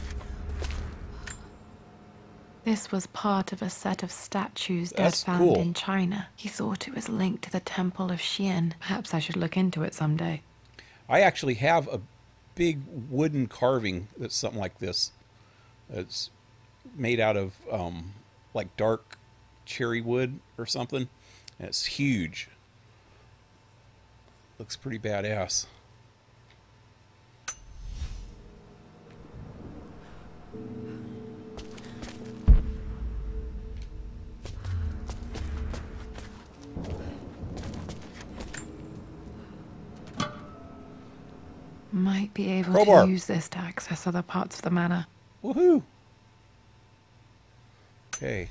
This was part of a set of statues Dad That's found cool. in China. He thought it was linked to the Temple of Xian. Perhaps I should look into it someday. I actually have a big wooden carving that's something like this. It's made out of like dark cherry wood or something. And it's huge. Looks pretty badass. Might be able Crowbar. to use this to access other parts of the manor. Woohoo! Okay.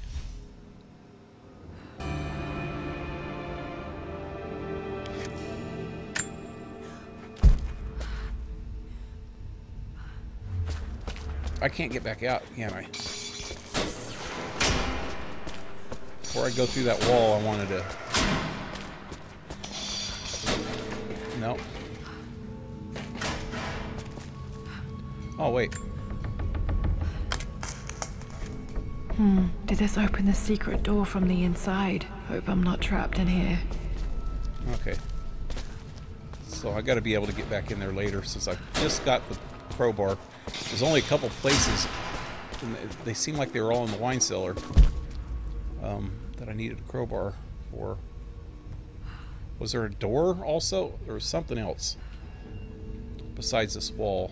I can't get back out, can I? Before I go through that wall, I wanted to... Nope. Oh, wait. Did this open the secret door from the inside? Hope I'm not trapped in here. Okay. So I got to be able to get back in there later since I just got the crowbar. There's only a couple places, and they seem like they were all in the wine cellar, that I needed a crowbar for. Was there a door also? Or was something else besides this wall?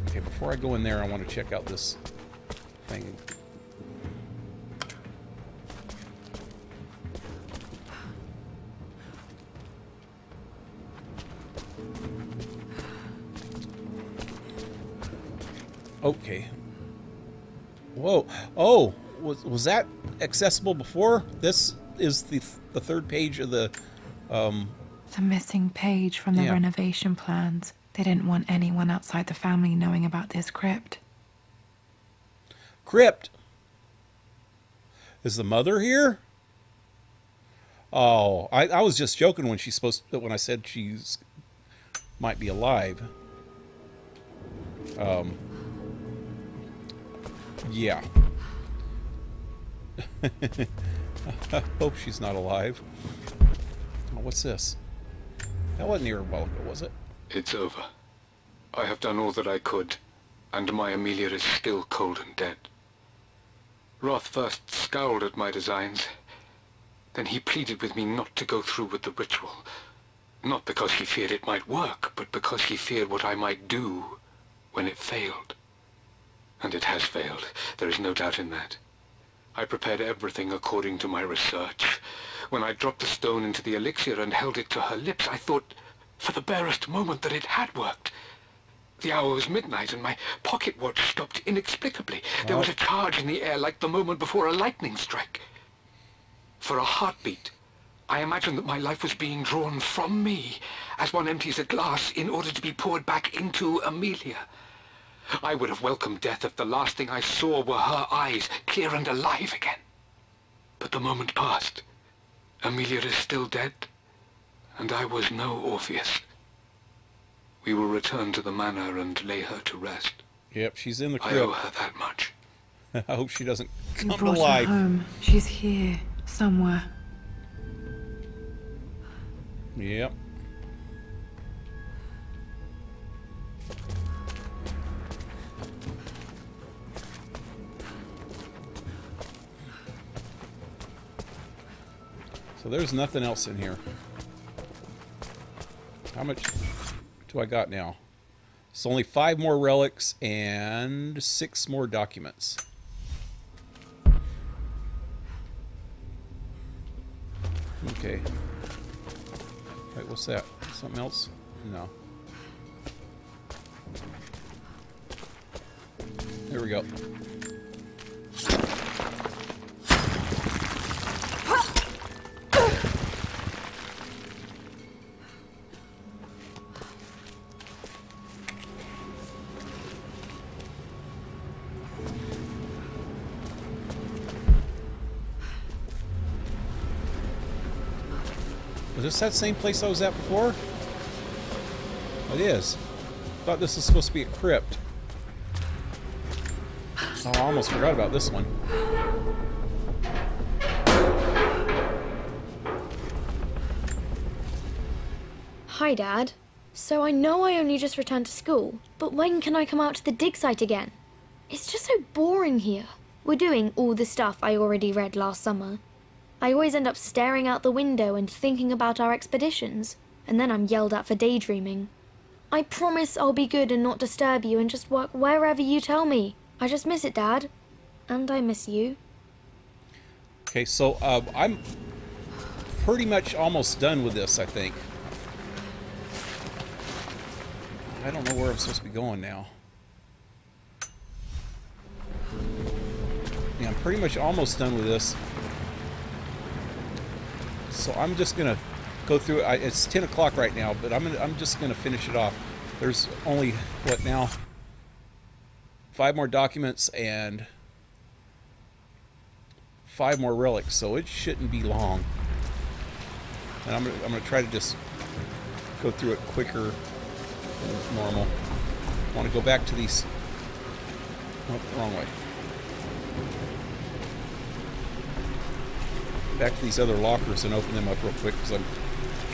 Okay, before I go in there, I want to check out this thing. Okay. Whoa. Oh, was that accessible before? This is the third page of the The missing page from the Yeah. renovation plans. They didn't want anyone outside the family knowing about this crypt. crypt. Is the mother here? Oh, I was just joking when she's supposed to, when I said she's might be alive. Yeah. I hope she's not alive. Oh, what's this? That wasn't near a while ago, was it? It's over. I have done all that I could, and my Amelia is still cold and dead. Roth first scowled at my designs. Then he pleaded with me not to go through with the ritual. Not because he feared it might work, but because he feared what I might do when it failed. And it has failed. There is no doubt in that. I prepared everything according to my research. When I dropped the stone into the elixir and held it to her lips, I thought for the barest moment that it had worked. The hour was midnight and my pocket watch stopped inexplicably. There was a charge in the air like the moment before a lightning strike. For a heartbeat, I imagined that my life was being drawn from me as one empties a glass in order to be poured back into Amelia. I would have welcomed death if the last thing I saw were her eyes, clear and alive again. But the moment passed. Amelia is still dead, and I was no Orpheus. We will return to the manor and lay her to rest. Yep, she's in the I owe crypt. her that much. I hope she doesn't You come to brought her life. home. She's here, somewhere. Yep. So there's nothing else in here. How much do I got now? It's only 5 more relics and 6 more documents. Okay. Wait, what's that? Something else? No. There we go. Is this that same place I was at before? It is. Thought this was supposed to be a crypt. Oh, I almost forgot about this one. Hi, Dad. So I know I only just returned to school, but when can I come out to the dig site again? It's just so boring here. We're doing all the stuff I already read last summer. I always end up staring out the window and thinking about our expeditions, and then I'm yelled at for daydreaming. I promise I'll be good and not disturb you and just work wherever you tell me. I just miss it, Dad. And I miss you. Okay, so I'm pretty much almost done with this, I think. I don't know where I'm supposed to be going now. Yeah, I'm pretty much almost done with this. So I'm just gonna go through it. It's 10 o'clock right now, but I'm just gonna finish it off. There's only what now? 5 more documents and 5 more relics, so it shouldn't be long. And I'm gonna try to just go through it quicker than normal. I want to go back to these. Oh, wrong way. Back to these other lockers and open them up real quick, because I'm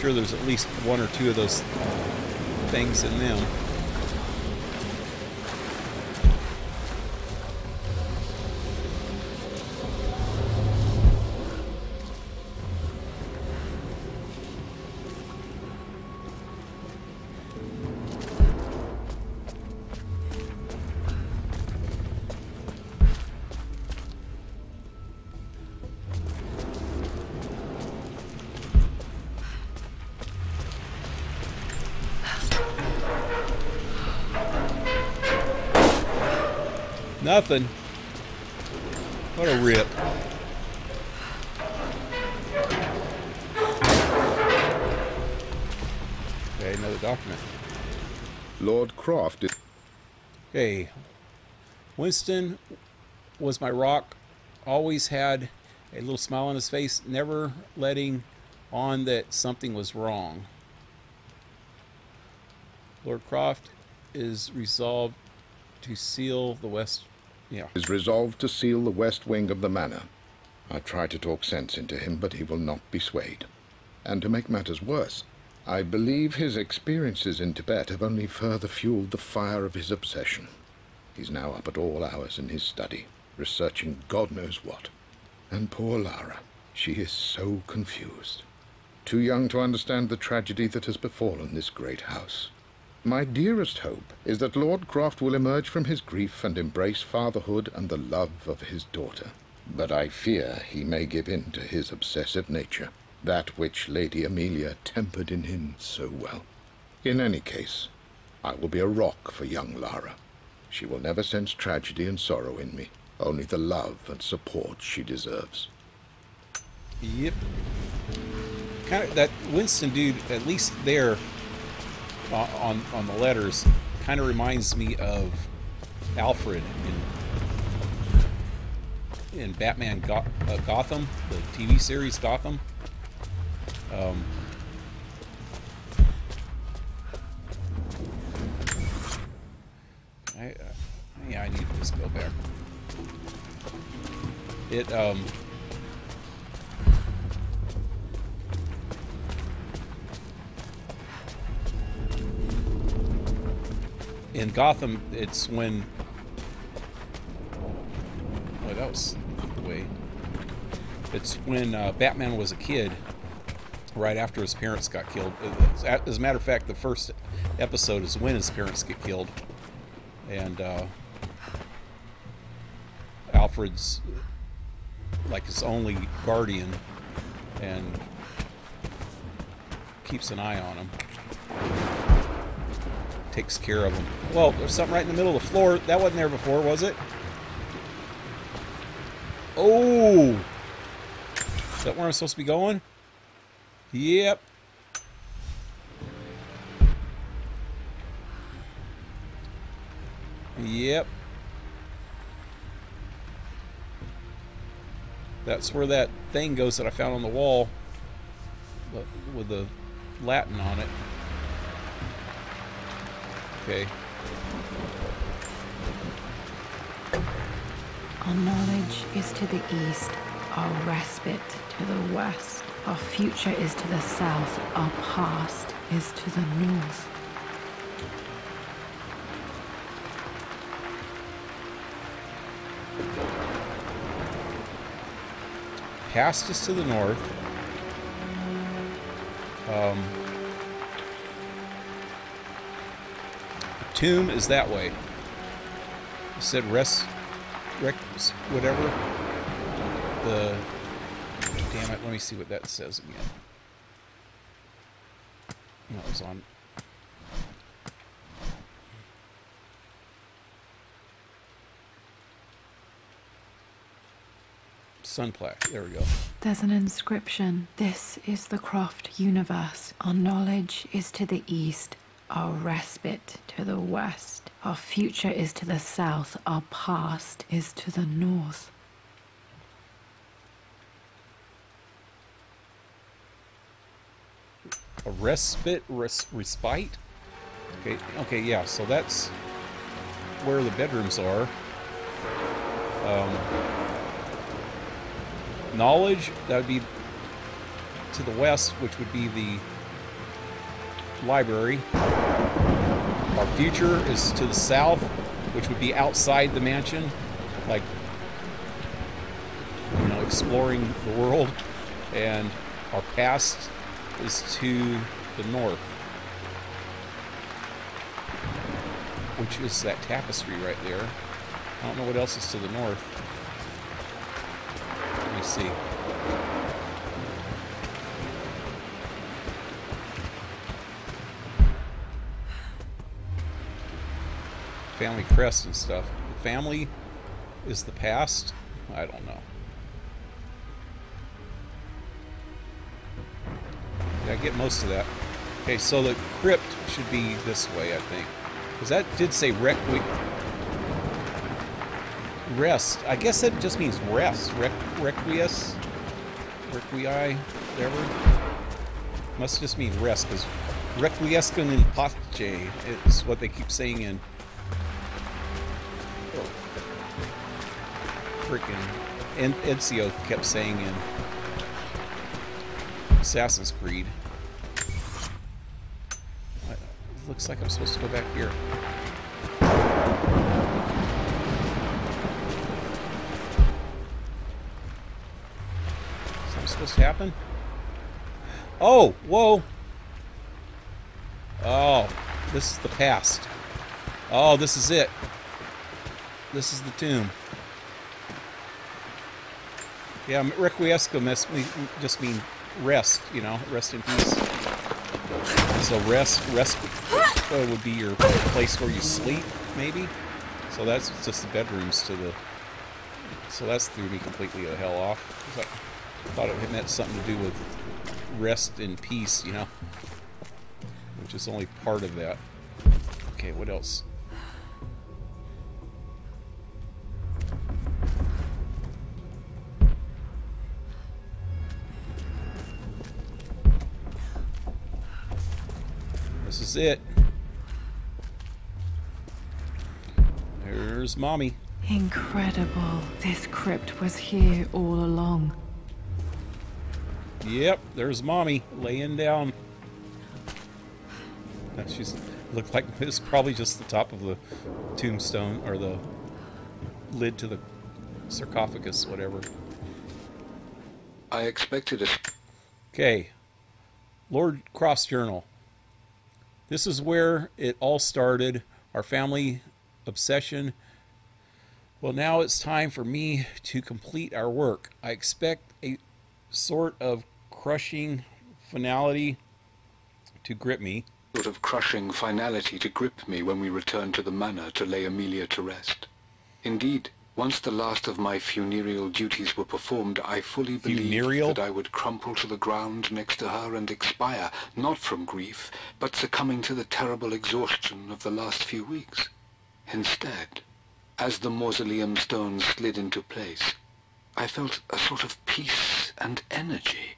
sure there's at least 1 or 2 of those things in them. Nothing. What a rip. Okay, another document. Lord Croft is... Okay. Winston was my rock. Always had a little smile on his face, never letting on that something was wrong. Lord Croft is resolved to seal the west... is resolved to seal the west wing of the manor. I try to talk sense into him, but he will not be swayed. And to make matters worse, I believe his experiences in Tibet have only further fueled the fire of his obsession. He's now up at all hours in his study, researching God knows what. And poor Lara, she is so confused. Too young to understand the tragedy that has befallen this great house. My dearest hope is that Lord Croft will emerge from his grief and embrace fatherhood and the love of his daughter. But I fear he may give in to his obsessive nature, that which Lady Amelia tempered in him so well. In any case, I will be a rock for young Lara. She will never sense tragedy and sorrow in me, only the love and support she deserves. Yep. Kind of that Winston dude, at least there on the letters, kind of reminds me of Alfred in Batman Gotham, the TV series Gotham. Yeah, I need to just go back. In Gotham, it's when... Oh, that was the way. It's when Batman was a kid, right after his parents got killed. As a matter of fact, the first episode is when his parents get killed. And Alfred's like his only guardian and keeps an eye on him. Takes care of him. Well, there's something right in the middle of the floor. That wasn't there before, was it? Oh! Is that where I'm supposed to be going? Yep. Yep. That's where that thing goes that I found on the wall with the Latin on it. Okay. Our knowledge is to the east, our respite to the west. Our future is to the south, our past is to the north. Past is to the north. The tomb is that way. You said whatever. Damn it, let me see what that says again. No, it was on. Sun plaque. There we go. There's an inscription. This is the Croft universe. Our knowledge is to the east, our respite to the west. Our future is to the south, our past is to the north. A respite? Respite? Okay, yeah, so that's where the bedrooms are. Knowledge, that would be to the west, which would be the library. Our future is to the south, which would be outside the mansion, like, you know, exploring the world. And our past is to the north, which is that tapestry right there. I don't know what else is to the north. Let me see. Family crest and stuff. The family is the past? I don't know. Yeah, I get most of that. Okay, so the crypt should be this way, I think. Because that did say rest. I guess that just means rest. Requies? Requii? Whatever. Must just mean rest, because requiescum in pace is what they keep saying in... Freaking Ezio kept saying in Assassin's Creed. It looks like I'm supposed to go back here. Is that supposed to happen? Oh, whoa! Oh, this is the past. Oh, this is it. This is the tomb. Yeah, requiescum just mean rest, you know, rest in peace. So rest would be your place where you sleep, maybe. So that's just the bedrooms to the... So that's threw me completely the hell off. I thought it meant something to do with rest in peace, you know? Which is only part of that. Okay, what else? This is it. There's Mommy. Incredible. This crypt was here all along. Yep, there's Mommy laying down. She's looked like it's probably just the top of the tombstone or the lid to the sarcophagus, whatever. I expected a... Okay, Lord Croft's journal. This is where it all started, our family obsession. Well, now it's time for me to complete our work. I expect a sort of crushing finality to grip me. Sort of crushing finality to grip me when we return to the manor to lay Amelia to rest. Indeed, once the last of my funereal duties were performed, I fully believed that I would crumple to the ground next to her and expire, not from grief, but succumbing to the terrible exhaustion of the last few weeks. Instead, as the mausoleum stones slid into place, I felt a sort of peace and energy,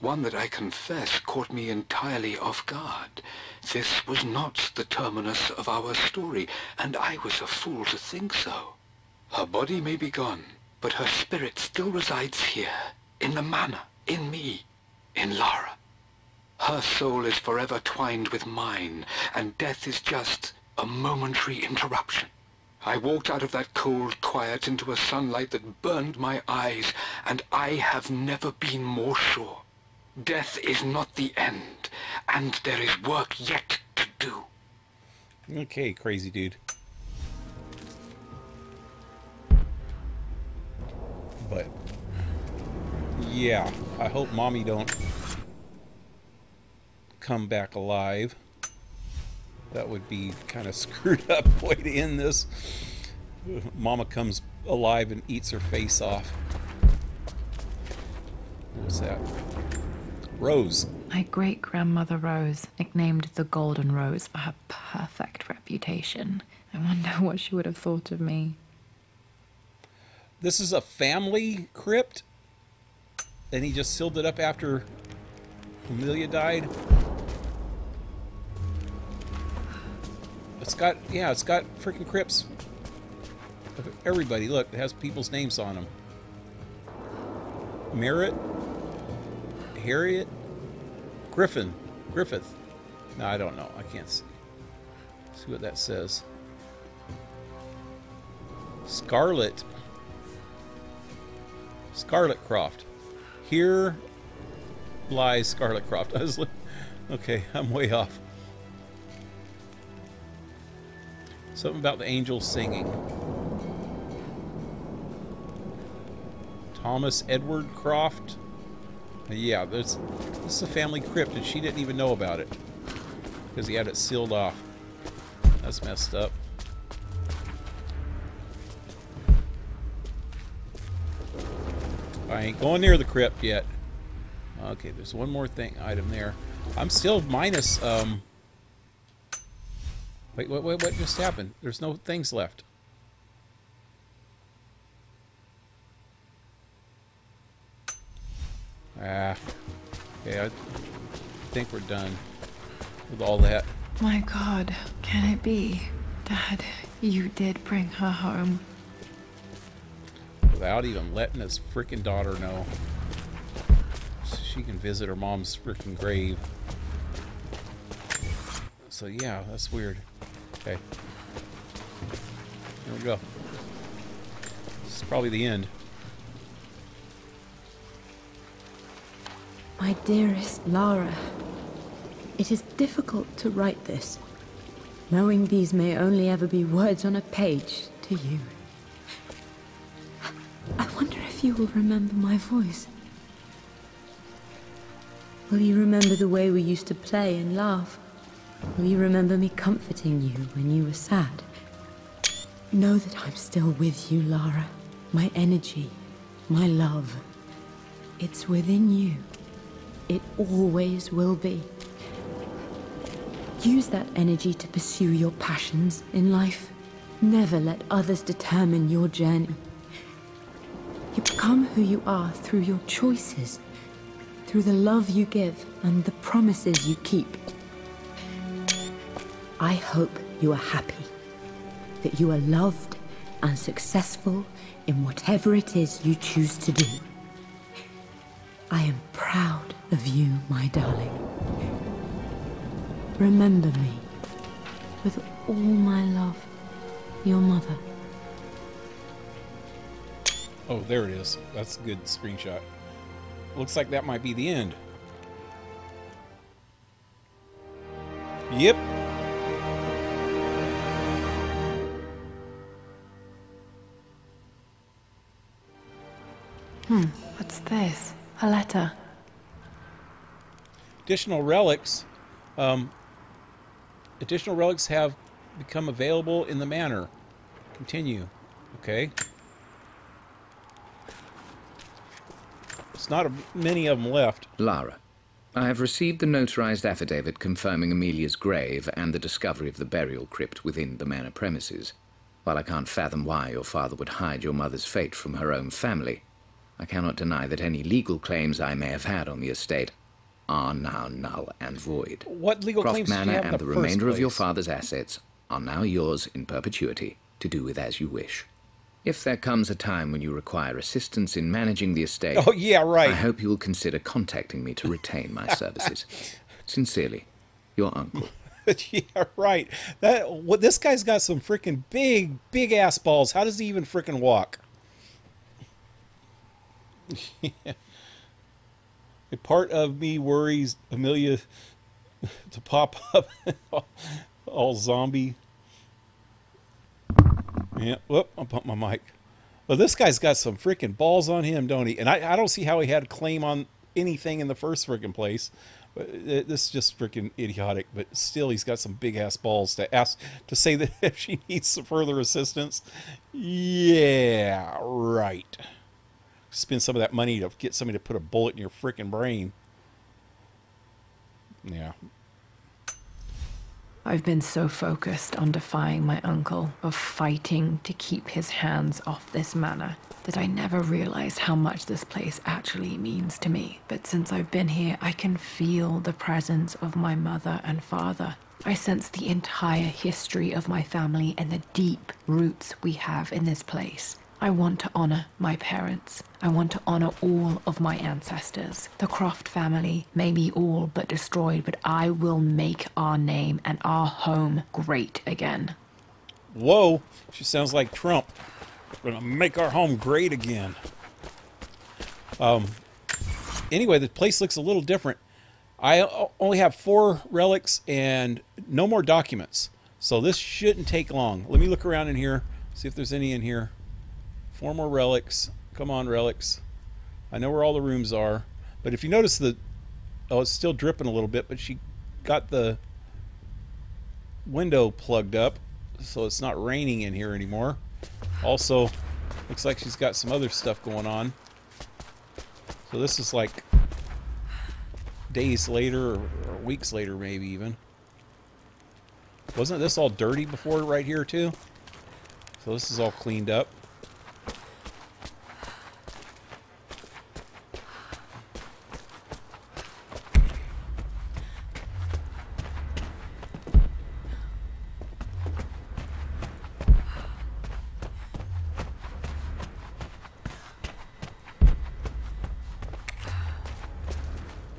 one that I confess caught me entirely off guard. This was not the terminus of our story, and I was a fool to think so. Her body may be gone, but her spirit still resides here, in the manor, in me, in Lara. Her soul is forever twined with mine, and death is just a momentary interruption. I walked out of that cold quiet into a sunlight that burned my eyes, and I have never been more sure. Death is not the end, and there is work yet to do. Okay, crazy dude. But, yeah, I hope Mommy don't come back alive. That would be kind of screwed up way to end this. Mama comes alive and eats her face off. What's that? Rose. My great-grandmother Rose, nicknamed the Golden Rose for her perfect reputation. I wonder what she would have thought of me. This is a family crypt? And he just sealed it up after Amelia died? It's got, yeah, it's got freaking crypts. Everybody, look, it has people's names on them. Merritt, Harriet, Griffith. No, I don't know. I can't see what that says. Scarlet Croft. Here lies Scarlet Croft. I was okay, I'm way off. Something about the angels singing. Thomas Edward Croft. Yeah, this is a family crypt, and she didn't even know about it because he had it sealed off. That's messed up. I ain't going near the crypt yet. Okay, there's one more item there. I'm still minus. Wait, what just happened? There's no things left. Okay, I think we're done with all that. My God, can it be? Dad, you did bring her home. Without even letting his freaking daughter know. So she can visit her mom's freaking grave. So yeah, that's weird. Okay. Here we go. This is probably the end. My dearest Lara, it is difficult to write this, knowing these may only ever be words on a page to you. I wonder if you will remember my voice. Will you remember the way we used to play and laugh? Will you remember me comforting you when you were sad? Know that I'm still with you, Lara. My energy, my love. It's within you. It always will be. Use that energy to pursue your passions in life. Never let others determine your journey. You become who you are through your choices, through the love you give and the promises you keep. I hope you are happy, that you are loved and successful in whatever it is you choose to do. I am proud of you, my darling. Remember me, with all my love, your mother. Oh, there it is. That's a good screenshot. Looks like that might be the end. Yep. What's this? A letter. Additional relics. Additional relics have become available in the Manor. Continue. Okay. There's not many of them left. Lara, I have received the notarized affidavit confirming Amelia's grave and the discovery of the burial crypt within the Manor premises. While I can't fathom why your father would hide your mother's fate from her own family, I cannot deny that any legal claims I may have had on the estate are now null and void. What legal Croft claims do you Manor have in and the the first remainder of your place? father's assets are now yours in perpetuity to do with as you wish. If there comes a time when you require assistance in managing the estate, Oh, yeah, right. I hope you will consider contacting me to retain my services. Sincerely, your uncle. Yeah, right. This guy's got some freaking big ass balls. How does he even freaking walk? Yeah. A part of me worries Amelia to pop up all zombie. Yeah, whoop, I bumped my mic. Well, this guy's got some freaking balls on him, don't he? And I don't see how he had a claim on anything in the first freaking place. But this is just freaking idiotic. But still, he's got some big ass balls to ask to say that if she needs some further assistance. Yeah, right. Spend some of that money to get somebody to put a bullet in your freaking brain. Yeah. I've been so focused on defying my uncle, of fighting to keep his hands off this manor, that I never realized how much this place actually means to me. But since I've been here, I can feel the presence of my mother and father. I sense the entire history of my family and the deep roots we have in this place. I want to honor my parents. I want to honor all of my ancestors. The Croft family may be all but destroyed, but I will make our name and our home great again. Whoa, she sounds like Trump. We're gonna make our home great again. Anyway, the place looks a little different. I only have 4 relics and no more documents, so this shouldn't take long. Let me look around in here, see if there's any in here. 4 more relics. Come on, relics. I know where all the rooms are. But if you notice oh, it's still dripping a little bit, but she got the window plugged up, so it's not raining in here anymore. Also, looks like she's got some other stuff going on. So this is like days later, or weeks later maybe even. Wasn't this all dirty before right here too? So this is all cleaned up.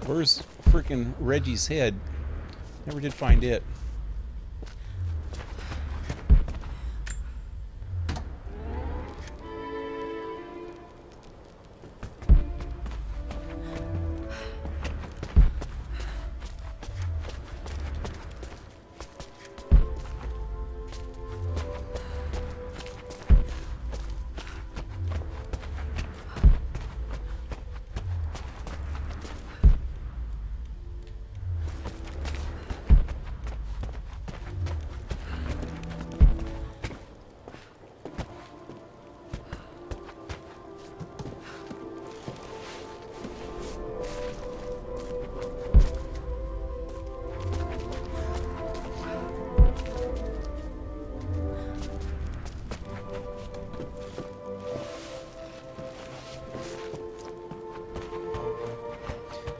Where's freaking Reggie's head? Never did find it.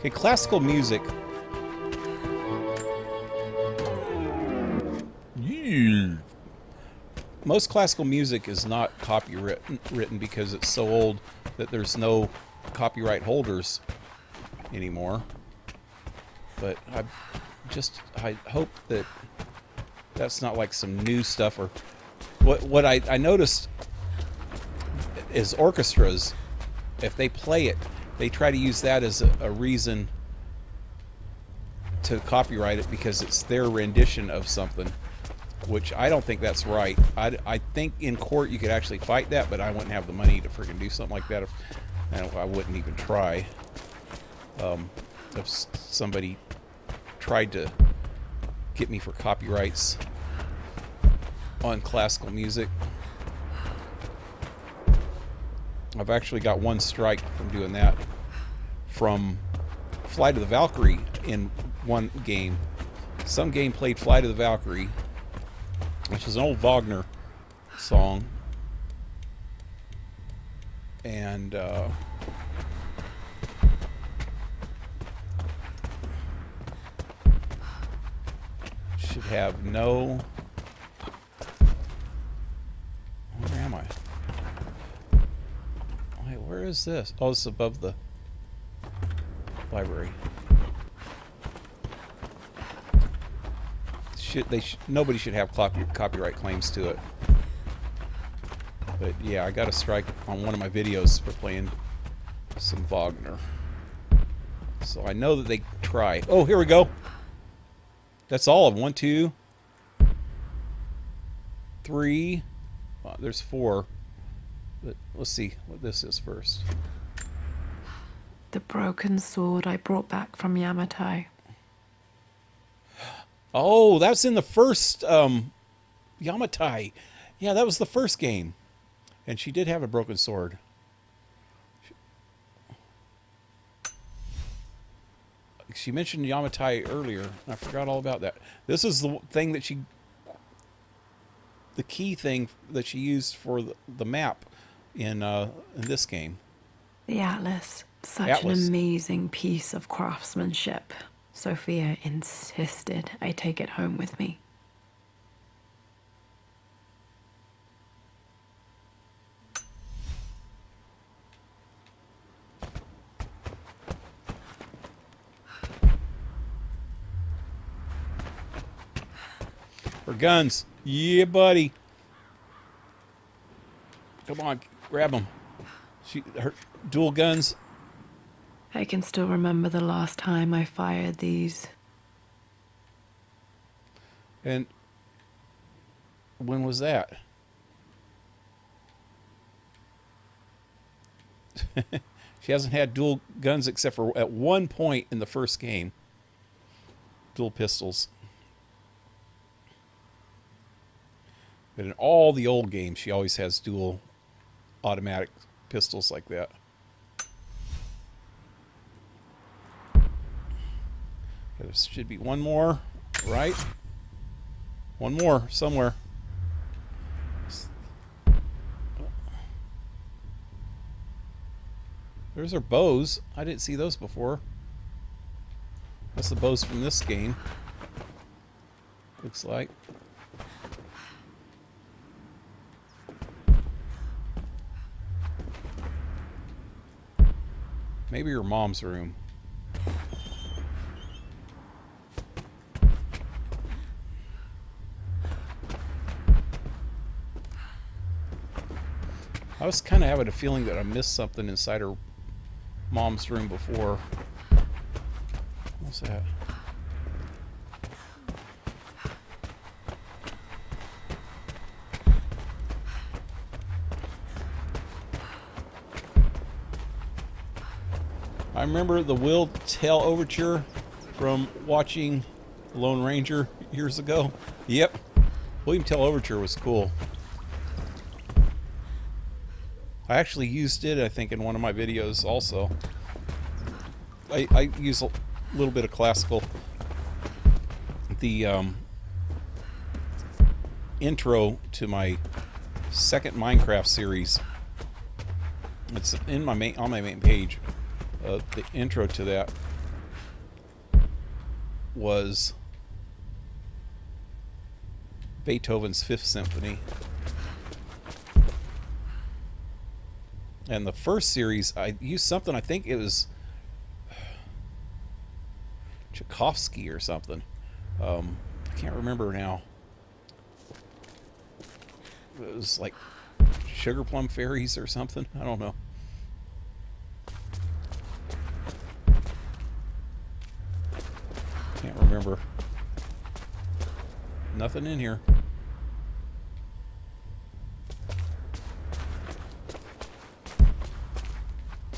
Okay, classical music. Most classical music is not copywritten because it's so old that there's no copyright holders anymore. But I hope that that's not like some new stuff. Or what I noticed is orchestras, if they play it, they try to use that as a reason to copyright it because it's their rendition of something, which I don't think that's right. I think in court you could actually fight that, but I wouldn't have the money to freaking do something like that. I wouldn't even try. If somebody tried to get me for copyrights on classical music, I've actually got one strike from doing that from Flight of the Valkyrie in one game. Some game played Flight of the Valkyrie, which is an old Wagner song, and should have no... Where am I? Wait, where is this? Oh, it's above the library. Nobody should have copyright claims to it. But yeah, I got a strike on one of my videos for playing some Wagner. So I know that they try. Oh, here we go. That's all of 1, 2, 3. There's 4. But let's see what this is first. The broken sword I brought back from Yamatai. Oh, that's in the first Yamatai. Yeah, that was the first game. And she did have a broken sword. She mentioned Yamatai earlier. I forgot all about that. This is the thing that the key thing that she used for the map in this game. The Atlas. Such an amazing piece of craftsmanship. Sophia insisted I take it home with me. Her guns. Yeah, buddy. Come on, grab them. Her dual guns. I can still remember the last time I fired these. And when was that? She hasn't had dual guns except for at one point in the first game. Dual pistols. But in all the old games, she always has dual automatic pistols like that. There should be one more, right? One more somewhere. There's her bows. I didn't see those before. That's the bows from this game. Looks like. Maybe your mom's room. I was kind of having a feeling that I missed something inside her mom's room before. What's that? I remember the Will Tell Overture from watching Lone Ranger years ago. Yep. William Tell Overture was cool. I actually used it, I think, in one of my videos also. I use a little bit of classical. The intro to my second Minecraft series. It's in my on my main page. The intro to that was Beethoven's Fifth Symphony. And the first series, I used something, I think it was Tchaikovsky or something. I can't remember now. It was like Sugar Plum Fairies or something. I don't know. Can't remember. Nothing in here.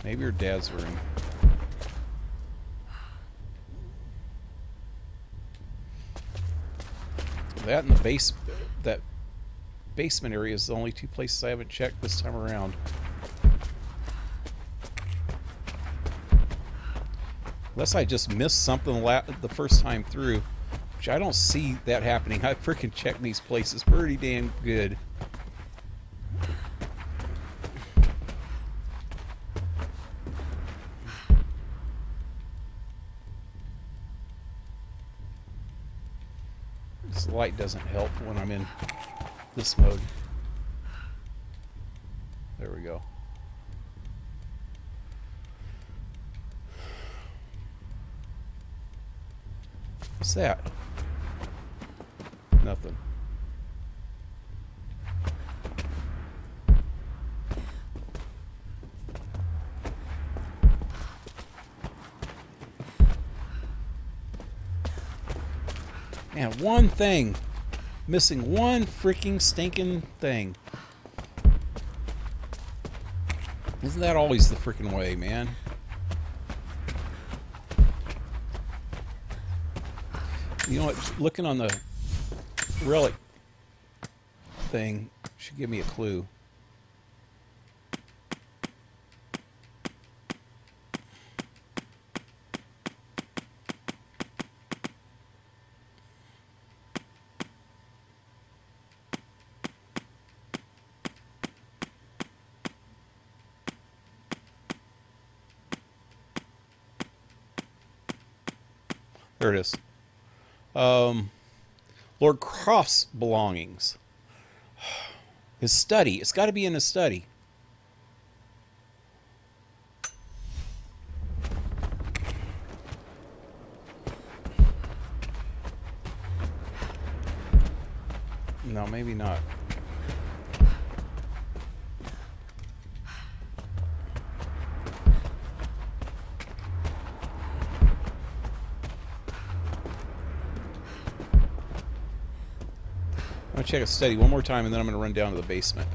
Maybe your dad's room. That and the base, that basement area is the only two places I haven't checked this time around. Unless I just missed something the first time through, which I don't see that happening. I freaking check these places pretty damn good. This light doesn't help when I'm in this mode. There we go. What's that? Nothing. Man, one thing. Missing one freaking stinking thing. Isn't that always the freaking way, man? You know what? Looking on the relic thing should give me a clue. There it is. Lord Croft's belongings. His study. It's got to be in his study. No, maybe not. I'm going to check a study one more time, and then I'm going to run down to the basement.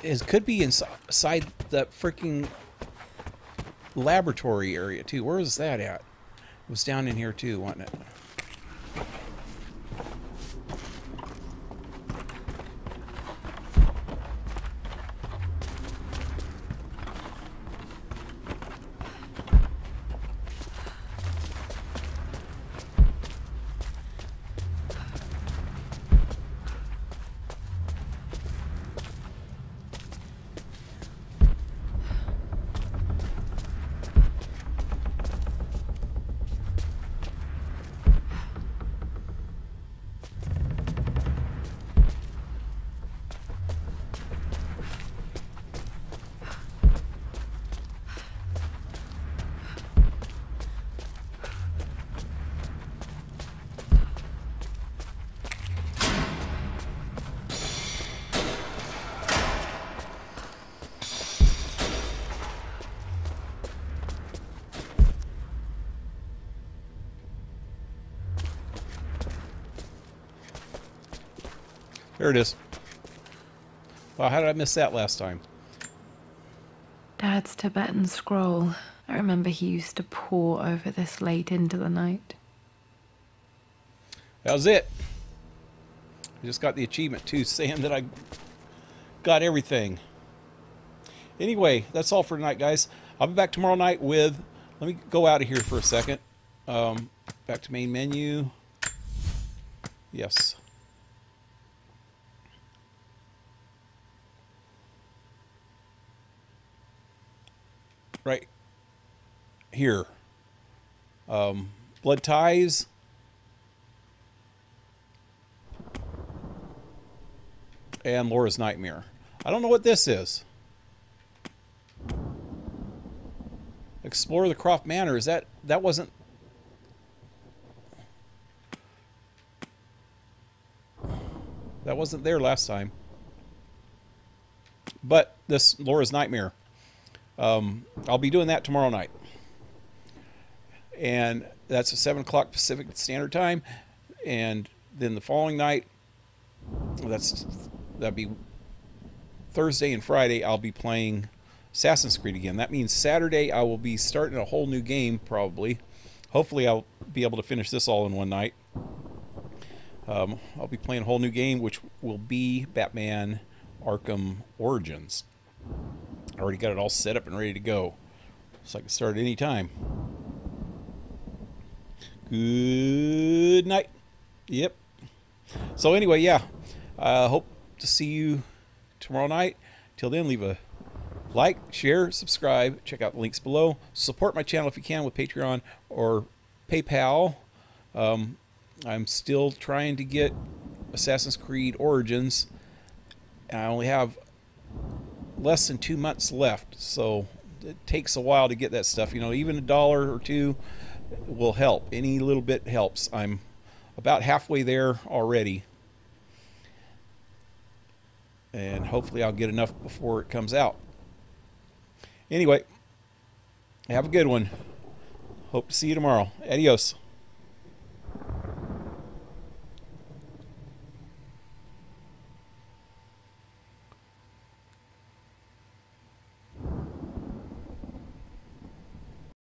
It could be inside that freaking laboratory area too. Where was that at? It was down in here too, wasn't it? There it is. Wow, how did I miss that last time? Dad's Tibetan scroll. I remember he used to pore over this late into the night. That was it. I just got the achievement too, saying that I got everything. Anyway, that's all for tonight, guys. I'll be back tomorrow night with... Let me go out of here for a second. Back to main menu. Yes. Right here. Blood Ties. And Laura's Nightmare. I don't know what this is. Explore the Croft Manor. Is that wasn't... That wasn't there last time. But this Laura's Nightmare. I'll be doing that tomorrow night. And that's at 7 o'clock Pacific Standard Time. And then the following night, that'd be Thursday and Friday, I'll be playing Assassin's Creed again. That means Saturday I will be starting a whole new game, probably. Hopefully I'll be able to finish this all in one night. I'll be playing a whole new game, which will be Batman Arkham Origins. I already got it all set up and ready to go, so I can start at any time. Good night. Yep. So anyway, yeah. Hope to see you tomorrow night. Till then, leave a like, share, subscribe. Check out the links below. Support my channel if you can with Patreon or PayPal. I'm still trying to get Assassin's Creed Origins. I only have less than 2 months left, so it takes a while to get that stuff. You know, even $1 or $2 will help. Any little bit helps. I'm about halfway there already, and hopefully I'll get enough before it comes out. Anyway, have a good one. Hope to see you tomorrow. Adios.